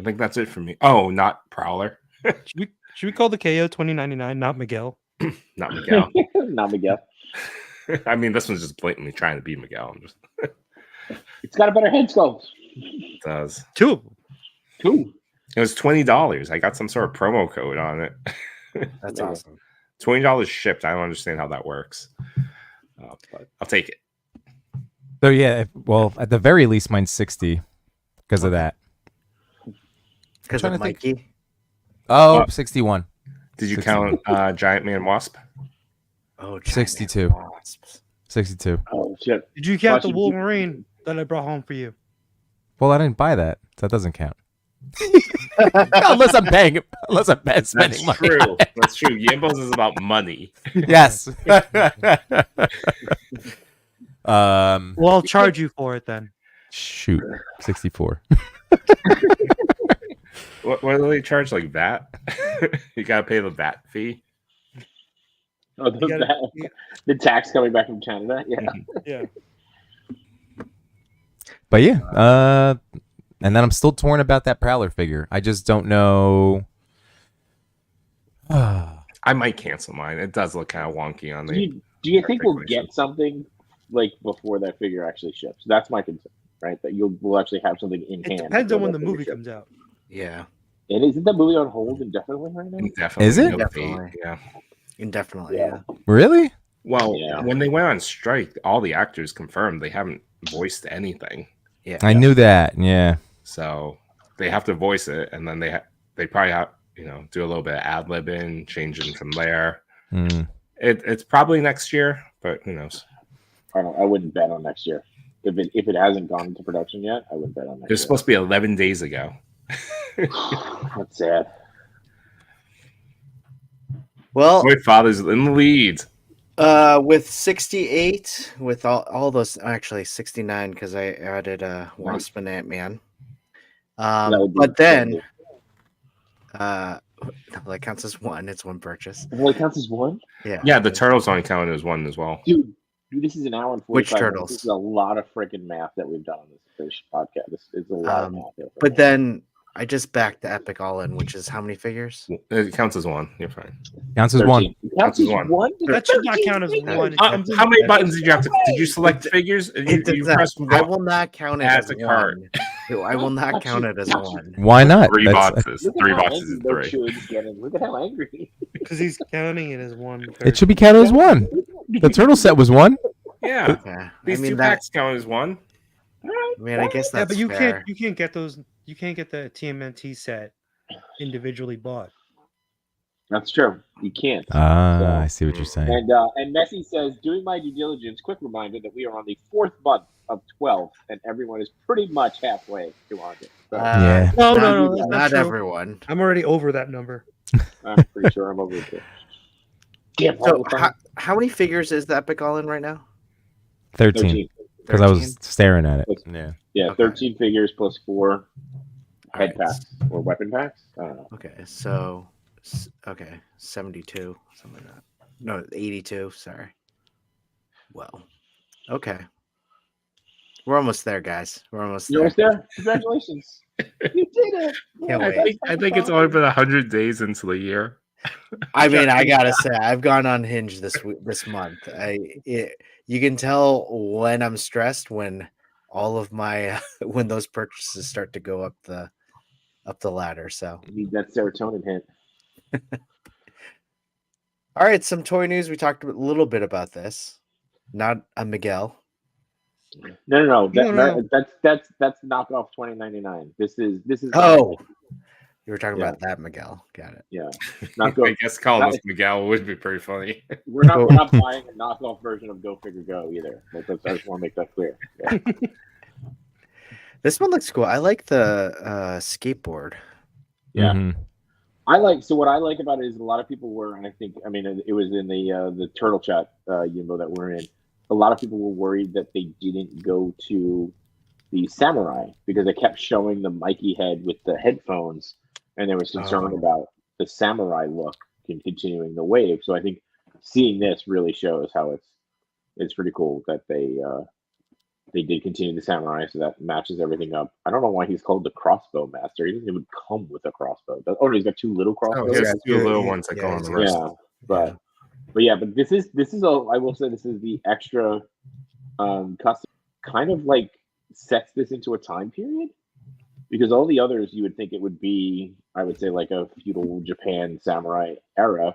C: think that's it for me. Oh, not Prowler.
B: Should we call the KO 2099 not Miguel?
C: Not Miguel.
A: Not Miguel.
C: I mean, this one's just blatantly trying to be Miguel.
A: It's got a better head sculpt.
C: It does.
B: 2 of them.
A: Cool.
C: It was $20. I got some sort of promo code on it.
D: That's
A: Yeah.
D: awesome.
C: $20 shipped. I don't understand how that works. But I'll take it.
G: So yeah, well, at the very least, mine's 60 because of that.
D: Because
G: trying
D: of
G: to think.
D: Mikey.
G: Oh, 61.
C: Did you
G: 61.
C: count Giant Man Wasp?
D: Oh,
G: 62.
D: giant wasps.
G: 62.
A: Oh shit!
B: Did you count the
A: Watching-
B: Wolverine that I brought home for you?
G: Well, I didn't buy that. So that doesn't count. unless I'm spending
C: That's
G: money.
C: true. That's true. Yimbos is about money.
G: Yes.
B: Well, I'll charge you for it then.
G: Shoot. 64.
C: What do they charge, like VAT? You gotta pay the VAT fee.
A: Oh,
B: You gotta-
A: the tax coming back from Canada. Yeah.
B: Yeah.
G: But yeah, and then I'm still torn about that Prowler figure. I just don't know.
C: I might cancel mine. It does look kind of wonky on the.
A: Do you think we'll
C: articulation.
A: get something like before that figure actually ships? That's my concern, right? That we'll actually have something in
B: It
A: hand.
B: depends on
A: before
B: when
A: that
B: the
A: figure
B: movie
A: ships.
B: comes out.
D: Yeah,
A: And isn't that movie on hold indefinitely right now?
C: Definitely
G: Is it?
C: no
D: Definitely.
C: date, Yeah.
D: indefinitely.
A: Yeah.
D: Yeah.
G: Really?
C: Well,
A: Yeah.
C: when they went on strike, all the actors confirmed they haven't voiced anything.
D: Yeah.
G: I knew that. Yeah.
C: So they have to voice it, and then they probably have do a little bit of ad libbing, changing from there.
G: Mm.
C: It's probably next year, but who knows?
A: I wouldn't bet on next year. If it hasn't gone into production yet, I wouldn't bet on
C: It
A: next
C: was
A: year.
C: supposed to be 11 days ago.
A: That's sad.
D: Well,
C: My father's in the lead.
D: with 68, with all those, actually 69, because I added Wasp and Ant-Man.
A: That would be
D: But then,
A: incredible.
D: no, that counts as one. It's one purchase.
A: Well, it counts as one?
D: Yeah.
C: Yeah, the turtles only counted as one as well.
A: Dude, this is an hour and 45
D: Which
A: minutes.
D: turtles?
A: This is a lot of freaking math that we've done on this podcast. This is a lot of math. here.
D: But then I just backed the Epic All In, which is how many figures?
C: It counts as one. You're fine.
G: Counts as
A: 13.
G: one.
A: It counts as
C: one.
A: one?
B: That should not
A: 13
B: count as
A: figures.
B: one. It comes in-
C: How many buttons did you have to? Did you select figures? You press
D: I
C: one.
D: will not count it
C: Add
D: as
C: to cart.
D: one. No, I will not count it as one.
G: Why not?
C: Three
G: That's-
C: boxes.
A: Look at
C: Three
A: how
C: boxes
A: angry
C: is
A: those
C: three.
A: shoulds getting. Look at how angry.
B: Because he's counting it as one.
G: It should be counted as one. The turtle set was one.
C: Yeah,
D: Okay.
C: these
D: I mean
C: two
D: that.
C: packs count as one.
D: I mean, I guess
B: Yeah,
D: that's
B: but you
D: fair.
B: can't get those. You can't get the TMNT set individually bought.
A: That's true. You can't.
G: Ah, I see what you're saying.
A: And Messi says, doing my due diligence, quick reminder that we are on the 4th month of 12, and everyone is pretty much halfway to 100. So
G: Yeah.
B: No,
D: not,
B: no, that's not
D: not
B: true.
D: everyone.
B: I'm already over that number.
A: I'm pretty sure I'm over it too. Damn,
D: So,
A: all
D: how many figures is the Epic All In right now?
G: 13. Because I
D: 13?
G: was staring at it. Yeah.
A: Yeah,
D: Okay.
A: 13 figures plus 4 head
D: Alright.
A: packs or weapon packs. I don't know.
D: Okay, so 72, something like that. No, 82. Sorry. Well, okay. We're almost there, guys. We're almost
A: You're
D: there.
A: almost there. Congratulations. You did it.
D: Can't
C: I
D: wait.
C: think it's only been 100 days into the year.
D: I mean, I gotta say, I've gone on Hinge this month. You can tell when I'm stressed when all of my when those purchases start to go up the ladder. So,
A: You need that serotonin hit.
D: all right, some toy news. We talked a little bit about this. Not a Miguel.
A: No.
B: No.
A: That's knockoff 2099. This is.
D: Oh, you were talking
A: Yeah.
D: about that Miguel. Got it.
A: Yeah.
C: I
A: Knockoff.
C: guess calling this Miguel would be pretty funny.
A: We're not buying a knockoff version of Go Figure Go either. I just want to make that clear. Yeah.
D: This one looks cool. I like the skateboard.
A: Yeah.
G: Mhm.
A: What I like about it is a lot of people were, and I mean, it was in the turtle chat, Yimbo, that we're in. A lot of people were worried that they didn't go to the samurai because they kept showing the Mikey head with the headphones, and there was concern about the samurai look continuing the wave. So I think seeing this really shows how it's pretty cool that they did continue the samurai, so that matches everything up. I don't know why he's called the crossbow master. He doesn't even come with a crossbow. Oh, no, he's got 2 little crossbows.
C: He
D: yeah,
C: has 2 little
D: yeah,
C: ones that go
D: yeah,
C: on the
D: yeah.
C: wrist.
A: Yeah, but this is I will say this is the extra custom, kind of like sets this into a time period, because all the others you would think it would be, I would say, like a feudal Japan samurai era,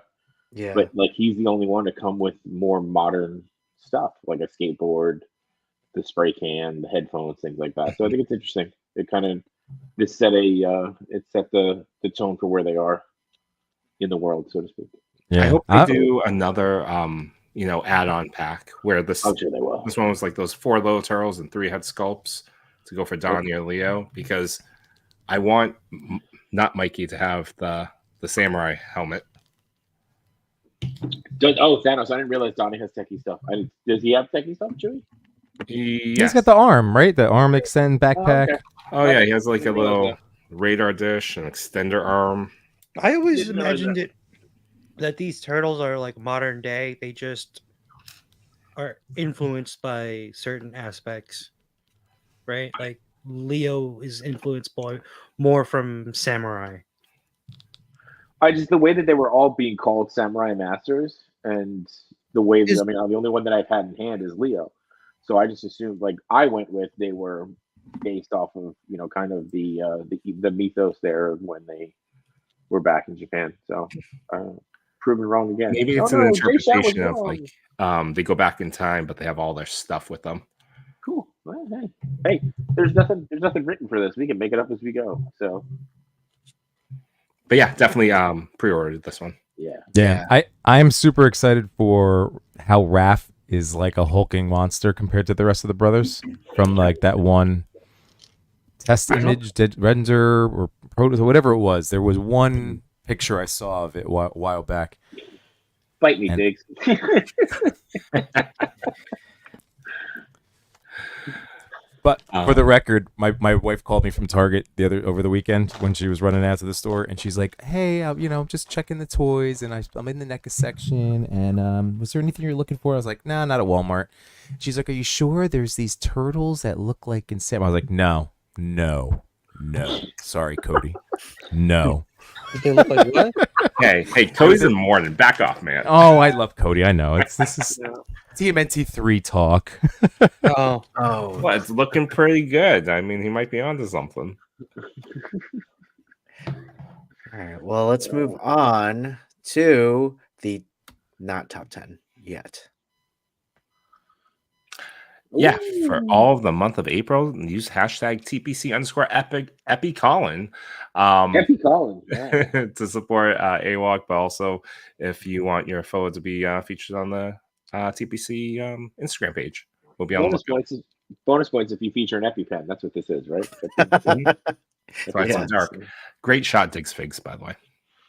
D: Yeah.
A: but like he's the only one to come with more modern stuff, like a skateboard, the spray can, the headphones, things like that. So I think it's interesting. It kind of it set the tone for where they are in the world, so to speak.
G: Yeah.
C: I hope they do another add-on pack where this
A: I'm sure they will.
C: this one was like those 4 little turtles and 3 head sculpts to go for Donnie or Leo, because I want not Mikey to have the samurai helmet.
A: Thanos! I didn't realize Donnie has techie stuff. Does he have techie stuff, Chewie?
G: He's got the arm, right? The arm extend backpack.
A: okay.
C: Oh yeah, he has like a
A: Didn't realize
C: little radar dish, an extender arm.
B: I always
A: Didn't realize
B: imagined it that these turtles are like modern day. They just are influenced by certain aspects, right? Like Leo is influenced by more from samurai.
A: The way that they were all being called Samurai Masters, and the way that, the only one that I've had in hand is Leo, so I just assumed, like, I went with they were based off of kind of the mythos there when they were back in Japan. So proven wrong again.
C: Maybe it's an interpretation of like they go back in time, but they have all their stuff with them.
A: Cool. Well, hey, there's nothing written for this. We can make it up as we go. So.
C: But yeah, definitely pre-ordered this one.
A: Yeah.
G: I am super excited for how Raph is like a hulking monster compared to the rest of the brothers from like that one test image, render or proto, whatever it was. There was one picture I saw of it a while back.
A: Bite me, Diggs.
G: But for the record, my wife called me from Target over the weekend when she was running out to the store, and she's like, "Hey, I'm just checking the toys, and I'm in the NECA section, and was there anything you're looking for?" I was like, "Nah, not at Walmart." She's like, "Are you sure there's these turtles that look like in Sam?" I was like, "No, sorry, Cody, no."
B: They look like what?
C: Hey, Cody's in the morning. Back off, man.
G: Oh, I love Cody. I know this is TMNT3 talk.
B: Oh,
C: Well, it's looking pretty good. I mean, he might be onto something.
D: All right. Well, let's move on to the not top 10 yet.
C: Yeah, for all of the month of April, use hashtag TPC_EpiColin.
A: EpiColin, yeah.
C: To support AWOC, but also if you want your photo to be featured on the TPC Instagram page, we'll be on
A: bonus points if you feature an EpiPen. That's what this is, right?
C: That's why it's so dark. Great shot, Diggs Figs, by the way.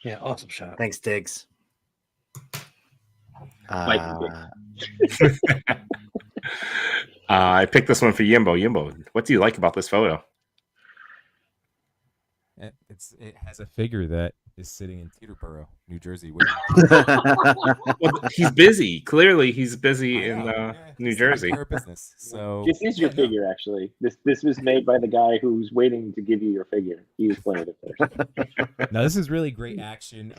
B: yeah, awesome shot.
D: Thanks, Diggs.
C: I picked this one for Yimbo. Yimbo, what do you like about this photo?
G: It has a figure that is sitting in Teterboro, New Jersey.
C: Well, he's busy. Clearly, he's busy in New Jersey.
G: Business. So
A: this is your figure, actually. This was made by the guy who's waiting to give you your figure. He was playing it first.
G: Now, this is really great action.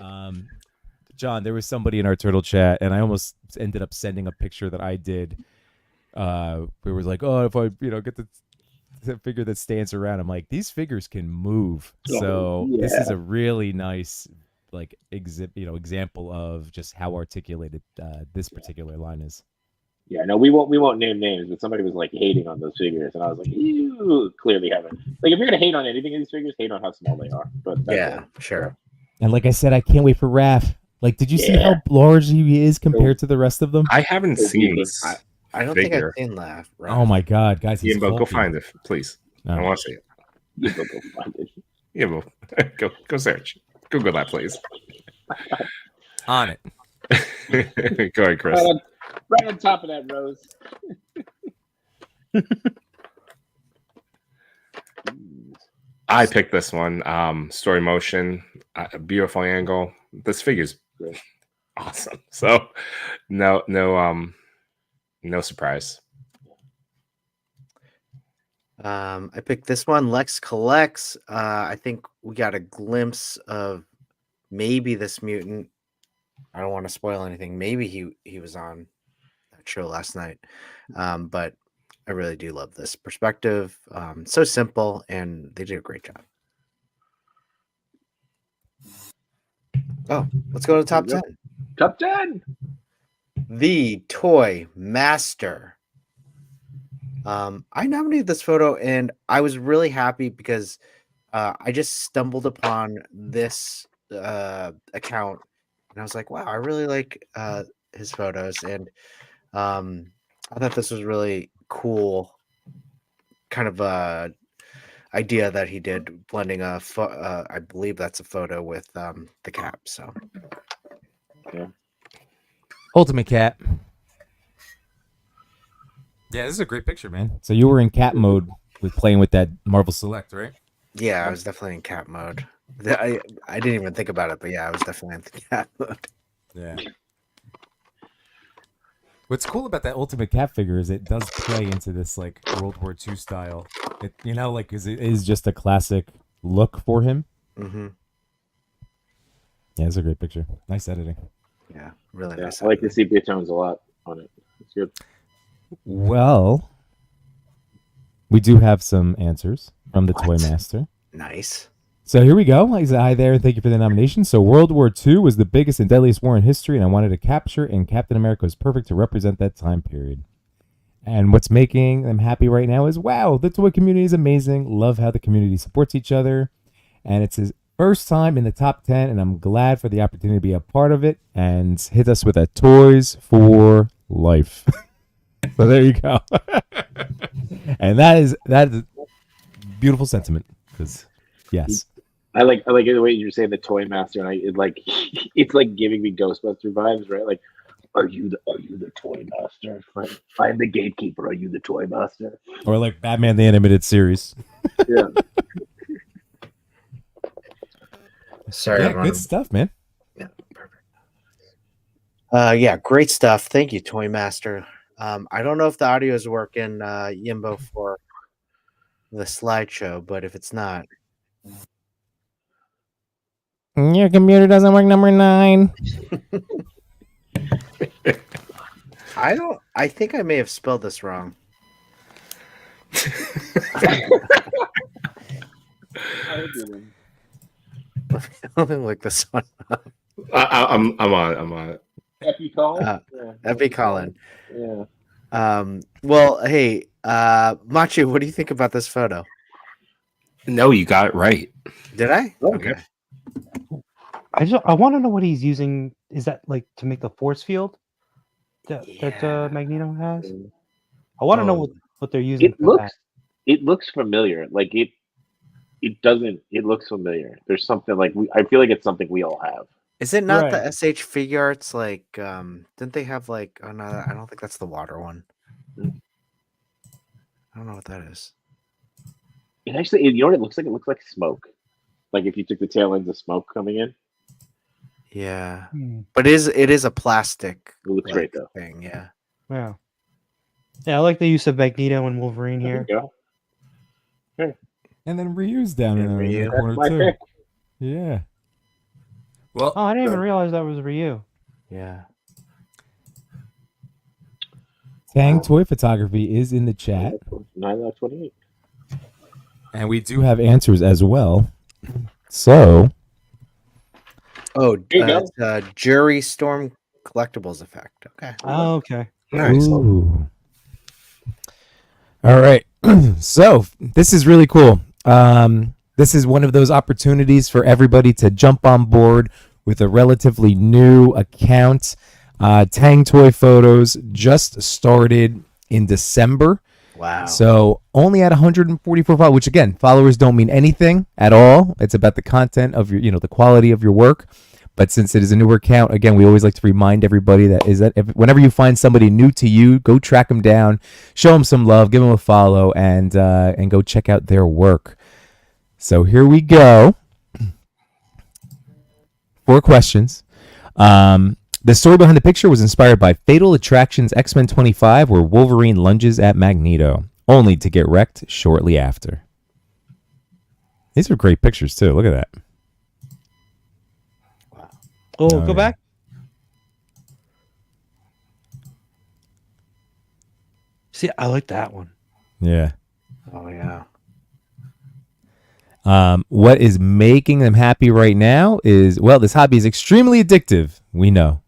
G: John, there was somebody in our turtle chat, and I almost ended up sending a picture that I did. It was like, oh, if I get the figure that stands around, I'm like, these figures can move. So this is a really nice example of just how articulated this particular line is.
A: Yeah, no, we won't name names, but somebody was like hating on those figures, and I was like, you clearly haven't. Like, if you're gonna hate on anything in these figures, hate on how small they are. But
D: sure.
G: And like I said, I can't wait for Raph. Like, did you see how large he is compared to the rest of them?
C: I haven't seen this.
D: I don't think I've seen Raph.
G: Oh my god, guys!
C: Yimbo, go find it, please.
G: No.
C: I want to see it.
A: Yimbo, go find it.
C: Yimbo, go search. Google that, please.
G: On it.
C: Go ahead, Chris.
A: Right on top of that, Rose.
C: I picked this one. Story motion, a beautiful angle. This figure's awesome. So, no surprise.
D: I picked this one, Lex Collects. I think we got a glimpse of maybe this mutant. I don't want to spoil anything. Maybe he was on that show last night. But I really do love this perspective. So simple, and they did a great job. Oh, let's go to the top 10.
A: Top 10.
D: The Toy Master. I nominated this photo, and I was really happy because I just stumbled upon this account, and I was like, wow, I really like his photos, and I thought this was really cool. Kind of idea that he did, blending I believe that's a photo with the cap. So
G: Ultimate Cat. Yeah, this is a great picture, man. So you were in cat mode with playing with that Marvel Select, right?
D: yeah, I was definitely in cap mode. I didn't even think about it, but yeah, I was definitely in the cap mode.
G: Yeah. What's cool about that Ultimate Cat figure is it does play into this like World War II style. It, like it is just a classic look for him.
D: Mm-hmm.
G: Yeah, it's a great picture. Nice editing.
D: Yeah, really
A: Yeah,
D: nice.
A: I like the sepia tones a lot on it. It's good.
G: Well, we do have some answers from the Toy Master.
D: Nice.
G: So here we go. He said, hi there, thank you for the nomination. So World War II was the biggest and deadliest war in history, and I wanted to capture, and Captain America was perfect to represent that time period. And what's making them happy right now is, wow, the toy community is amazing. Love how the community supports each other. And it's his first time in the top 10, and I'm glad for the opportunity to be a part of it. And hit us with a Toys for Life. So there you go. And that is beautiful sentiment, because yes.
A: I like the way you're saying the Toy Master, and it's like giving me Ghostbuster vibes, right? Like, are you the Toy Master? I'm the gatekeeper. Are you the Toy Master?
G: Or like Batman the Animated Series.
A: Yeah.
D: Sorry,
G: Yeah,
D: everyone.
G: good stuff, man.
D: Yeah, perfect. Yeah, great stuff. Thank you, Toy Master. I don't know if the audio is working, Yimbo, for the slideshow, but if it's not,
G: your computer doesn't work, number 9.
D: I think I may have spelled this wrong. Let me look this one up.
C: I'm on it.
A: Epi Colin.
D: Epi Colin.
A: Yeah.
D: Well, hey, Machi, what do you think about this photo?
C: No, you got it right.
D: Did I?
C: Okay.
B: I want to know what he's using. Is that like to make the force field that
D: Yeah.
B: Magneto has? I want to know
D: Oh.
B: what they're using.
A: It looks familiar. Like it doesn't. It looks familiar. There's something like I feel like it's something we all have.
D: Is it not
B: Right.
D: the SH Figure Arts? Like, didn't they have like? Oh no, I don't think that's the water one. I don't know what that is.
A: It actually, you know what it looks like? It looks like smoke. Like if you took the tail ends of smoke coming in.
D: Yeah,
B: Hmm.
D: but it is a plastic.
A: It looks great though.
D: Thing, yeah.
B: Yeah. Yeah, I like the use of Magneto and Wolverine
A: There
B: here.
A: you go.
G: And then Ryu's down
D: And
G: in
D: Ryu.
G: the
A: That's
G: corner
A: my
G: too.
A: pick.
G: Yeah. Well,
B: Oh, I didn't even realize that was Ryu.
D: Yeah.
G: Tang Toy Photography is in the chat,
A: 9/28.
G: and we do have answers as well. So,
D: Oh,
A: There you
D: it's Jury Storm Collectibles effect. Okay.
B: Oh, okay.
C: Nice.
G: ooh. All right. So this is really cool. This is one of those opportunities for everybody to jump on board with a relatively new account. Tang Toy Photos just started in December.
D: Wow.
G: So only at 144 followers, which again, followers don't mean anything at all. It's about the content of your, the quality of your work. But since it is a newer account, again, we always like to remind everybody that whenever you find somebody new to you, go track them down, show them some love, give them a follow, and go check out their work. So here we go. 4 questions. The story behind the picture was inspired by Fatal Attraction's X-Men 25, where Wolverine lunges at Magneto, only to get wrecked shortly after. These are great pictures, too. Look at that.
B: Oh,
G: Oh,
B: go
G: yeah.
B: back. See, I like that one.
G: Yeah.
D: Oh yeah.
G: What is making them happy right now is, well, this hobby is extremely addictive. We know.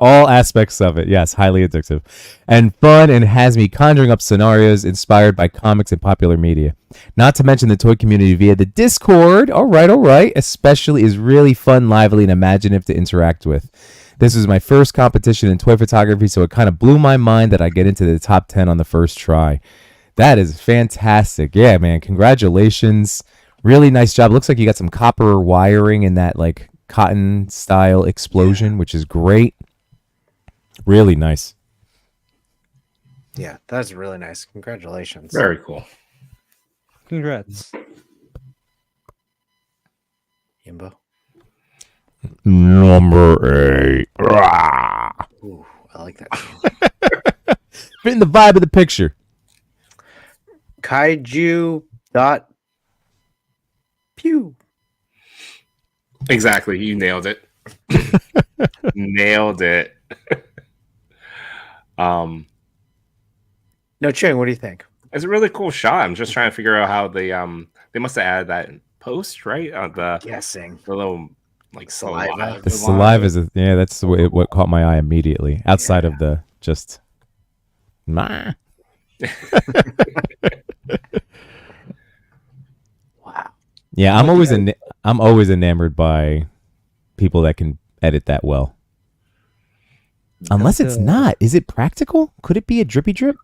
G: All aspects of it. Yes, highly addictive. And fun, and has me conjuring up scenarios inspired by comics and popular media. Not to mention the toy community via the Discord. All right. Especially is really fun, lively, and imaginative to interact with. This was my first competition in toy photography, so it kind of blew my mind that I get into the top 10 on the first try. That is fantastic. Yeah, man. Congratulations. Really nice job. Looks like you got some copper wiring in that like cotton style explosion, which is great. Really nice.
D: Yeah, that's really nice. Congratulations.
C: Very cool.
B: Congrats.
D: Yimbo.
G: Number 8.
D: Ooh, I like that.
G: Fitting the vibe of the picture.
D: Kaiju dot pew.
C: Exactly. You nailed it. Nailed it.
D: No, Ching, what do you think?
C: It's a really cool shot. I'm just trying to figure out how they must have added that in post, right?
D: Guessing.
C: The little like saliva.
G: The saliva is that's what caught my eye immediately. Outside of the just
D: Wow.
G: Yeah, I'm always enamored by people that can edit that well. Unless it's not. Is it practical? Could it be a drippy drip?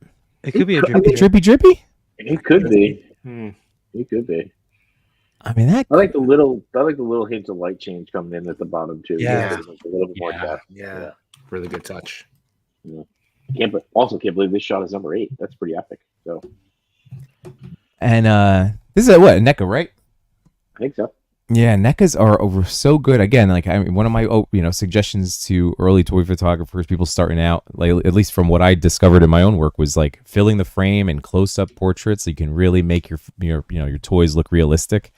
B: It could be a
G: A drippy drippy?
A: It could be.
C: Hmm.
A: It could be.
G: I mean that
A: I like the little hints of light change coming in at the bottom too.
B: Yeah.
A: Like a little bit more depth.
D: Yeah.
C: Really good touch.
A: Can't believe this shot is number 8. That's pretty epic. So
G: and this is what, a NECA, right?
A: I think so.
G: Yeah, NECAs are so good. Again, like I mean, one of my suggestions to early toy photographers, people starting out, like at least from what I discovered in my own work, was like filling the frame and close-up portraits so you can really make your toys look realistic.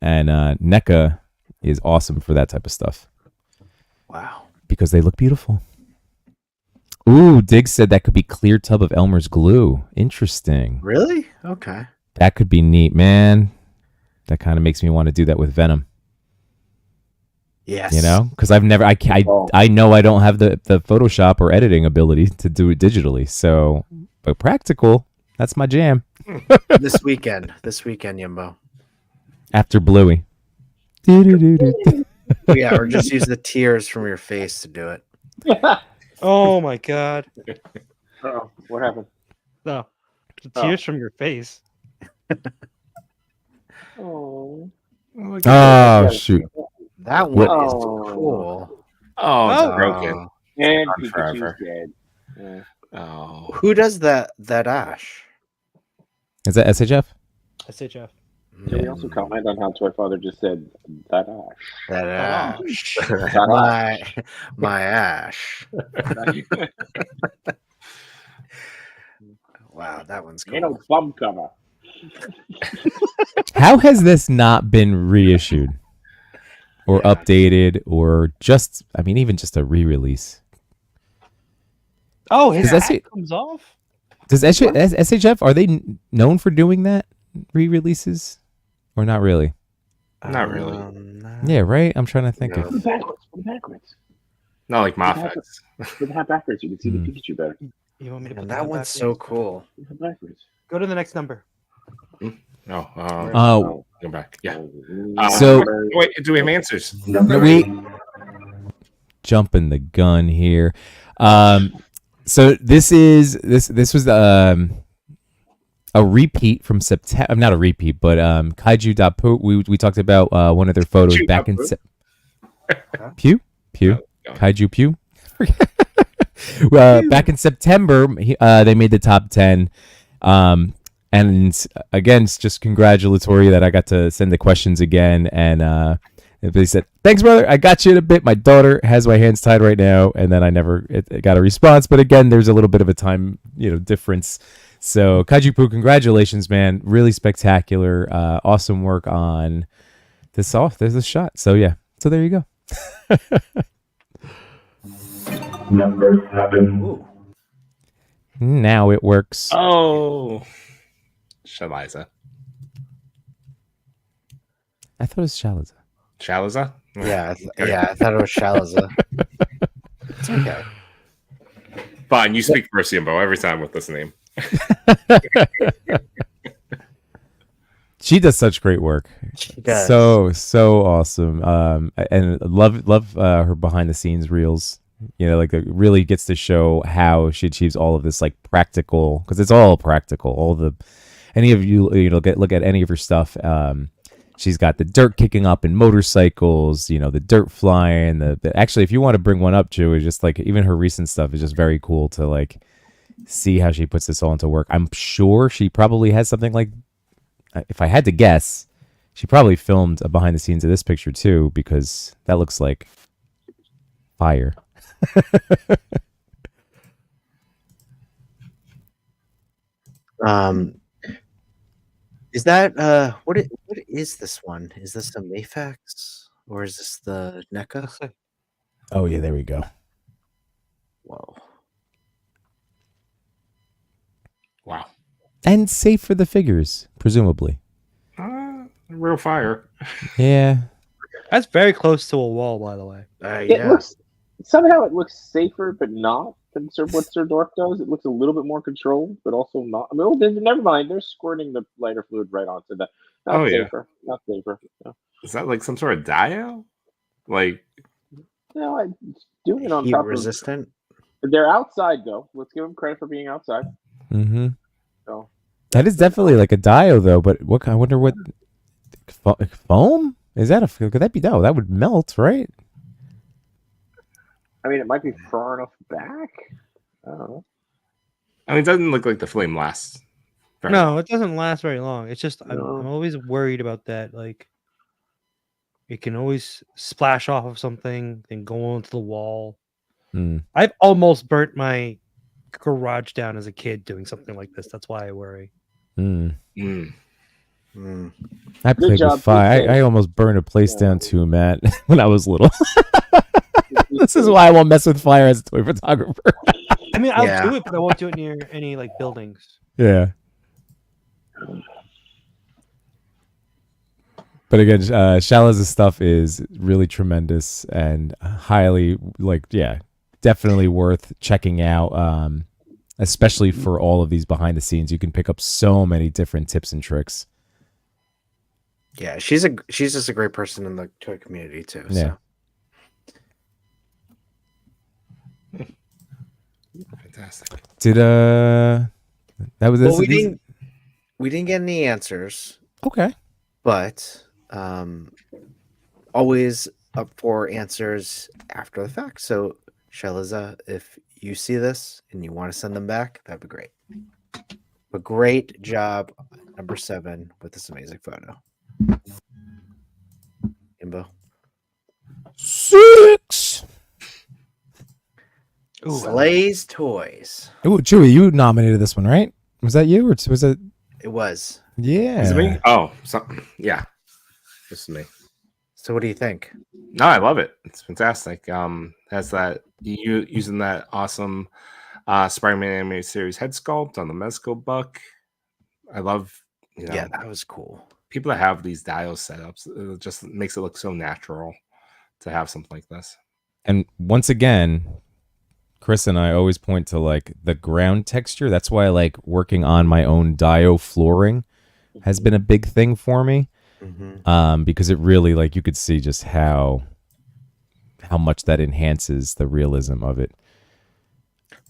G: And NECA is awesome for that type of stuff.
D: Wow.
G: Because they look beautiful. Ooh, Diggs said that could be clear tub of Elmer's glue. Interesting.
D: Really? Okay.
G: That could be neat, man. That kind of makes me want to do that with Venom.
D: Yes.
G: Because I know I don't have the Photoshop or editing ability to do it digitally. So, but practical, that's my jam.
D: This weekend, Yimbo.
G: After Bluey.
D: Yeah, or just use the tears from your face to do it.
B: Oh my god.
A: Uh-oh. What happened?
B: No. The tears from your face.
A: Oh.
G: Oh, shoot.
D: That one is
A: Oh.
D: cool.
C: Oh, it's
B: Oh.
C: broken.
A: And
C: Gone
A: Pikachu's
C: forever.
A: dead. Yeah.
C: Oh.
D: Who does that Ash?
G: Is that SHF?
B: SHF.
A: Can we also comment on how Toy Father just said that Ash?
D: That Ash.
A: That
D: my Ash. Wow, that one's
A: Ain't no
D: cool.
A: bum cover.
G: How has this not been reissued or updated or just, I mean, even just a re-release?
B: Oh, his
G: Does
B: hat comes off?
G: Does SHF, are they known for doing that re-releases or not really?
C: Not really.
D: No.
G: Yeah, right? I'm trying to think
C: No.
G: of.
A: Put it backwards. Put it backwards.
C: Not like Moffats.
A: Put the hat backwards. You can see the Pikachu better.
B: You want me to put
D: And
B: the
D: that
B: hat
D: one's
B: back
D: so
B: in?
D: cool.
A: Put it backwards.
B: Go to the next number.
C: No.
G: Oh,
C: Go back. Yeah.
G: So-
C: Wait, do we have answers?
G: we jumping the gun here. So this was a repeat from September. Not a repeat, but Kaiju.poo. We talked about one of their photos back in Pew Kaiju Pew. Back in September, they made the top 10. And again, it's just congratulatory that I got to send the questions again. And they said, "Thanks, brother. I got you in a bit. My daughter has my hands tied right now." And then I never got a response. But again, there's a little bit of a time difference. So Kaiju Poo, congratulations, man. Really spectacular. Awesome work on this off. There's a shot. So yeah. So there you go.
H: Number 7.
D: Ooh.
G: Now it works.
C: Oh. Shaliza.
G: I thought it was Shalaza.
C: Shaliza?
D: Yeah, I thought it was Shalaza. It's okay.
C: Fine, you speak for Simbo every time with this name.
G: She does such great work.
D: She does.
G: So awesome. And love her behind the scenes reels. You know, like it really gets to show how she achieves all of this, like practical, because it's all practical. All the any of you look at any of her stuff. She's got the dirt kicking up in motorcycles, you know, the dirt flying. Actually, if you want to bring one up, Drew, is just like even her recent stuff is just very cool to like see how she puts this all into work. I'm sure she probably has something like, if I had to guess, she probably filmed a behind the scenes of this picture too, because that looks like fire.
D: Is that what is this one? Is this the Mayfax or is this the NECA?
G: Oh yeah, there we go.
D: Whoa.
C: Wow.
G: And safe for the figures, presumably.
C: Real fire.
G: Yeah.
B: That's very close to a wall, by the way.
A: It looks somehow it looks safer, but not than what Sir Dork does. It looks a little bit more controlled, but also not. I mean, never mind. They're squirting the lighter fluid right onto that. Not safer. Yeah. Not safer. No.
C: Is that like some sort of dio? Like,
A: No, I'm doing it on
D: Heat
A: top
D: resistant.
A: of. They're outside though. Let's give them credit for being outside.
G: Mm-hmm.
A: So
G: That is definitely like a dio, though. But what? I wonder what foam is that? Could that be? No, that would melt, right?
A: I mean, it might be far enough back. I don't know.
C: I mean, it doesn't look like the flame lasts.
B: No, it doesn't last very long. It's just
A: No.
B: I'm always worried about that. Like, it can always splash off of something and go onto the wall.
G: Mm.
B: I've almost burnt my garage down as a kid doing something like this. That's why I worry.
G: Mm.
C: Mm.
G: I played
A: job,
G: with fire.
A: good
G: I almost burned a place down too, Matt, when I was little. This is why I won't mess with fire as a toy photographer.
B: I mean, I'll do it, but I won't do it near any like buildings.
G: Yeah. But again, Shala's stuff is really tremendous and highly, definitely worth checking out. Especially for all of these behind the scenes, you can pick up so many different tips and tricks.
D: Yeah, she's just a great person in the toy community too.
G: Yeah.
D: So.
C: Fantastic.
G: Did that was
D: Well, we didn't get any answers.
G: Okay.
D: But always up for answers after the fact. So, Shaliza, if you see this and you want to send them back, that'd be great. But great job, number 7, with this amazing photo. Imbo.
G: 6.
D: Slay's Toys.
G: Ooh, Chewy, you nominated this one, right? Was that you, or was it?
D: It was.
G: Yeah.
C: Is it me? Oh, yeah. This is me.
D: So, what do you think?
C: No, I love it. It's fantastic. Has that using that awesome Spider-Man animated series head sculpt on the Mezco buck. I love,
D: Yeah, that was cool.
C: People that have these dial setups. It just makes it look so natural to have something like this.
G: And once again, Chris and I always point to like the ground texture. That's why I like working on my own dio flooring has been a big thing for me.
D: Mm-hmm.
G: Because it really, like, you could see just how much that enhances the realism of it.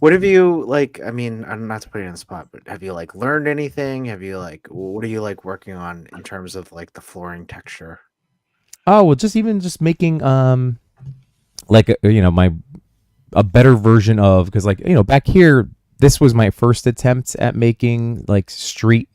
D: What have you I mean, I'm not to put you on the spot, but have you learned anything? Have you what are you working on in terms of the flooring texture?
G: Oh, well, just making a better version of, because back here, this was my first attempt at making street,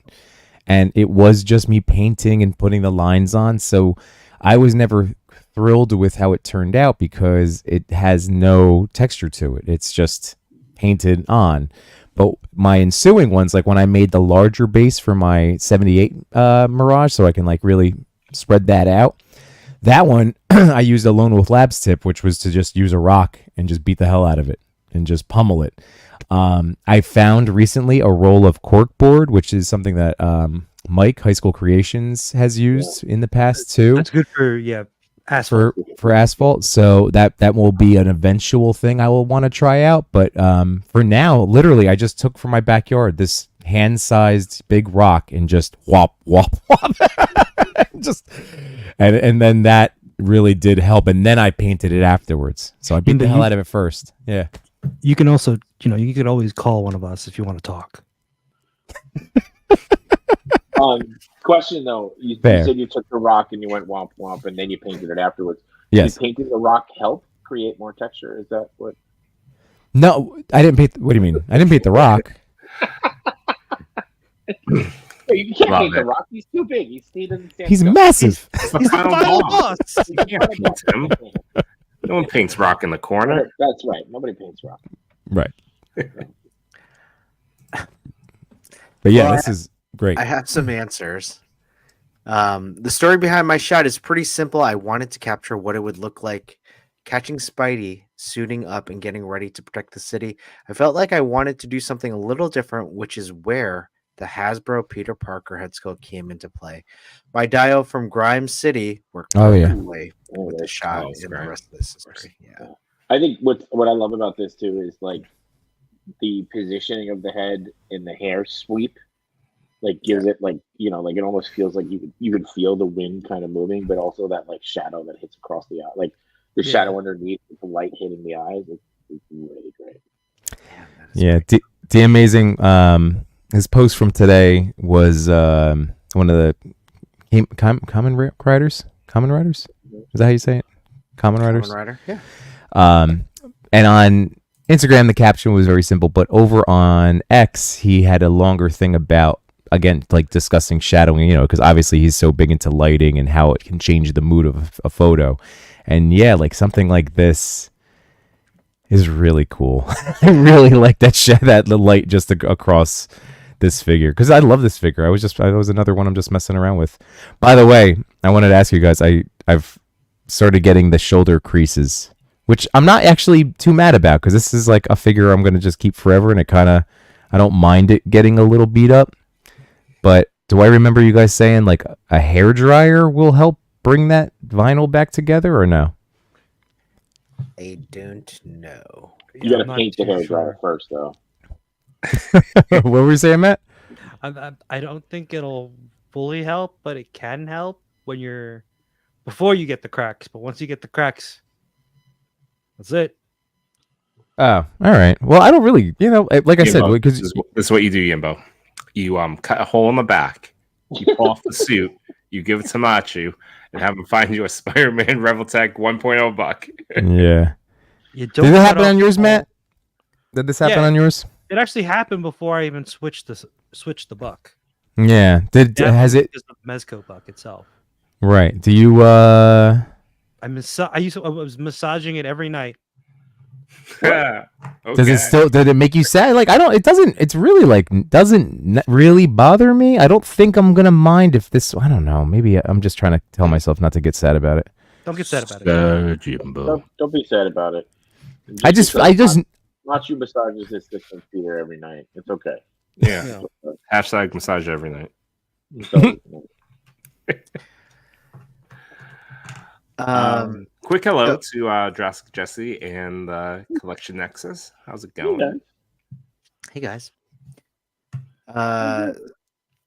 G: and it was just me painting and putting the lines on. So I was never thrilled with how it turned out because it has no texture to it. It's just painted on. But my ensuing ones, when I made the larger base for my 78 Mirage, so I can really spread that out, that one I used a Lone Wolf Labs tip, which was to just use a rock and just beat the hell out of it and just pummel it. I found recently a roll of corkboard, which is something that Mike, High School Creations, has used in the past too.
B: That's good for Asphalt.
G: for asphalt. So that will be an eventual thing I will want to try out. But for now, literally, I just took from my backyard this hand-sized big rock and just whop whop whop, just and then that really did help. And then I painted it afterwards. So I beat the hell out of it first. Yeah.
B: You can also, you could always call one of us if you want to talk.
A: Question though, you said you took the rock and you went womp womp and then you painted it afterwards.
G: Yes.
A: Did painting the rock help create more texture? Is that what?
G: No, I didn't paint. What do you mean? I didn't paint the rock.
A: You can't paint the rock. He's too big.
G: He's massive.
C: He's the final boss. You can't paint him. No one paints rock in the corner.
A: That's right. Nobody paints rock.
G: Right. But yeah, this is great.
D: I have some answers. The story behind my shot is pretty simple. I wanted to capture what it would look like catching Spidey, suiting up, and getting ready to protect the city. I felt like I wanted to do something a little different, which is where the Hasbro Peter Parker head sculpt came into play. My Dio from Grimes City worked away with the shot in the rest of this history. Yeah.
A: I think what I love about this too is like the positioning of the head and the hair sweep, like gives it like like it almost feels like you could feel the wind kind of moving, but also that like shadow that hits across the eye, like the shadow underneath with the light hitting the eyes. It's really great.
G: Yeah, the amazing. His post from today was one of the Common Riders. Is that how you say it? Common Riders.
D: Common Rider. Yeah.
G: And on Instagram, the caption was very simple, but over on X, he had a longer thing about, again, like discussing shadowing, because obviously he's so big into lighting and how it can change the mood of a photo. And yeah, like something like this is really cool. I really like that the light just across this figure, because I love this figure. I was another one I'm just messing around with. By the way, I wanted to ask you guys, I've started getting the shoulder creases, which I'm not actually too mad about, because this is like a figure I'm going to just keep forever, and I don't mind it getting a little beat up. But do I remember you guys saying like a hairdryer will help bring that vinyl back together, or no?
D: I don't know.
A: You got to paint the hairdryer first, though.
G: What were you saying, Matt?
B: I don't think it'll fully help, but it can help before you get the cracks. But once you get the cracks, that's it.
G: Oh, all right. Well, I don't really, like I said, because
C: this is what you do, Yimbo. You cut a hole in the back, you pull off the suit, you give it to Machu, and have him find you a Spider-Man Reveltech 1.0 buck.
G: Yeah.
B: Did
G: that happen on yours, Matt? Did this happen on yours?
B: It actually happened before I even switched the buck.
G: Yeah. Has it?
B: Just the Mezco buck itself.
G: Right. Do you?
B: I was massaging it every night.
C: Okay.
G: Does it still? Did it make you sad? Like it doesn't. It's really doesn't really bother me. I don't think I'm gonna mind if this. I don't know. Maybe I'm just trying to tell myself not to get sad about it.
B: Don't get sad about it.
A: Don't be sad about it.
G: I just.
A: Machu massages his system Peter every night. It's okay.
C: Yeah. Hashtag massage every night. Quick hello to Jurassic Jesse and Collection Nexus. How's it going?
D: Hey guys.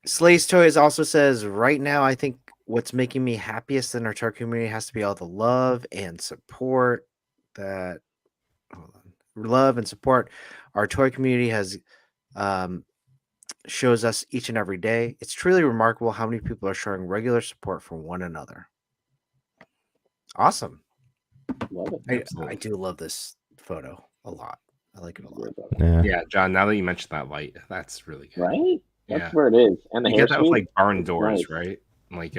D: Slay's Toys also says, right now I think what's making me happiest in our toy community has to be all the love and support that our toy community has shows us each and every day. It's truly remarkable how many people are showing regular support for one another. Awesome.
A: Love it.
D: I do love this photo a lot. I like it a lot.
C: Yeah, John, now that you mentioned that light, that's really good.
A: Right? That's where it is. And the
C: you
A: hair
C: get that with
A: sweep,
C: like barn doors,
A: nice.
C: right? Like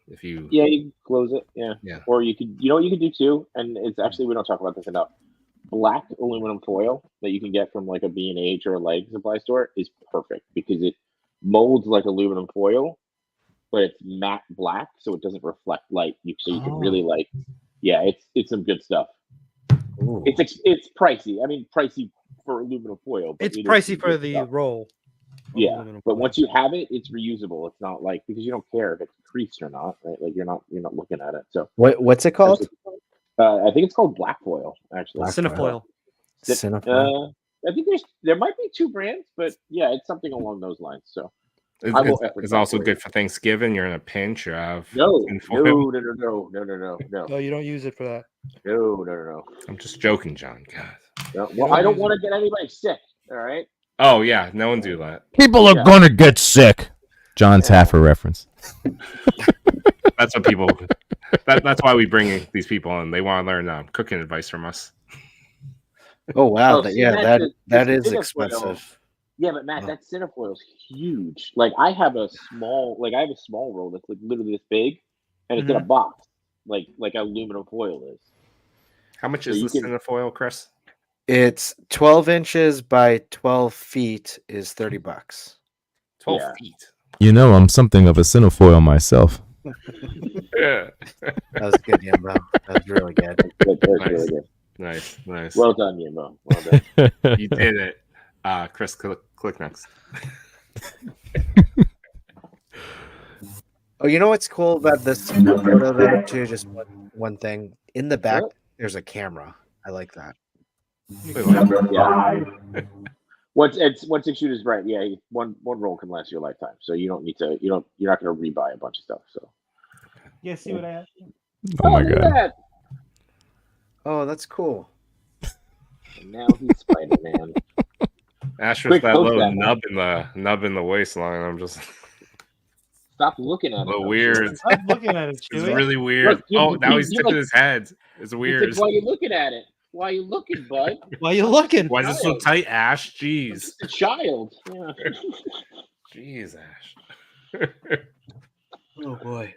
C: if you
A: you can close it,
C: yeah.
A: Or you could, what you could do too, and it's actually, we don't talk about this enough. Black aluminum foil that you can get from like a B&H or a leg supply store is perfect because it molds like aluminum foil, but it's matte black, so it doesn't reflect light. So you can really it's some good stuff. Ooh. It's pricey. I mean, pricey for aluminum foil. But
B: it's pricey for the roll.
A: Yeah,
B: Aluminum
A: but
B: foil.
A: once you have it, it's reusable. It's not like because you don't care if it's creased or not, right? Like you're not looking at it. So
D: What's it called?
A: I think it's called black foil actually.
D: Black
B: Cinefoil.
D: Cinefoil.
A: I think there might be two brands, but yeah, it's something along those lines. So
C: It's,
A: I will
C: it's,
A: effort
C: it's
A: that
C: also
A: for
C: good
A: you.
C: for Thanksgiving. You're in a pinch. You have
A: No,
C: tinfoil.
A: no.
B: Oh, you don't use it for that.
A: No.
C: I'm just joking, John. God.
A: No.
B: You
A: Well,
B: don't
A: I don't
B: use
A: want to get anybody sick. All right.
C: Oh yeah, no one do that.
I: People are
A: Yeah.
I: gonna get sick. John Taffer reference.
C: That's what people. That's why we bring these people in. They want to learn cooking advice from us.
D: Oh wow,
A: Oh, see, Matt,
D: that
A: the
D: is
A: cinefoil-
D: expensive.
A: Yeah, but Matt,
D: Oh.
A: that cinefoil is huge. Like I have a small roll that's like literally this big, and it's in a
B: Mhm.
A: box, like aluminum foil is.
C: How much
A: So
C: is
A: you
C: the
A: can-
C: cinefoil, Chris?
D: It's 12 inches by 12 feet is $30.
C: 12
A: Yeah.
C: feet.
I: You know, I'm something of a cinefoil myself.
C: Yeah.
D: That was good, Yumbo. That was really good.
A: That's
C: Nice.
A: really good.
C: Nice.
A: Well done, Yimbo. Well done.
C: You did it. Chris, click next.
D: Oh, you know what's cool about this photo though, too? Just one thing. In the back,
A: What?
D: there's a camera. I like that.
H: Number
A: Yeah.
H: 5.
A: Once it shooters right, yeah, one roll can last you a lifetime. So you don't need to. You're not going to rebuy a bunch of stuff. So.
B: Yeah, see what I have?
I: Oh my
A: look at
I: god.
A: that.
D: Oh, that's cool.
A: And now he's Spider-Man.
C: Ash with
A: Quick
C: that
A: poke
C: little
A: that.
C: nub in the waistline. I'm just
A: Stop looking at
C: a
A: it.
C: little
A: though.
C: weird.
B: I'm looking at it,
C: It's
B: Chewy.
C: really weird.
A: Look, you-
C: Oh, now
A: you-
C: he's
A: you
C: tipping
A: like-
C: his head. It's
A: It's
C: weird.
A: like, why are you looking at it? Why are you looking, bud?
B: Why are you looking?
C: Why is it so tight, Ash?
A: You're
C: Jeez.
A: just a child. Yeah.
C: Jeez, Ash.
D: Oh boy.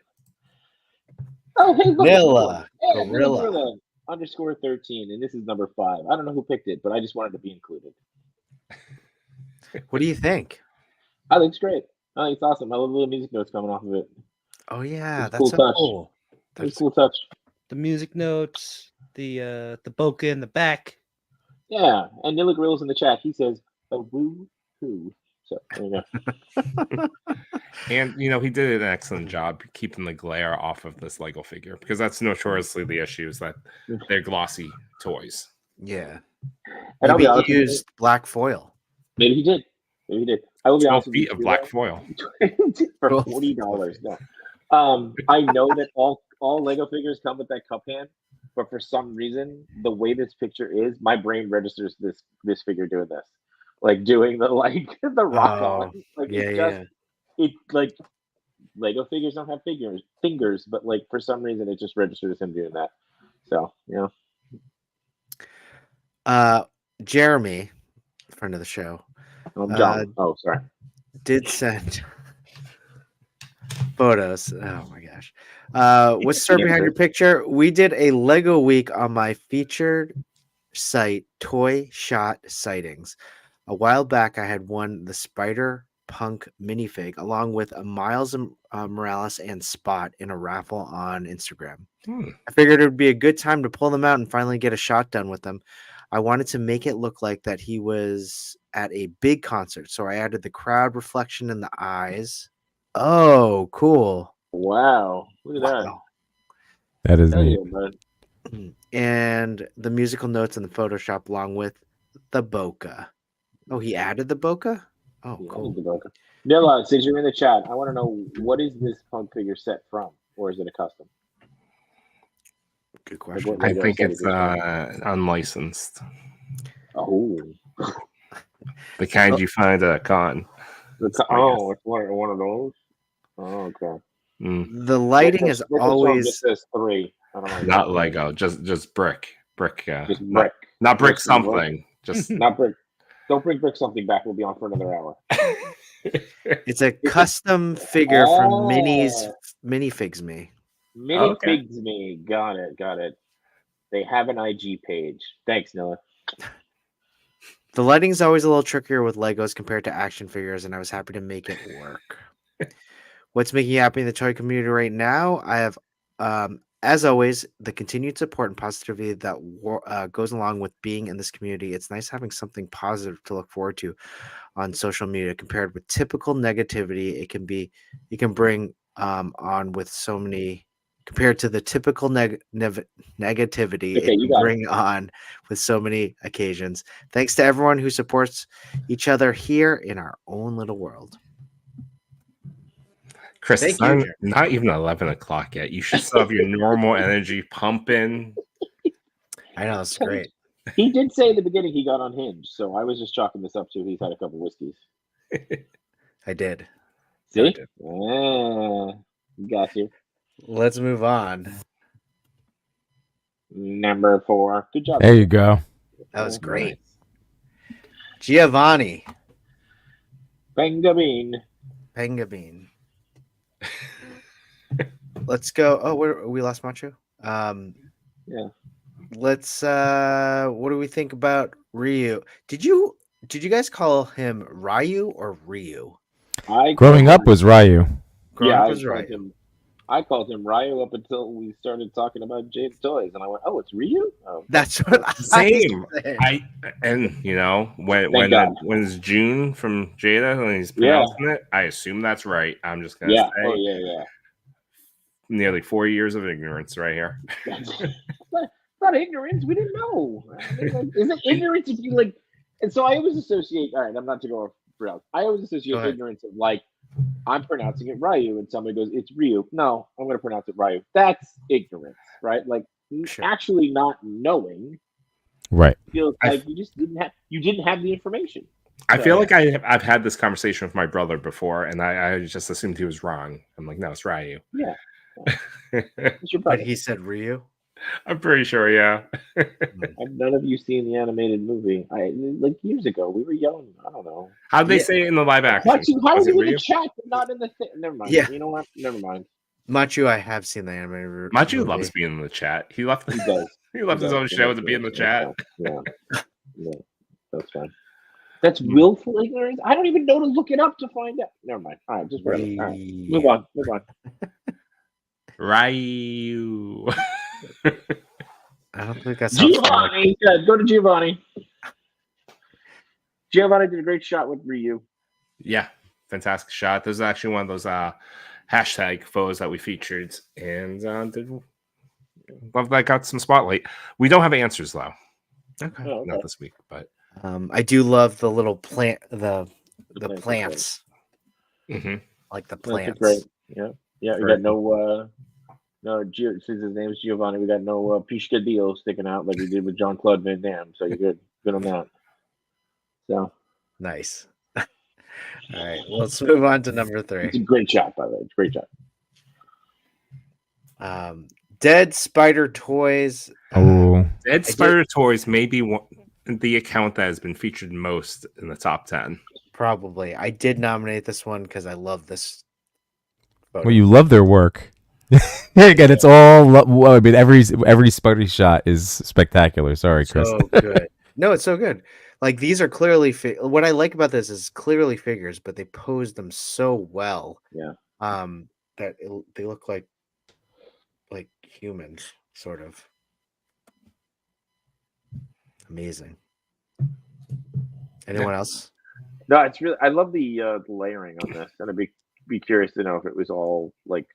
A: Oh, hey, look.
D: Gorilla.
A: Yeah,
D: Gorilla.
A: _13, and this is number 5. I don't know who picked it, but I just wanted to be included.
D: What do you think?
A: I think it's great. I think it's awesome. I love the little music notes coming off of it.
D: Oh yeah,
A: It's a
D: that's
A: cool
D: so
A: touch.
D: cool.
A: It's a cool touch.
B: The music notes, the bokeh in the back.
A: Yeah, and Nilla Grill's in the chat. He says, "A woo hoo." So there you go.
C: And he did an excellent job keeping the glare off of this Lego figure because that's notoriously the issue is that they're glossy toys.
D: Yeah.
A: And I'll be
D: Maybe
A: honest
D: he
A: with you,
D: used black foil.
A: maybe he did. I will be
C: 12
A: honest with you.
C: feet of black foil.
A: For
D: 12
A: $40. No. I know that all Lego figures come with that cup hand, but for some reason, the way this picture is, my brain registers this figure doing this, like doing the the rock on. Like
D: Yeah,
A: it's
D: yeah.
A: just it like Lego figures don't have fingers, but like for some reason it just registers him doing that. So
D: Jeremy, friend of the show,
A: John. Oh, sorry.
D: did send photos. Oh my gosh. What's the story behind your picture? We did a Lego week on my featured site, Toy Shot Sightings. A while back, I had won the Spider Punk minifig along with a Miles Morales and Spot in a raffle on Instagram. I figured it would be a good time to pull them out and finally get a shot done with them. I wanted to make it look like that he was at a big concert, so I added the crowd reflection in the eyes. Oh, cool.
A: Wow. Look at that.
D: Wow.
I: That is
A: Hell
I: neat.
A: yeah, bud.
D: And the musical notes in the Photoshop along with the bokeh. Oh, he added the bokeh? Oh,
A: Yeah,
D: cool.
A: Nilla, since you're in the chat, I want to know what is this punk figure set from, or is it a custom?
D: Good
A: Like,
D: question.
A: what
C: I
A: Lego
C: think
A: set
C: it's
A: is it from?
C: unlicensed.
A: Oh,
C: The kind you find at a con.
A: it's one of those. Oh, okay.
C: Mm,
D: The lighting is
A: This one
D: always
A: just says 3. I don't know.
C: not Lego, just brick.
A: Just brick.
C: Not brick
A: Just brick.
C: something. Just
A: Not brick. Don't bring brick something back. We'll be on for another hour.
D: it's a custom figure from
A: Oh.
D: Minifigs Me.
A: Minifigs me. Got it. They have an IG page. Thanks, Nilla.
D: The lighting is always a little trickier with Legos compared to action figures, and I was happy to make it work. What's making you happy in the toy community right now? I have as always, the continued support and positivity that goes along with being in this community. It's nice having something positive to look forward to on social media compared with typical negativity. You can bring on with so many compared to the typical negativity
A: Okay,
D: it
A: you
D: can
A: got it.
D: bring on with so many occasions. Thanks to everyone who supports each other here in our own little world.
C: Chris,
D: Thank
C: it's
D: you,
C: not,
D: Jeremy.
C: not even 11 o'clock yet. You should still have your normal energy pumping.
D: I know, it's great.
A: He did say in the beginning he got unhinged, so I was just chalking this up to he's had a couple whiskeys.
D: I did.
A: See?
D: No, I did.
A: Got you.
D: Let's move on.
A: Number 4. Good job.
I: There you go.
D: That was
A: Oh,
D: great.
A: nice.
D: Giovanni
A: Benjamin.
D: Pengabine. Let's go. Oh, we lost Macho.
A: Yeah.
D: Let's what do we think about Ryu? Did you guys call him Ryu or Ryu?
I: Growing up was Ryu.
D: Growing
A: Yeah,
D: up was Ryu.
A: I called him Ryu up until we started talking about Jade's toys, and I went, "Oh, it's Ryu." Oh,
D: That's what I
C: Same.
D: said.
C: And you know, when
A: God.
C: it's June from Jada when he's
A: Yeah.
C: pronouncing it, I assume that's right. I'm just gonna
A: Yeah.
C: say
A: Oh, yeah.
C: nearly 4 years of ignorance right here.
A: It's not ignorance. We didn't know. I mean, like, is it ignorance if you like? And so I always associate. All right, I'm not to go off rails. I always
D: Go
A: associate
D: ahead.
A: ignorance of like I'm pronouncing it Ryu, and somebody goes, "It's Ryu." No, I'm going to pronounce it Ryu. That's ignorance, right? Like
D: Sure.
A: actually not knowing
I: Right.
A: feels like you just didn't have the information.
C: I feel
A: So-
C: like I've had this conversation with my brother before, and I just assumed he was wrong. I'm like, no, it's Ryu.
A: Yeah. It's your
D: But
A: brother.
D: he said Ryu.
C: I'm pretty sure, yeah.
A: Have none of you seen the animated movie? Like years ago. We were young. I don't know.
C: How'd they
D: Yeah.
C: say it in the live action?
A: How are
C: Was it
A: you in
C: Ryu?
A: the chat but not in the thing? Never mind.
D: Yeah.
A: You know what? Never mind.
D: Machu, I have seen the animated
C: Machu
D: movie.
C: loves being in the chat. He left
A: He does.
C: he left his
A: does.
C: own show to be in the chat.
A: Yeah. That's fine. That's willful ignorance. I don't even know to look it up to find out. Never mind. All right, just whatever. All right, move on.
C: Ryu.
D: I don't think that sounds familiar.
A: Giovanni. Good. Go to Giovanni. Giovanni did a great shot with Ryu.
C: Yeah, fantastic shot. This is actually one of those hashtag photos that we featured, and love that got some spotlight. We don't have answers though,
D: Okay.
A: Oh, okay.
C: not this week, but
D: I do love the little plant, the
A: plants are
D: plants,
C: mhm.
D: like the
A: Plants are
D: plants.
A: great. Yeah. We
C: Very
A: got no since his name is Giovanni, we got no Piscadillo sticking out like we did with Jean-Claude Van Damme. So you're good. Good on that. So
D: Nice. All right, well, let's move on to number
A: it's
D: 3.
A: a great shot, by the way. It's a great shot.
D: Dead Spider Toys.
I: Oh,
C: Dead Spider Toys may be the account that has been featured most in the top 10.
D: Probably. I did nominate this one because I love this photo.
I: well, you love their work. Again, it's all. Well, I mean, every Spidey shot is spectacular. Sorry, Chris.
D: So good. No, it's so good. Like these are clearly what I like about this is clearly figures, but they pose them so well.
A: Yeah.
D: That they look like humans, sort of. Amazing. Anyone else?
A: No, it's really. I love the layering on this, and I'd be curious to know if it was all like,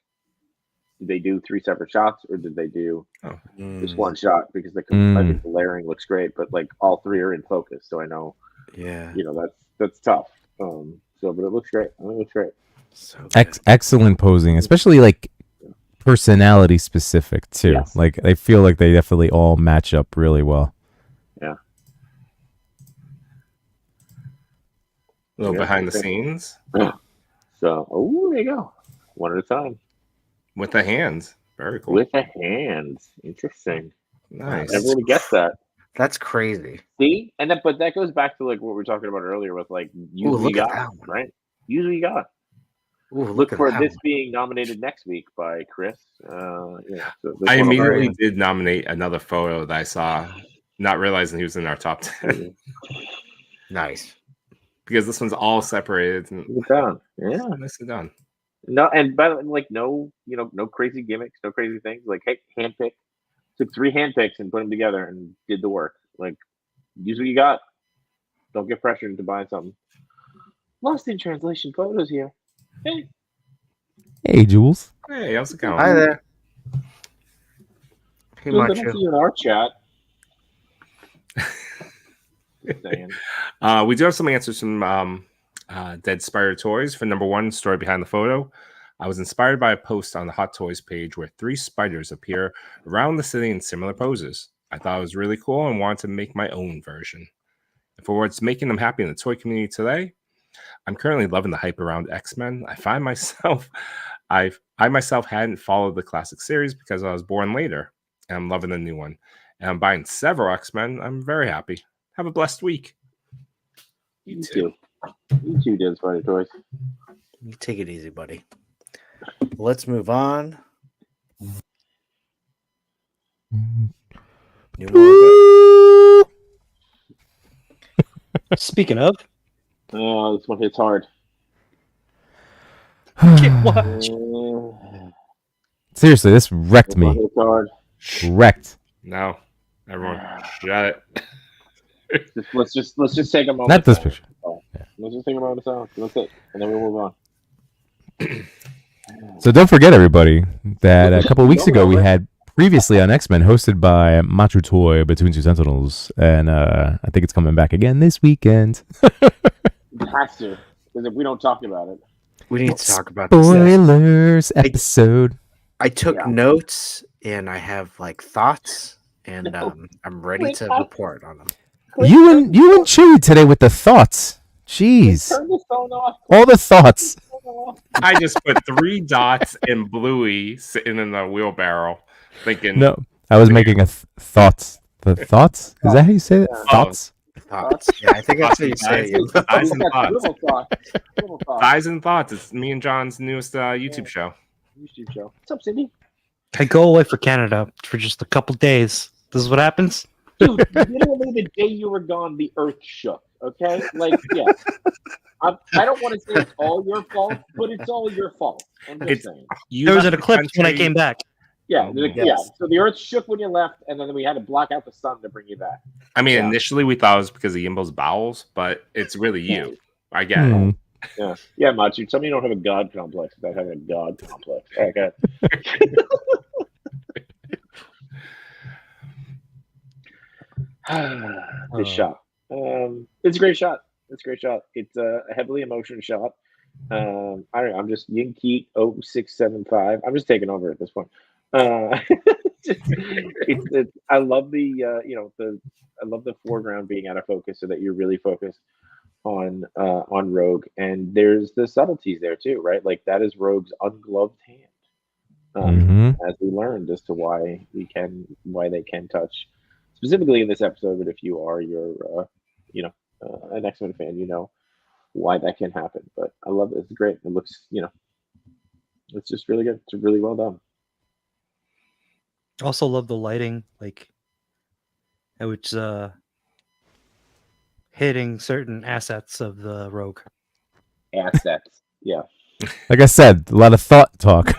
A: did they do 3 separate shots or did they do just one shot? Because I think the layering looks great, but like all 3 are in focus, so I know.
D: Yeah.
A: That's tough. But it looks great. I think it looks great.
D: So good.
I: Excellent posing, especially like personality specific too.
A: Yes.
I: Like I feel like they definitely all match up really well.
A: Yeah.
C: A little
A: Yeah,
C: behind the
A: okay.
C: scenes
A: So, there you go. One at a time.
C: with the hands. Very cool.
A: With the hands. Interesting.
C: Nice.
A: Never would have guessed that.
D: That's crazy.
A: See? But that goes back to like what we were talking about earlier with like use what you
D: look at
A: got,
D: that one.
A: right? Use what you got.
D: Ooh,
A: Look
D: at
A: for
D: that
A: this
D: one.
A: being nominated next week by Chris. So this
C: I
A: one will
C: immediately did nominate another photo that I saw, not realizing he was in our top 10
D: Nice.
C: because this one's all separated and
A: Look at that. Yeah.
C: nicely done.
A: No, and by the way, like no, no crazy gimmicks, no crazy things. Like, hey, handpick. Took 3 handpicks and put them together and did the work. Like, use what you got. Don't get pressured into buying something. Lost in translation photos here. Hey,
I: Hey, Jules.
C: Hey, how's it going?
D: Hi there. Hey,
A: Jules, I don't
D: Macho.
A: see you in our chat. Just saying.
C: We do have some answers from Dead Spider Toys. For number 1, story behind the photo. I was inspired by a post on the Hot Toys page where 3 spiders appear around the city in similar poses. I thought it was really cool and wanted to make my own version. And for what's making them happy in the toy community today, I'm currently loving the hype around X-Men. I myself hadn't followed the classic series because I was born later, and I'm loving the new one. And I'm buying several X-Men. I'm very happy. Have a blessed week.
A: You too. You too, Dead Spider Toys.
D: You take it easy, buddy. Let's move on. New one.
B: Speaking of,
A: Oh, this one hits hard.
B: watch.
I: Seriously, this wrecked
A: This one
I: me.
A: hits hard.
I: Wrecked.
C: No, everyone, shut it.
A: Let's just take a moment.
I: Not this
A: of silence.
I: picture.
A: Let's just take a moment of silence. That's it, and then we'll move on.
I: So don't forget, everybody, that a couple of weeks ago we had previously on X-Men hosted by Machu Toy Between Two Sentinels, and I think it's coming back again this weekend.
A: It has to, because if we don't talk about it,
D: We need to talk about this.
I: Spoilers episode.
D: I took
A: Yeah.
D: notes and I have like thoughts, and I'm ready to report on them.
I: You and Chewy today with the thoughts. Jeez,
A: turn this phone off.
I: all the thoughts.
C: I just put 3 dots and Bluey sitting in the wheelbarrow, thinking,
I: No, I was making a thoughts. The thoughts? Is that how you say it?
A: Yeah.
I: Thoughts.
D: Thoughts? Yeah, I think that's what you say.
C: Thighs and Thoughts.
A: Little thoughts. Little thoughts.
C: Thighs and Thoughts. It's me and John's newest YouTube show.
A: YouTube show. What's up, Cindy?
B: I go away for Canada for just a couple days. This is what happens.
A: Dude, literally the day you were gone, the earth shook. Okay, like yeah. I don't want to say it's all your fault, but it's all your fault. I'm just saying.
B: There was an eclipse when I came back.
A: Yeah,
C: Yes.
A: yeah. So the earth shook when you left, and then we had to block out the sun to bring you back.
C: I mean,
A: Yeah.
C: initially we thought it was because of Yimbo's bowels, but it's really you. I get it.
I: Hmm.
A: Yeah, Machu. Tell me you don't have a god complex without having a god complex. Okay. This shot. It's a great shot. It's a great shot. It's a heavily emotional shot. I don't know. I'm just Yinkeet 0675. I'm just taking over at this point. I love the I love the foreground being out of focus so that you're really focused on Rogue, and there's the subtleties there too, right? Like that is Rogue's ungloved hand. As we learned as to why they can touch specifically in this episode, but if you are an X-Men fan, you know why that can happen. But I love it. It's great. It looks, it's just really good. It's really well done.
B: Also love the lighting, like which hitting certain assets of the Rogue.
A: Assets. Yeah.
I: Like I said, a lot of thought talk.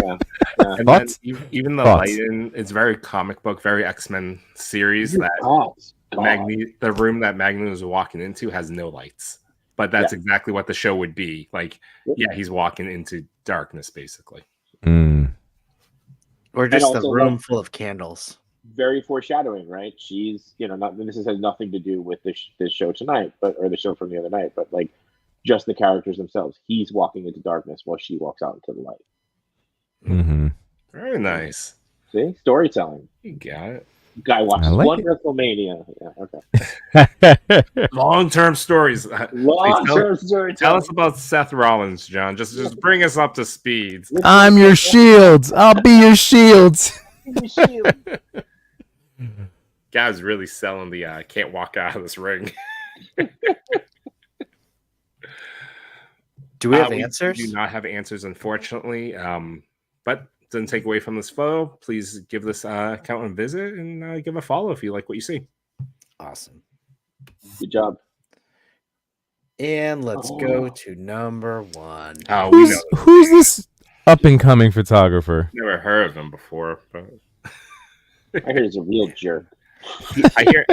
A: Yeah.
C: And
I: Thoughts?
C: then even the
I: Thoughts?
C: lighting, it's very comic book, very X-Men series. That
A: Thoughts.
C: the room that Magneto is walking into has no lights, but that's exactly what the show would be. Like, yeah, he's walking into darkness, basically.
I: Mm.
D: Or just
A: also,
D: the room
A: like,
D: full of candles.
A: Very foreshadowing, right? She's, this has nothing to do with this show tonight, or the show from the other night, but like just the characters themselves. He's walking into darkness while she walks out into the light.
I: Mm-hmm.
C: Very nice.
A: See, storytelling.
C: You got it.
A: Guy watches
I: I like
A: one
I: it.
A: WrestleMania. Yeah, okay.
C: Long-term stories.
A: Long-term storytelling.
C: Tell us about Seth Rollins, John. Just bring us up to speed.
I: I'm your shields. I'll be your shields.
C: Guy's really selling the can't walk out of this ring.
D: Do we have
C: We
D: answers?
C: do not have answers, unfortunately. But doesn't take away from this photo. Please give this account a visit and give a follow if you like what you see.
D: Awesome.
A: Good job.
D: And let's go to number 1.
C: Oh, we know.
I: Who's this up and coming photographer?
C: Never heard of him before, but
A: I hear he's a real jerk.
C: I hear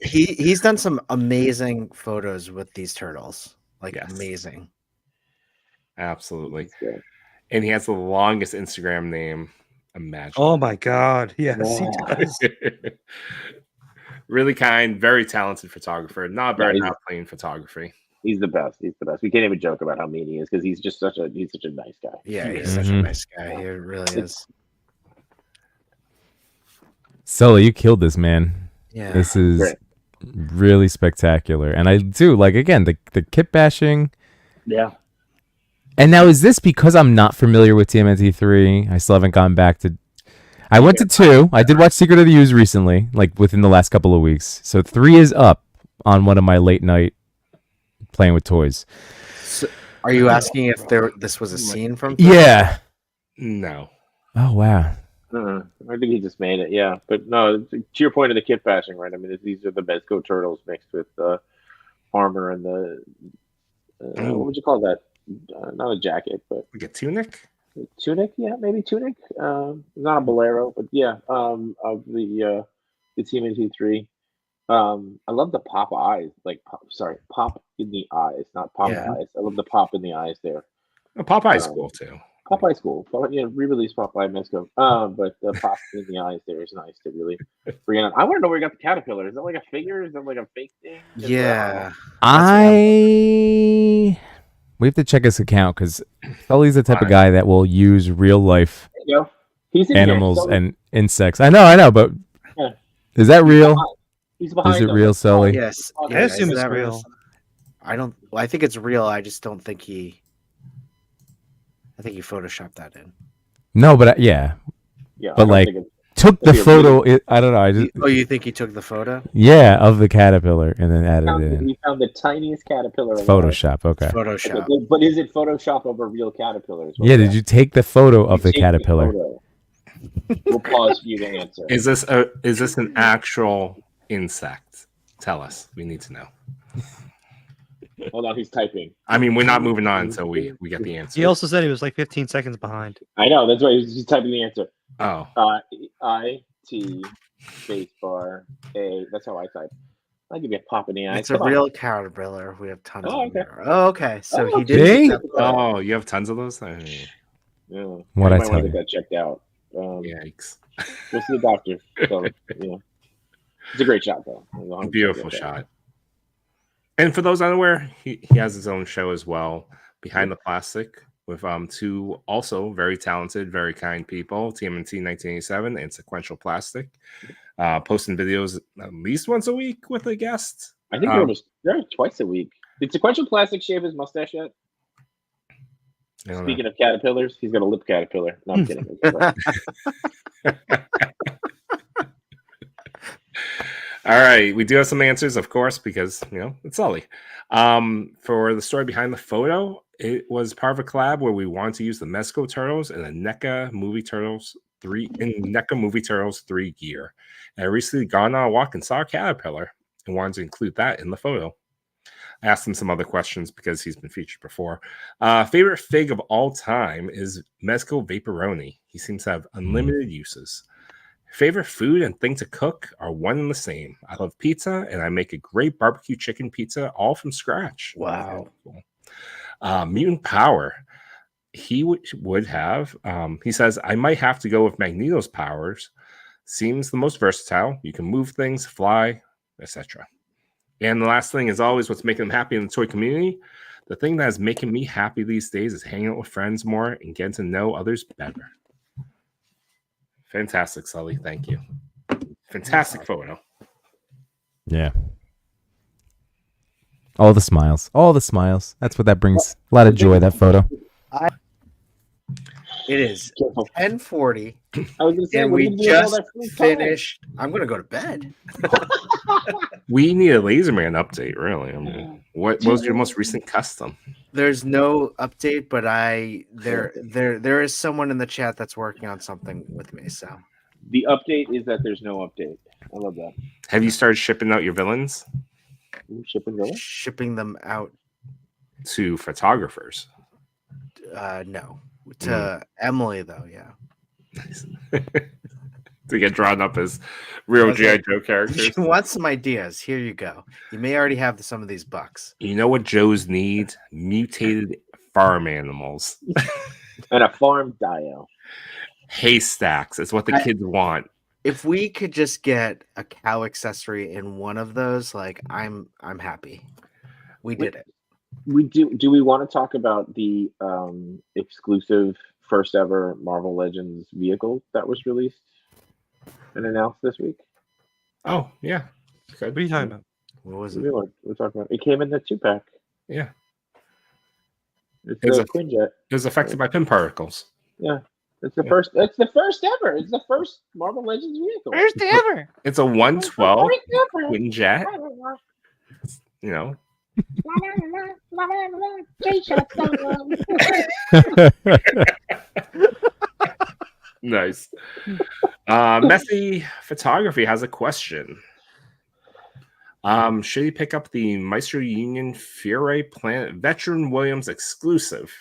D: He's done some amazing photos with these turtles. Like
C: Yes.
D: amazing.
C: absolutely.
A: That's good.
C: And he has the longest Instagram name imaginable.
B: Oh my God! Yes, he
A: Yeah.
B: does.
C: Really kind, very talented photographer. Not very
A: he's-
C: not playing photography.
A: He's the best. He's the best. We can't even joke about how mean he is because he's just such a nice guy.
D: Yeah,
C: He
D: he's
C: is.
D: such a
I: Mhm.
D: nice guy. He really is.
I: Sully, you killed this, man.
D: Yeah.
I: This is
A: Great.
I: really spectacular. And I do like, again, the kit bashing.
A: Yeah.
I: And now, is this because I'm not familiar with TMNT 3? I still haven't gone back to. I went to 2. I did watch Secret of the Use recently, like within the last couple of weeks. So 3 is up on one of my late night playing with toys.
D: So, are you asking if this was a scene from?
I: Yeah.
C: No.
I: Oh, wow.
A: I think he just made it. Yeah, but no. To your point of the kit bashing, right? I mean, these are the Mezco turtles mixed with armor and the what would you call that? Not a jacket, but
C: Like a tunic?
A: tunic. Yeah, maybe tunic. Not a bolero, but yeah. Of the TMNT 3. I love the pop eyes. Like, pop in the eyes, not pop
D: Yeah.
A: eyes. I love the pop in the eyes there.
C: Oh, Popeye's cool too.
A: Popeye's cool. Re-release Popeye Mezco. But the pop in the eyes there is nice to really bring it on. I want to know where you got the caterpillar. Is that like a figure? Is that like a fake thing?
D: Yeah.
I: We have to check his account because Sully's the type of guy that will use real life
A: There you go. He's in here.
I: animals
A: Sully.
I: and insects. I know, but
A: Yeah.
I: is that real?
A: He's behind
I: Is it
A: them.
I: real, Sully?
D: Yes.
A: I
D: Yeah,
B: assume
D: is
B: it's
D: that
B: real.
D: I think it's real. I just don't think I think he photoshopped that in.
I: No, but yeah,
A: Yeah,
I: But,
A: I don't
I: like,
A: think it's-
I: took the
A: That'd be a
I: photo. I don't know. I just
D: Oh, you think he took the photo?
I: yeah of the caterpillar and then added it in.
A: we found the tiniest caterpillar. alive.
I: Photoshop. Okay.
D: Photoshop.
A: But is it Photoshop of a real caterpillar? is what
I: Yeah.
A: we're
I: Did you take the photo of the
A: Take
I: caterpillar?
A: photo. We'll pause for you to answer.
C: Is this an actual insect? Tell us. We need to know.
A: Hold on, he's typing.
C: I mean, we're not moving on until we get the answer.
B: He also said he was like 15 seconds behind.
A: I know, that's why he's typing the answer.
C: Oh,
A: IT spacebar A. That's how I type. I'll give you a pop in the eye.
D: It's a
A: Come on.
D: real caterpillar. We have tons
A: Oh,
D: of
A: okay.
D: them. There. Oh, okay. So
A: Oh,
D: he did.
I: see?
D: take that photo.
C: oh, you have tons of those. Oh,
A: Yeah.
I: What I
A: might
I: tell
A: want to
I: you.
A: get that checked out.
C: yikes!
A: Go see a doctor. So, yeah. It's a great shot, though.
C: Beautiful shot. And for those unaware, he has his own show as well, Behind the Plastic, with 2 also very talented, very kind people, TMNT 1987 and Sequential Plastic, posting videos at least once a week with a guest.
A: I think they're twice a week. Did Sequential Plastic shave his mustache yet?
C: I don't know.
A: Speaking of caterpillars, he's got a lip caterpillar. No, I'm kidding.
C: All right, we do have some answers, of course, because it's Sully. For the story behind the photo, it was part of a collab where we wanted to use the Mezco Turtles and the NECA Movie Turtles 3 gear. And I recently gone on a walk and saw a caterpillar and wanted to include that in the photo. I asked him some other questions because he's been featured before. Favorite fig of all time is Mezco Vaporoni. He seems to have unlimited uses. Favorite food and thing to cook are one and the same. I love pizza, and I make a great barbecue chicken pizza all from scratch.
D: Wow.
C: Cool. Mutant Power. He would have. He says, I might have to go with Magneto's powers. Seems the most versatile. You can move things, fly, etc. And the last thing is always what's making him happy in the toy community. The thing that is making me happy these days is hanging out with friends more and getting to know others better. Fantastic, Sully. Thank you. Fantastic photo.
I: Yeah. All the smiles. All the smiles. That's what that brings. A lot of joy, that photo.
D: It is 10:40,
A: I was gonna say,
D: and
A: what are
D: we
A: you doing with all
D: just
A: that free time?
D: finished. I'm gonna go to bed.
C: We need a Laserman update, really. I mean, what was your most recent custom?
D: There's no update, but there is someone in the chat that's working on something with me. So
A: The update is that there's no update. I love that.
C: Have you started shipping out your villains?
A: Ooh, shipping going?
D: shipping them out.
C: to photographers.
D: No. To Emily though, yeah.
C: To get drawn up as real
D: Okay.
C: GI Joe characters.
D: You want some ideas? Here you go. You may already have some of these bucks.
C: You know what Joe's need? Mutated farm animals.
A: And a farm dio.
C: Haystacks. It's what the kids want.
D: If we could just get a cow accessory in one of those, like I'm happy. We did it.
A: We do we want to talk about the exclusive first ever Marvel Legends vehicle that was released and announced this week?
C: Oh, yeah.
B: What are you talking about?
D: What was
A: The
D: it?
A: new one we're talking about. It came in the 2-pack.
C: Yeah.
A: It's
C: It's
A: a
C: a-
A: Quinjet.
C: It was affected by pin particles.
A: Yeah. It's the
C: Yeah.
A: first. It's the first ever. It's the first Marvel Legends vehicle.
B: First ever.
C: It's a 112 Quinjet. You know, nice. Messy Photography has a question. Should he pick up the Meister Union Fury Planet Veteran Williams exclusive?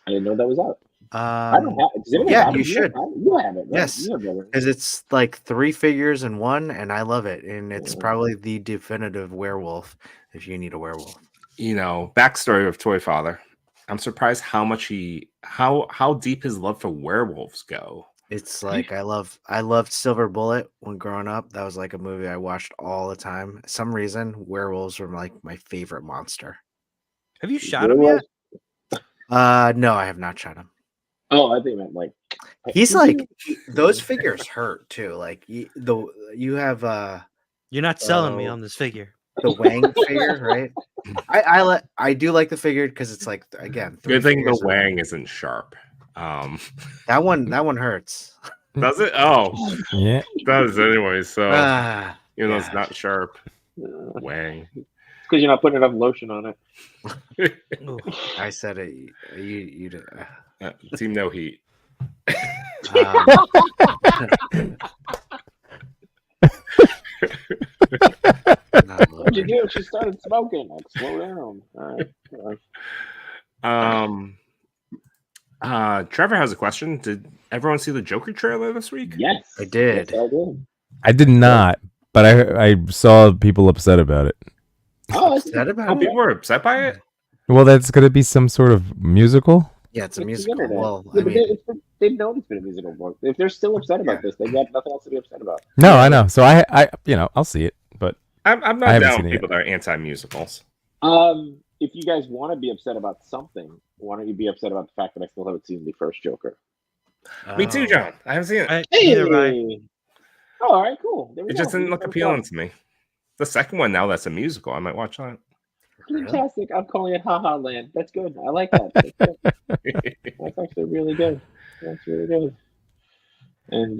A: I didn't know that was out. I don't have it. Does anyone
D: yeah,
A: have
D: you
A: it?
D: should.
A: You have it. Right?
D: Yes.
A: You have it.
D: Because it's like 3 figures in one, and I love it. And it's probably the definitive werewolf if you need a werewolf.
C: You know, backstory of Toy Father. I'm surprised how much how deep his love for werewolves go.
D: It's like I loved Silver Bullet when growing up. That was like a movie I watched all the time. Some reason werewolves were like my favorite monster.
B: Have you shot him yet?
D: No, I have not shot him.
A: Oh, I think meant like
D: He's like those figures hurt too. Like you have
B: You're not selling me on this figure.
D: the Wang figure, right? I do like the figure because it's like again. 3
C: Good thing the
D: figures in
C: Wang
D: one.
C: isn't sharp.
D: That one hurts.
C: Does it? Oh,
I: Yeah.
C: it does anyway. So even though it's
D: yeah.
C: not sharp,
A: It's
C: Wang.
A: because you're not putting enough lotion on it.
B: Ooh.
D: I said it. You did.
C: Team No Heat.
A: What'd you do? She started smoking. Like, slow down. All right.
C: Trevor has a question. Did everyone see the Joker trailer this week?
A: Yes,
D: I did.
A: Yes, I did.
I: I did not, but I saw people upset about it.
A: Oh, it's
D: Upset
C: Oh,
D: about it?
C: people were upset by it.
I: Well, that's going to be some sort of musical.
D: Yeah, it's a
A: the
D: musical.
A: internet.
D: Well,
A: Yeah,
D: I
A: but
D: mean,
A: they've known it's been a musical book. If they're still upset about this, they've got nothing else to be upset about.
I: No, I know. So I I'll see it, but
C: I'm
I: I
C: not
I: haven't
C: down
I: seen
C: with
I: it
C: people that are anti-musicals.
A: If you guys want to be upset about something, why don't you be upset about the fact that I still haven't seen the first Joker?
C: Me too, John. I haven't seen it.
B: Neither have I.
A: Oh, all right, cool. There we
C: It
A: go.
C: just didn't look appealing to me. The second one now that's a musical, I might watch that.
A: Fantastic. I'm calling it Ha Ha Land. That's good. I like that. That's good. That's actually really good. That's really good. And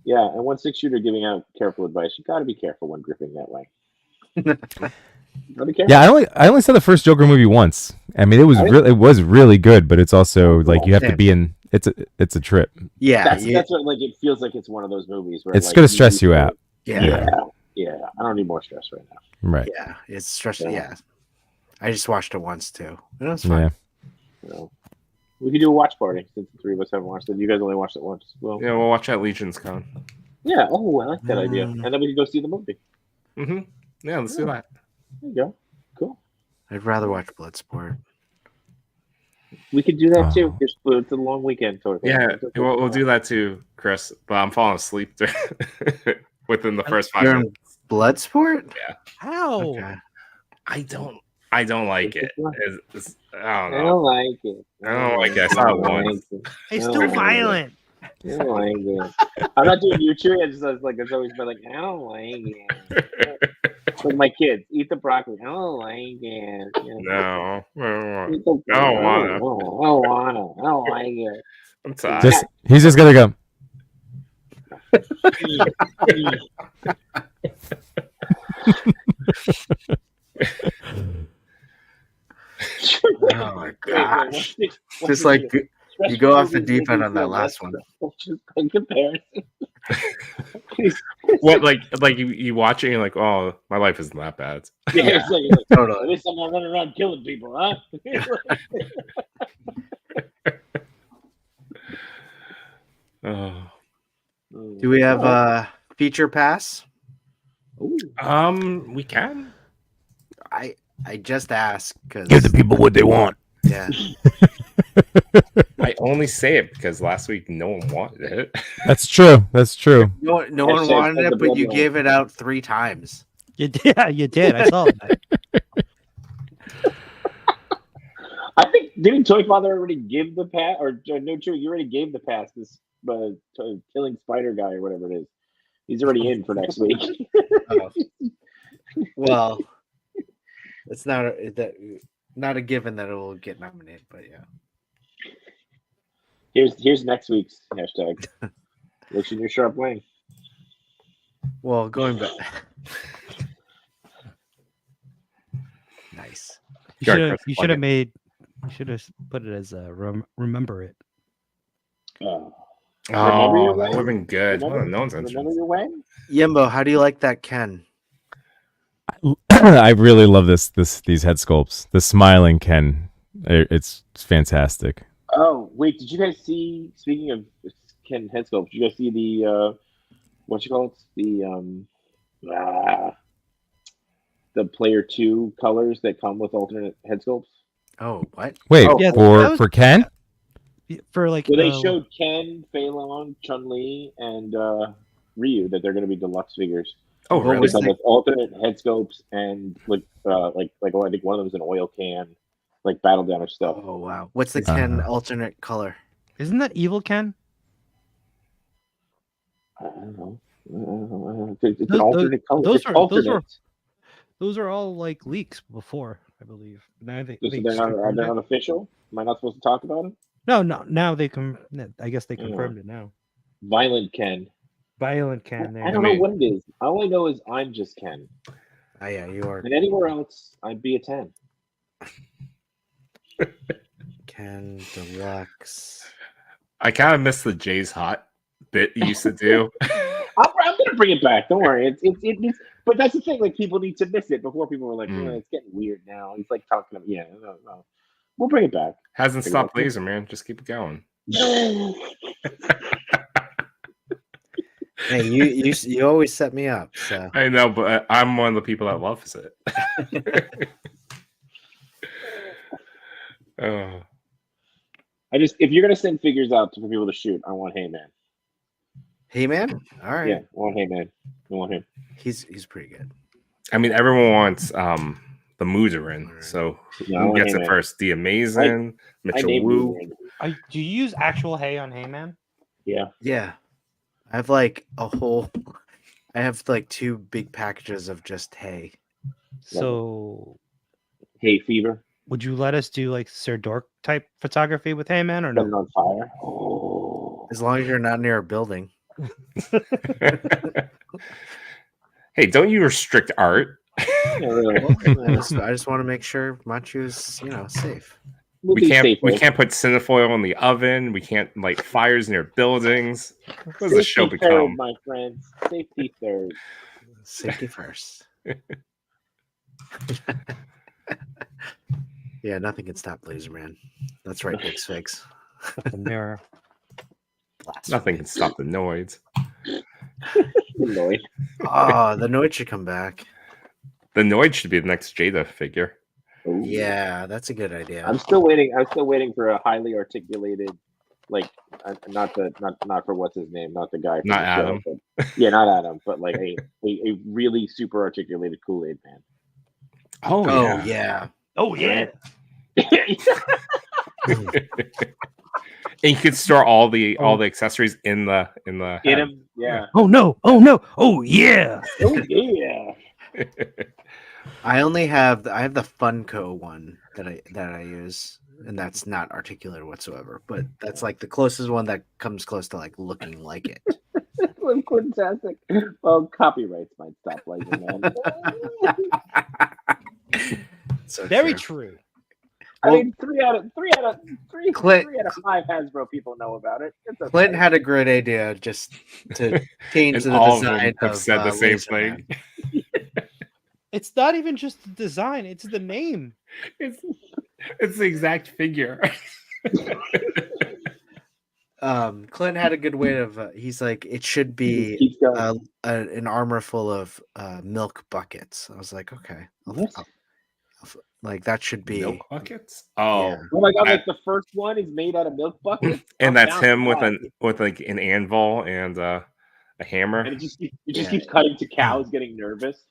A: yeah, and one 6-shooter giving out careful advice. You got to be careful when gripping that way. Gotta be careful.
I: yeah, I only saw the first Joker movie once. I mean, it was really good, but it's also like you have to be in. It's a trip.
D: yeah,
A: That's what like it feels like. It's one of those movies where
I: It's
A: like,
I: gonna stress you out.
D: yeah,
A: Yeah. I don't need more stress right now.
I: Right.
D: yeah. It's stressful. Yeah, I just watched it once too. It was
I: Yeah.
D: fun.
A: So, we could do a watch party since the 3 of us haven't watched it. You guys only watched it once. Well,
C: Yeah, we'll watch that Legion's Con.
A: yeah. Oh, I like that idea. And then we can go see the movie.
C: Mm-hmm. Yeah, let's do that.
A: There you go. Cool.
D: I'd rather watch Bloodsport.
A: We could do that too.
I: Oh.
A: Just it's a long weekend. Totally.
C: Yeah, we'll do that too, Chris. But I'm falling asleep within the first 5
D: You're in
C: minutes.
D: Bloodsport?
B: How?
D: Okay.
C: I don't like it. I don't
A: I
C: know.
A: don't like it.
C: I don't like it. I saw it once.
B: It's
A: I
B: too
A: don't like
B: violent.
A: I don't like it. I'm not doing you tree. It's always been like, I don't like it. Like my kids, eat the broccoli. I don't like it. You know,
C: No.
A: it's okay.
C: I don't wanna.
A: I don't wanna. I don't like it.
C: I'm tired.
I: He's just gonna go.
D: Oh my gosh. Just like You go off the deep end on that last one.
A: Just in comparison.
C: What like you watch it and you're like, oh, my life isn't that bad.
A: Yeah,
D: Yeah,
A: it's like,
D: totally.
A: at least I'm not running around killing people, huh?
C: Oh.
D: Do we have a feature pass?
C: We can.
D: I just asked because
I: Give the people what they want.
D: yeah.
C: I only say it because last week no one wanted it.
I: That's true. That's true.
D: No one
A: Hashtag
D: wanted
A: spread
D: it,
A: the
D: but you
A: bloodline.
D: gave it out 3 times.
B: You did. Yeah, you did. I saw that.
A: I think didn't Toy Father already give the pass, or no, true, you already gave the pass. This killing spider guy or whatever it is. He's already in for next week.
D: Oh. Well, it's not a given that it will get nominated, but yeah.
A: Here's next week's hashtag. Listen your sharp wing.
D: Well, going back. Nice.
B: You should have put it as remember it.
A: Remember
C: Oh,
A: your
C: that
A: way?
C: would have been good. What a
A: Remember
C: nonsense.
A: your way?
D: Yimbo, how do you like that Ken?
I: I really love these head sculpts. The smiling Ken, it's fantastic.
A: Oh wait, did you guys see? Speaking of Ken head sculpt, did you guys see the what you call it? The player 2 colors that come with alternate head sculpts?
D: Oh, what?
I: Wait,
A: Oh,
B: yeah,
I: for Ken?
B: For like
A: Well, they showed Ken, Fei Long, Chun-Li, and Ryu that they're going to be deluxe figures.
C: Oh,
D: What
C: really?
D: was
A: With alternate head sculpts and I think one of them is an oil can, like battle damage stuff.
D: Oh wow. What's the Ken alternate color?
B: Isn't that Evil Ken?
A: I don't know. It's an
B: Those-
A: alternate color.
B: those
A: It's
B: are-
A: alternate.
B: Those are all like leaks before, I believe. Now they
A: So they're not. Are they unofficial? Am I not supposed to talk about them?
B: No. Now they I guess they confirmed it now.
A: Violent Ken.
B: Violent Ken. There.
A: I don't know what it is. All I know is I'm just Ken.
D: Oh yeah, you are
A: And anywhere else, I'd be a 10.
D: Ken Deluxe.
C: I kind of miss the Jay's Hot bit you used to do.
A: I'm gonna bring it back. Don't worry. It's but that's the thing. Like people need to miss it before people were like, it's getting weird now. He's like talking. No. We'll bring it back.
C: Hasn't stopped laser, man. Just keep it going.
D: Hey, you always set me up. So
C: I know, but I'm one of the people that loves it. Oh.
A: If you're gonna send figures out for people to shoot, I want Heyman.
D: Heyman? All right.
A: Yeah, I want Heyman. I want him.
D: He's pretty good.
C: I mean, everyone wants the Mudarin. So who gets it first? The Amazing, Mitchell Wu.
B: Do you use actual hay on Heyman?
A: Yeah.
D: Yeah. I have like I have like 2 big packages of just hay.
B: So
A: Hay fever.
B: would you let us do like Sir Dork type photography with Heyman or
A: Set it
B: no?
A: on fire. Oh.
D: As long as you're not near a building.
C: Hey, don't you restrict art?
A: Yeah, really.
D: I just want to make sure Machu's, safe.
A: We'll
C: We
A: be
C: can't
A: safer.
C: put cinefoil in the oven. We can't light fires near buildings. What does the show
A: Safety third,
C: become?
A: my friends. Safety third.
D: Safety first. Yeah, nothing can stop Laser Man. That's right, Big Figs.
B: The mirror.
C: Nothing can stop the noise.
A: Annoyed.
D: Oh, the Noid should come back.
C: The Noid should be the next Jada figure.
A: Ooh.
D: Yeah, that's a good idea.
A: I'm still waiting for a highly articulated, like not for what's his name, not the guy. From
C: Not
A: the show,
C: Adam.
A: but, yeah, not Adam, but like a really super articulated Kool-Aid man.
C: Oh,
D: yeah.
B: Oh yeah.
C: And you could store all the accessories in the
A: Get
C: head.
A: him, yeah.
B: Oh no. Oh no. Oh yeah.
A: Oh yeah.
D: I have the Funko one that I use, and that's not articulated whatsoever. But that's like the closest one that comes close to like looking like it.
A: That's fantastic. Well, copyrights might stop like man.
D: So
B: Very
D: true.
B: true.
A: I mean, three out of
D: Clint-
A: 5 Hasbro people know about it. It's okay.
D: Clint had a great idea just to change
C: And
D: the
C: all of
D: design
C: them have said the same
D: Laser
C: thing.
D: Man.
B: It's not even just the design; it's the name.
C: It's the exact figure.
D: Clint had a good way of. He's like, it should be
A: Keeps going.
D: an armor full of milk buckets. I was like, okay, like that should be.
C: Milk buckets? Oh,
D: Yeah.
A: Oh my god!
C: I-
A: Like the first one is made out of milk buckets,
C: and
A: I'm
C: that's
A: down
C: him
A: for
C: with
A: that.
C: an anvil and a hammer.
A: And it just
D: Yeah.
A: keeps cutting to cows getting nervous.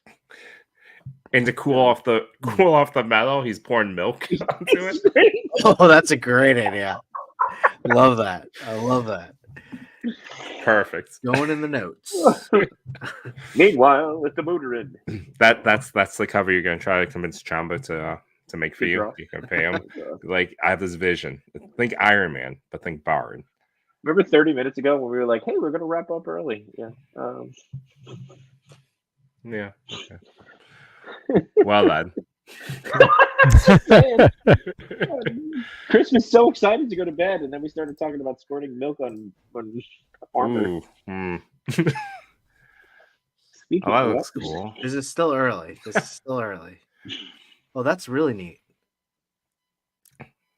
C: And to cool off the metal, he's pouring milk onto it.
D: Oh, that's a great idea. Love that. I love that.
C: Perfect.
D: Going in the notes.
A: Meanwhile, with the motor in.
C: That's the cover you're gonna try to convince Chamba to make for you.
A: Draw.
C: You can pay him. Like, I have this vision. Think Iron Man, but think Bard.
A: Remember 30 minutes ago when we were like, "Hey, we're gonna wrap up early." Yeah.
C: Yeah. Okay. Well done.
A: Man. Chris was so excited to go to bed, and then we started talking about squirting milk on armor.
C: Ooh. Hmm.
A: Speaking
C: Oh, that
A: of
C: looks
A: that,
C: cool.
D: This is still early. Oh, that's really neat.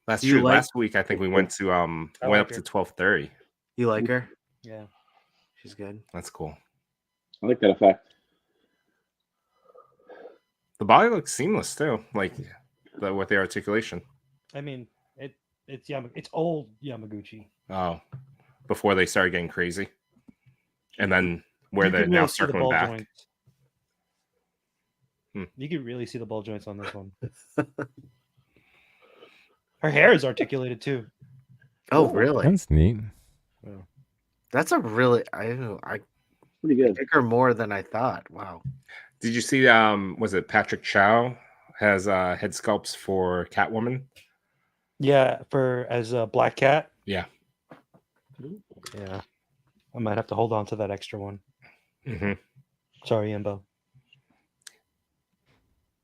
C: That's
D: Do you
C: true.
D: like-
C: Last week I think we went to went
B: like
C: up to
B: her.
C: 12:30.
D: You like her?
B: Yeah.
D: She's good.
C: That's cool.
A: I like that effect.
C: The body looks seamless too, like with the articulation.
B: I mean, it's old Yamaguchi.
C: Oh, before they started getting crazy, and then where
B: You
C: they're
B: could
C: now
B: really see the
C: circling
B: ball
C: back.
B: joints.
C: Hmm.
B: You can really see the ball joints on this one. Her hair is articulated too.
D: Oh, really?
I: That's neat.
D: That's a really I
A: Pretty good.
D: like her more than I thought. Wow.
C: Did you see? Was it Patrick Chow has head sculpts for Catwoman?
B: Yeah, as a Black Cat.
C: Yeah.
B: Yeah, I might have to hold on to that extra one.
C: Mm-hmm.
B: Sorry, Embo.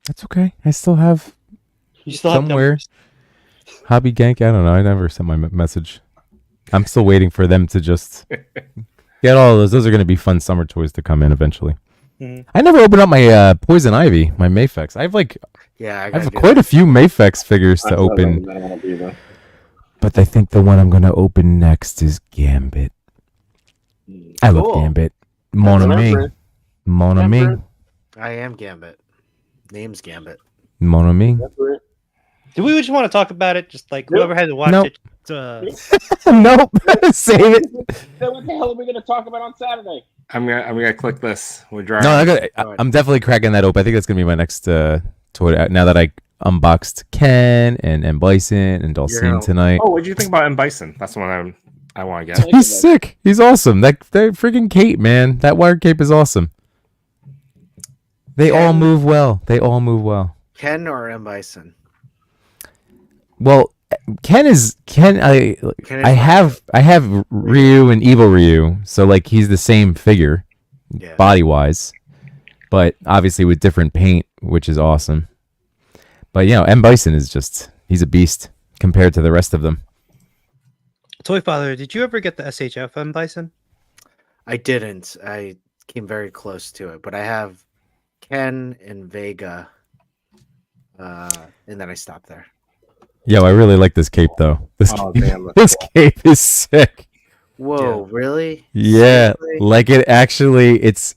I: That's okay. I still have
B: You still have
I: somewhere. Hobby Gank. I don't know. I never sent my message. I'm still waiting for them to just get all of those. Those are going to be fun summer toys to come in eventually.
B: Mhm.
I: I never opened up my Poison Ivy, my Mayfex. I have
D: Yeah,
I: I have quite a few Mayfex figures to open,
A: I don't want to do that.
I: but I think the one I'm going to open next is Gambit. I love
D: Cool.
I: Gambit. Mon ami.
A: Remember it.
I: Mon ami.
A: Remember
D: I am Gambit. Name's Gambit.
I: Mon ami.
A: Remember it.
B: Do we just want to talk about it? Just like
A: Nope.
B: whoever had to watch
I: Nope.
B: it.
I: Nope. Save it.
A: Then what the hell are we going to talk about on Saturday?
C: I'm gonna click this. We're driving.
I: No, I'm definitely cracking that open. I think that's going to be my next toy. Now that I unboxed Ken and Bison and Dulcine tonight.
C: Oh, what do you think about M. Bison? That's the one I want to get.
I: He's sick. He's awesome. That freaking cape, man. That wired cape is awesome. They all move well.
D: Ken or M. Bison?
I: Well, Ken. I have Ryu and Evil Ryu, so like he's the same figure,
D: Yeah.
I: body wise, but obviously with different paint, which is awesome. But M. Bison is he's a beast compared to the rest of them.
B: Toy Father, did you ever get the SHF M Bison?
D: I didn't. I came very close to it, but I have Ken and Vega, and then I stopped there.
I: Yo, I really like this cape though. This
C: Oh,
I: cape,
C: damn, that's
I: this
C: cool.
I: cape is sick.
D: Whoa, really?
I: Yeah,
D: Seriously?
I: like it actually, it's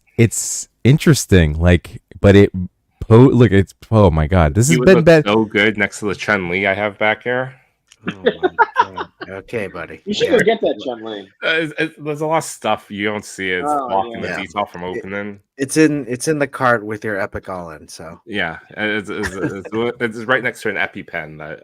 I: interesting. Like, but look, it's oh my god, this
C: He
I: has
C: would
I: been
C: look
I: bad.
C: so good next to the Chun Li I have back here.
D: Oh my God. Okay, buddy.
A: You should go get that, Chun-Li.
C: There's a lot of stuff you don't see. It's
A: Oh,
C: blocking
D: yeah.
C: the detail from opening.
D: It's in the cart with your Epic All-In. So
C: Yeah, it's right next to an EpiPen that.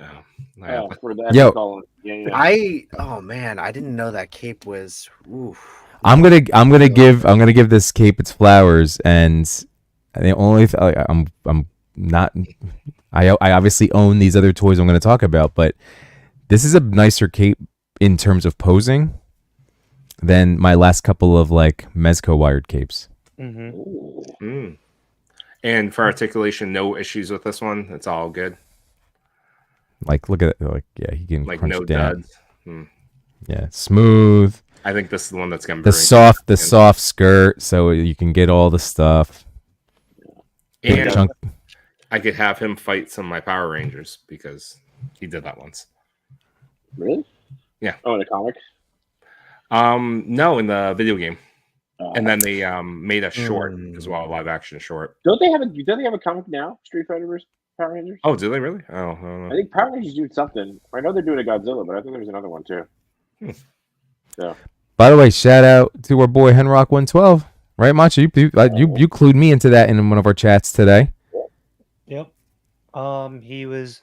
C: I have.
A: For that.
I: Yo.
A: Yeah.
D: oh man, I didn't know that cape was. Oof.
I: I'm gonna give this cape its flowers, and the only I'm not. I obviously own these other toys I'm going to talk about, but this is a nicer cape in terms of posing than my last couple of like Mezco wired capes.
B: Mm-hmm.
C: Mm. And for articulation, no issues with this one. It's all good.
I: Like, look at it. Like, yeah, he can
C: Like
I: crunch
C: no
I: it down.
C: duds. Hmm.
I: Yeah, smooth.
C: I think this is the one that's gonna
I: The soft skirt, so you can get all the stuff. Big
C: And
I: chunk.
C: I could have him fight some of my Power Rangers because he did that once.
A: Really?
C: Yeah.
A: Oh, in a comic?
C: No, in the video game. And then they made a short as well, a live action short.
A: Don't they have a comic now? Street Fighter vs. Power Rangers?
C: Oh, do they really? Oh, I don't know.
A: I think Power Rangers doing something. I know they're doing a Godzilla, but I think there was another one too. So.
I: By the way, shout out to our boy Henrock112. Right, Macho? You clued me into that in one of our chats today.
B: Yep. He was.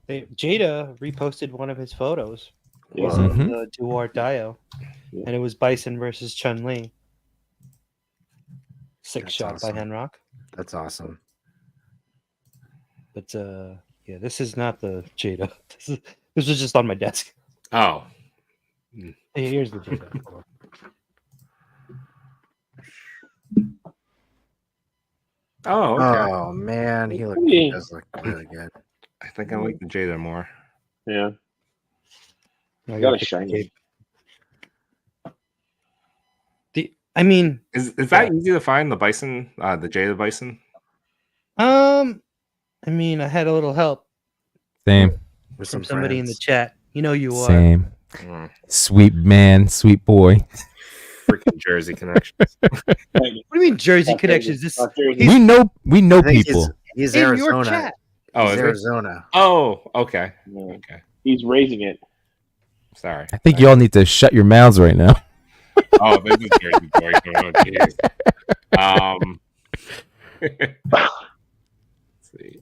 B: Jada reposted one of his photos. It was in the Duar Dio, and it was Bison versus Chun Li. Six shot
D: awesome.
B: by Henrock.
D: That's awesome.
B: But yeah, this is not the Jada. This was just on my desk.
C: Oh.
B: Hey, here's the Jada.
C: Oh, okay.
D: Oh man, he does look really good.
C: I think I like the Jada more.
A: Yeah.
B: I
A: got a shiny.
B: I mean,
C: is that easy to find, the Bison, the Jada Bison?
B: I mean, I had a little help.
I: Same.
B: From somebody in the chat. You know you are.
I: Same. Sweet man, sweet boy.
C: Freaking Jersey connections.
B: What do you mean Jersey connections? This
I: we know people.
D: He's
B: in
D: Arizona.
B: your chat.
C: Oh,
D: he's
C: is
D: Arizona.
C: Oh, okay.
A: Yeah.
C: Okay.
A: He's raising it.
C: Sorry.
I: I think y'all need to shut your mouths right now.
C: Oh, this is Jersey boy. Oh, let's see.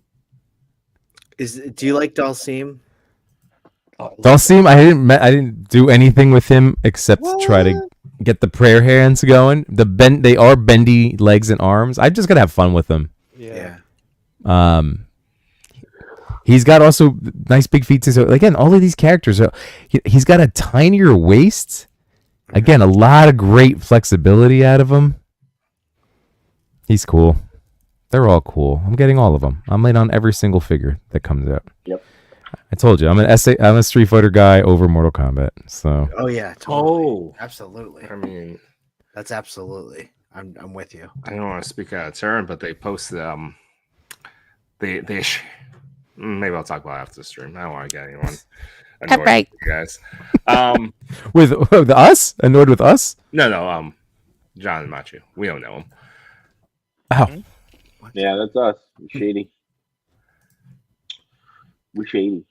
D: Do you like Dalsim?
I: Dalsim, I didn't do anything with him except try to get the prayer hands going. They are bendy legs and arms. I just gotta have fun with them.
B: Yeah.
I: He's got also nice big feet too. So again, all of these characters he's got a tinier waist. Again, a lot of great flexibility out of him. He's cool. They're all cool. I'm getting all of them. I'm in on every single figure that comes out.
A: Yep.
I: I told you, I'm a Street Fighter guy over Mortal Kombat. So.
D: Oh yeah, totally.
C: Oh,
D: absolutely.
C: I mean,
D: that's absolutely. I'm with you.
C: I don't want to speak out of turn, but they posted they maybe I'll talk about it after the stream. I don't want to get anyone annoyed with you guys.
I: With us? Annoyed with us?
C: No, John and Machu. We don't know him.
I: Oh.
A: Yeah, that's us. We're shady. We're shady.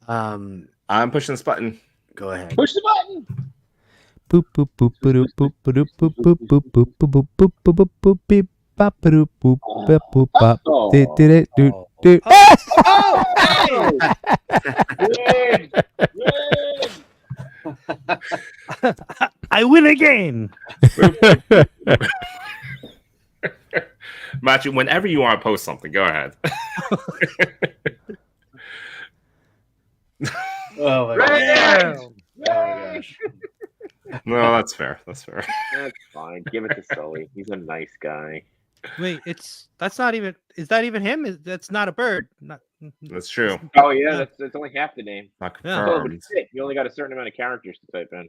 C: I'm pushing this button.
D: Go ahead.
A: Push the button.
I: Boop boop boop boop boop boop boop boop boop boop boop boop boop boop boop beep bop boop boop boop boop bop did it do do.
B: I win again.
C: Machu, whenever you want to post something, go ahead.
D: Oh my
A: gosh.
C: No, that's fair. That's fair.
A: That's fine. Give it to Sully. He's a nice guy.
B: Wait, that's not even. Is that even him? That's not a bird.
C: That's true.
A: Oh yeah, that's only half the name.
C: Not
B: Yeah.
A: Oh, but
C: confirmed.
A: it's it. You only got a certain amount of characters to type in.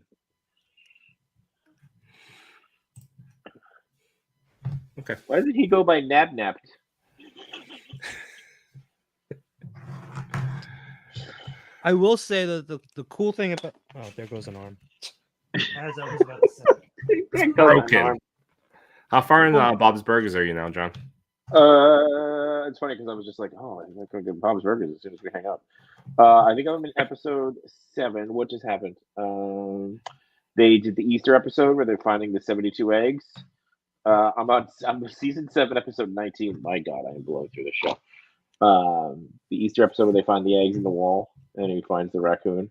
C: Okay.
A: Why did he go by Nabnapped?
B: I will say that the cool thing about there goes an arm. As I was about to say.
C: Broken. How far in Bob's Burgers are you now, John?
A: It's funny because I was just like, oh, I'm going to get Bob's Burgers as soon as we hang up. I think I'm in episode 7. What just happened? They did the Easter episode where they're finding the 72 eggs. I'm season 7, episode 19. My God, I am blowing through this show. The Easter episode where they find the eggs in the wall and he finds the raccoon.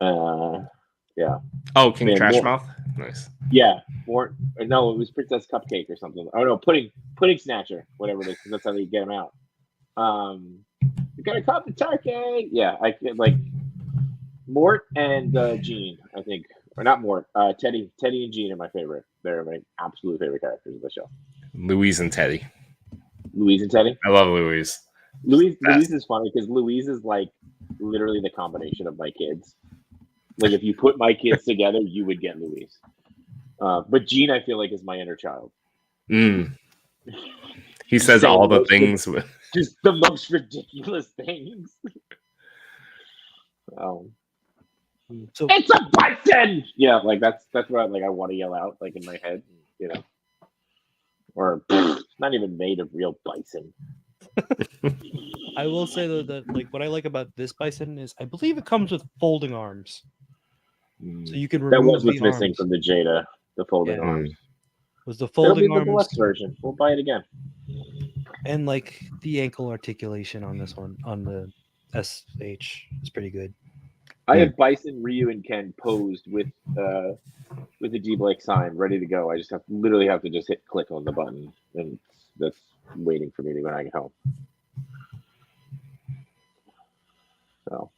A: Yeah.
C: Oh, King
A: Man,
C: Trashmouth? Nice.
A: Yeah. No, it was Princess Cupcake or something. Oh no, Pudding Snatcher, whatever it is, because that's how they get him out. You gotta cut the turkey. Yeah, I like Mort and Gene, I think. Or not Mort, Teddy and Gene are my favorite. They're my absolute favorite characters of the show.
C: Louise and Teddy.
A: Louise and Teddy?
C: I love Louise.
A: Louise is funny because Louise is like literally the combination of my kids. Like if you put my kids together, you would get Louise. But Gene, I feel like, is my inner child.
C: He says all the things.
A: Just the most ridiculous things. So it's a bison. Yeah, like that's what I want to yell out like in my head, you know. Or not even made of real bison.
B: I will say though that like what I like about this bison is I believe it comes with folding arms, so you can remove.
A: That was what's
B: the
A: missing
B: arms.
A: from the Jada, the folding arms.
B: Was the
A: It'll
B: folding
A: be the
B: arms
A: deluxe version? We'll buy it again.
B: and like the ankle articulation on this one on the SH is pretty good.
A: I have Bison, Ryu, and Ken posed with the D Blake sign ready to go. I just literally have to just hit click on the button, and that's waiting for me when I get home. So,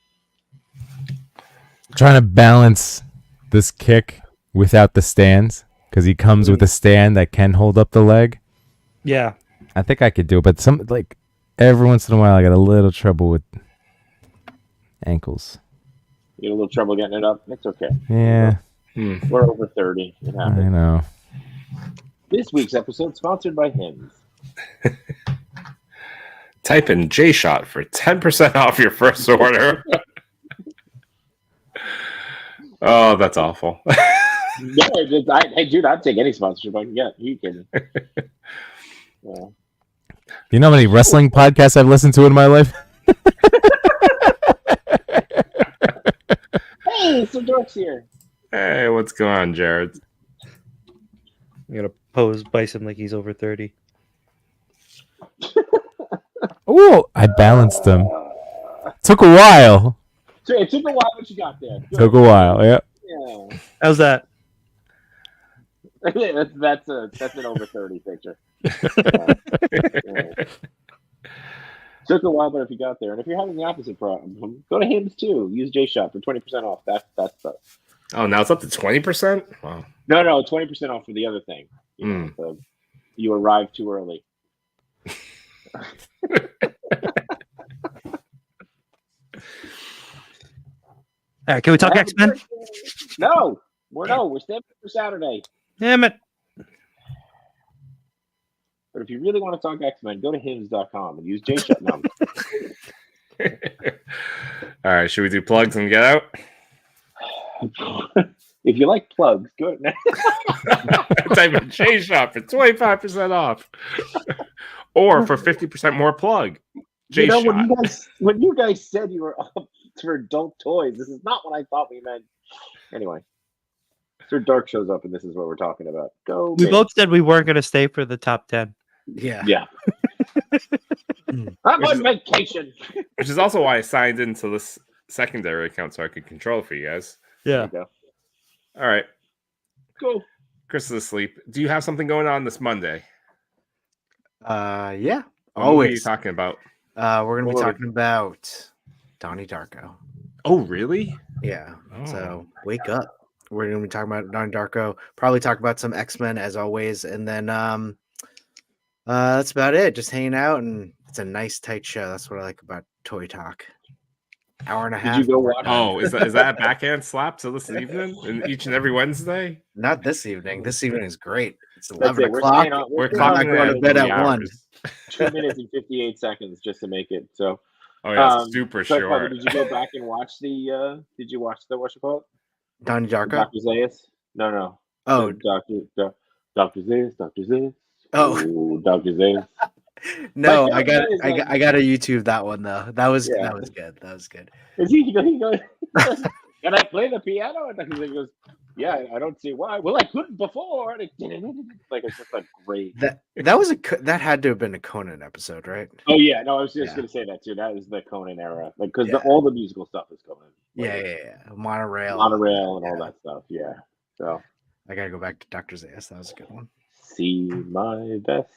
I: Trying to balance this kick without the stands because he comes with a stand that can hold up the leg.
B: Yeah,
I: I think I could do it, but every once in a while I got a little trouble with ankles.
A: you get a little trouble getting it up. It's okay.
I: Yeah.
A: We're over 30. It happens.
I: I know.
A: This week's episode sponsored by Hims.
C: Type in J-Shot for 10% off your first order. Oh, that's awful.
A: Yeah, hey, dude, I'd take any sponsorship I can get. You kidding? Yeah.
I: You know how many wrestling podcasts I've listened to in my life?
A: Hey, some dorks here.
C: Hey, what's going on, Jared?
B: I'm gonna pose Bison like he's over 30.
I: Oh, I balanced him. Took a while.
A: So it took a while, but you got there. Good.
I: Took a while, yeah.
A: Yeah.
B: How's that?
A: that's an over 30 picture. Yeah. Took a while, but if you got there, and if you're having the opposite problem, go to Hims too. Use J-Shot for 20% off. That's stuff.
C: Oh, now it's up to 20%? Wow.
A: No, 20% off for the other thing. You arrived too early.
B: All right, can we talk X-Men?
A: No, we're saving it for Saturday.
B: Damn it!
A: But if you really want to talk X-Men, go to hims.com and use J-Shot number.
C: All right, should we do plugs and get out?
A: If you like plugs, go ahead.
C: Type in J-Shot for 25% off. Or for 50% more plug. J-Shot.
A: You know, when you guys said you were up for adult toys, this is not what I thought we meant. Anyway. Sir Dark shows up and this is what we're talking about. Go.
B: We both said we weren't going to stay for the top 10.
A: Yeah. I'm on vacation.
C: Which is also why I signed into this secondary account so I could control it for you guys.
B: Yeah.
A: There you
C: go. All right.
A: Cool.
C: Chris is asleep. Do you have something going on this Monday?
D: Yeah.
C: What
D: always.
C: are you talking about?
D: We're going to be talking about Donnie Darko.
C: Oh, really?
D: Yeah.
C: Oh.
D: So wake up. We're going to be talking about Donnie Darko. Probably talk about some X-Men as always. And then that's about it. Just hanging out. And it's a nice, tight show. That's what I like about Toy Talk. Hour and a half.
A: Did you go watch?
C: Oh, is that a backhand slap to this evening? Each and every Wednesday?
D: Not this evening. This evening is great. It's 11
A: it.
D: o'clock.
C: We're
D: going to bed at 1.
A: 2 minutes and 58 seconds just to make it. So.
C: Oh yeah, it's super
A: so
C: short.
A: Did you go back and watch the? Did you watch the what's it called?
D: Donnie Darko.
A: Dr. Zayas? No.
D: Oh,
A: Dr. Zayas. Dr. Zayas.
D: Oh,
A: Dr. Zayas.
D: No, I got to YouTube that one though. That was good. That was good.
A: Is he going? Can I play the piano? And he goes, yeah, I don't see why. Well, I couldn't before. Like it's just like great.
D: That had to have been a Conan episode, right?
A: Oh yeah, no, I was just gonna say that too. That is the Conan era, like because all the musical stuff is Conan.
D: Yeah. Monorail
A: and all that stuff. Yeah. So
D: I gotta go back to Dr. Zayas. That was a good one.
A: See my best.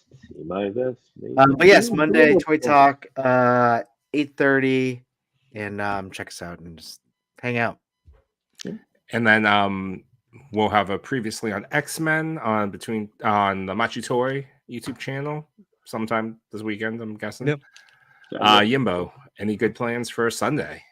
D: But yes, Monday Toy Talk, 8:30, and check us out and just hang out.
C: And then we'll have a previously on X-Men on the Machi Toy YouTube channel sometime this weekend, I'm guessing.
B: Yep.
C: Yimbo, any good plans for Sunday?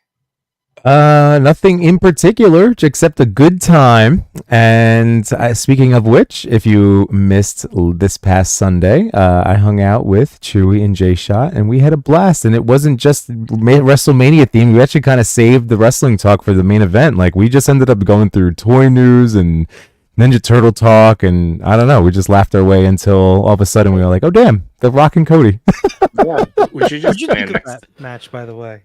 I: Nothing in particular, except a good time. And speaking of which, if you missed this past Sunday, I hung out with Chewy and Jay Shot, and we had a blast. And it wasn't just WrestleMania themed. We actually kind of saved the wrestling talk for the main event. Like, we just ended up going through toy news and Ninja Turtle talk, and I don't know. We just laughed our way until all of a sudden we were like, "Oh damn, The Rock and Cody."
A: Yeah.
C: We should just
B: What'd you
C: plan
B: think of
C: next.
B: that match, by the way?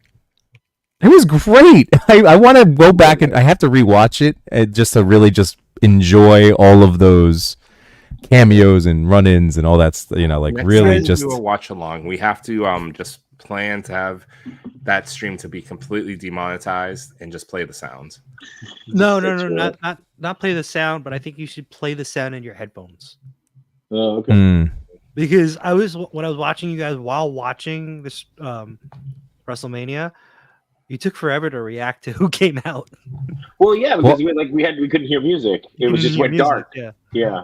I: It was great. I want to go back and I have to rewatch it just to really just enjoy all of those cameos and run-ins and all that. Like
C: Next
I: really
C: time
I: just.
C: do a watch along. We have to just plan to have that stream to be completely demonetized and just play the sounds.
B: No, not play the sound, but I think you should play the sound in your headphones.
A: Oh, okay.
I: Mm.
B: Because when I was watching you guys while watching this WrestleMania, you took forever to react to who came out.
A: Well, yeah, because we couldn't hear music. It was just went dark.
B: Yeah.
A: Yeah.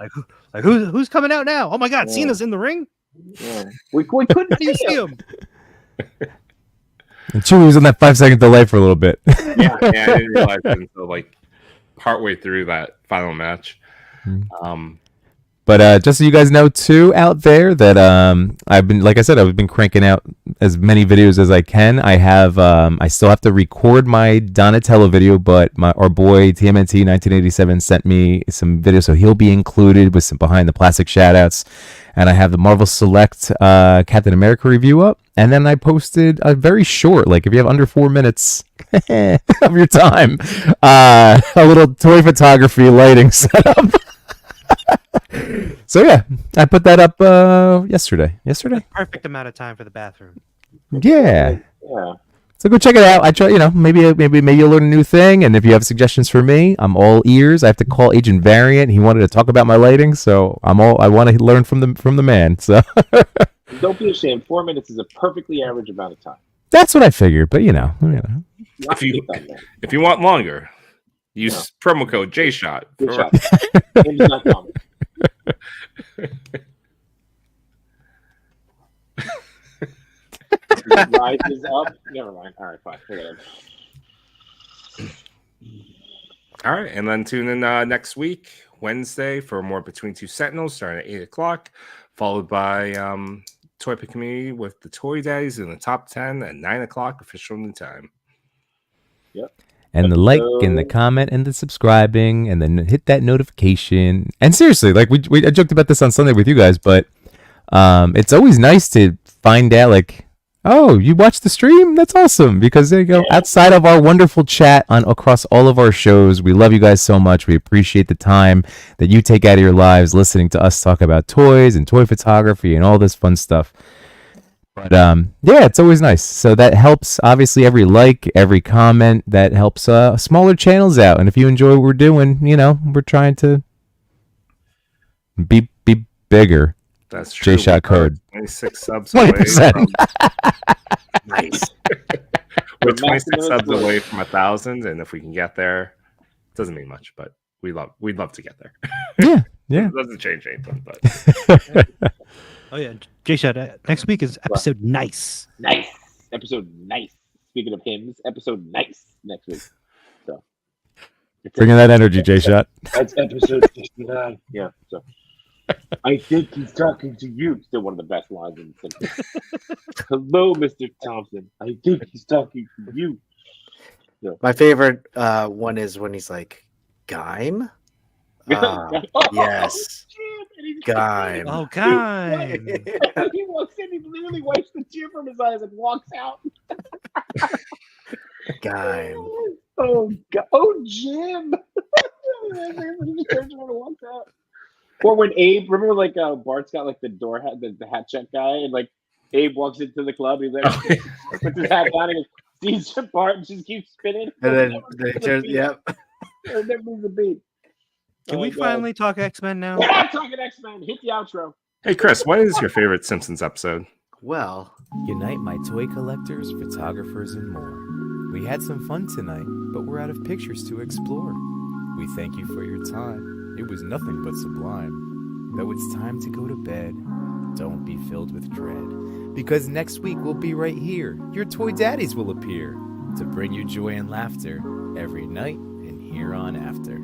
B: Like who's coming out now? Oh my God,
A: Yeah.
B: Cena's in the ring.
A: Yeah. We couldn't
B: How do you
A: see
B: see
A: him.
B: him?
I: And Chewie was on that 5-second delay for a little bit.
C: Yeah, I didn't realize it until like partway through that final match.
I: But just so you guys know too out there that I've been cranking out as many videos as I can. I still have to record my Donatello video, but our boy TMNT 1987 sent me some videos, so he'll be included with some behind the plastic shoutouts. And I have the Marvel Select Captain America review up, and then I posted a very short, like if you have under 4 minutes of your time, a little toy photography lighting setup. So yeah, I put that up yesterday.
B: Perfect amount of time for the bathroom.
I: Yeah.
A: Yeah.
I: So go check it out. I try, maybe you'll learn a new thing. And if you have suggestions for me, I'm all ears. I have to call Agent Variant. He wanted to talk about my lighting, so I want to learn from the man. So
A: Don't be ashamed. 4 minutes is a perfectly average amount of time.
I: that's what I figured. But
C: If you want longer, use promo code JShot.
A: Good shot. Name's not common. Rises up. Never mind. All right, fine. Forget it.
C: All right, and then tune in next week, Wednesday, for more Between Two Sentinels, starting at 8 o'clock, followed by Toy Pick Community with the Toy Daddies in the top 10 at 9 o'clock, official new time.
A: Yep.
I: and the like and the comment and the subscribing and then hit that notification. And seriously, like I joked about this on Sunday with you guys, but it's always nice to find out like, oh, you watched the stream? That's awesome. Because there you go. Outside of our wonderful chat across all of our shows, we love you guys so much. We appreciate the time that you take out of your lives listening to us talk about toys and toy photography and all this fun stuff. But yeah, it's always nice. So that helps, obviously, every like, every comment, that helps smaller channels out. And if you enjoy what we're doing, we're trying to be bigger.
C: That's true.
I: J-Shot code.
C: 26 subs away
I: 20%.
C: from nice. We're 26 subs away from 1,000, and if we can get there, it doesn't mean much, but we'd love to get there.
I: Yeah.
C: It doesn't change anything, but
B: Oh yeah, J-Shot. Next week is episode nice.
A: Nice. Episode nice. Speaking of hymns, episode nice next week. So
I: Bringing that energy, J-Shot.
A: That's episode 69. Yeah. So I think he's talking to you. Still one of the best lines in the sentence. Hello, Mr. Thompson. I think he's talking to you. So.
D: My favorite one is when he's like, Gaim? Yes. Gaim.
B: Oh, Gaim.
A: He walks in, he literally wipes the tear from his eyes and walks out.
D: Gaim.
A: Oh, God. Oh, Jim. He just turns around and walks out. Or when Abe, remember like Bart's got like the door hat, the hat check guy, and like Abe walks into the club, he's like puts his hat down and sees Bart and just keeps spinning.
D: And then they just, yep.
A: Never moves a beat.
B: Can we finally talk X-Men now?
A: We're not talking X-Men. Hit the outro.
C: hey, Chris, what is your favorite Simpsons episode?
D: Well,
J: Unite my toy collectors, photographers, and more. We had some fun tonight, but we're out of pictures to explore. We thank you for your time. It was nothing but sublime. Though it's time to go to bed, don't be filled with dread, Because next week we'll be right here. Your toy daddies will appear to bring you joy and laughter every night and here on after.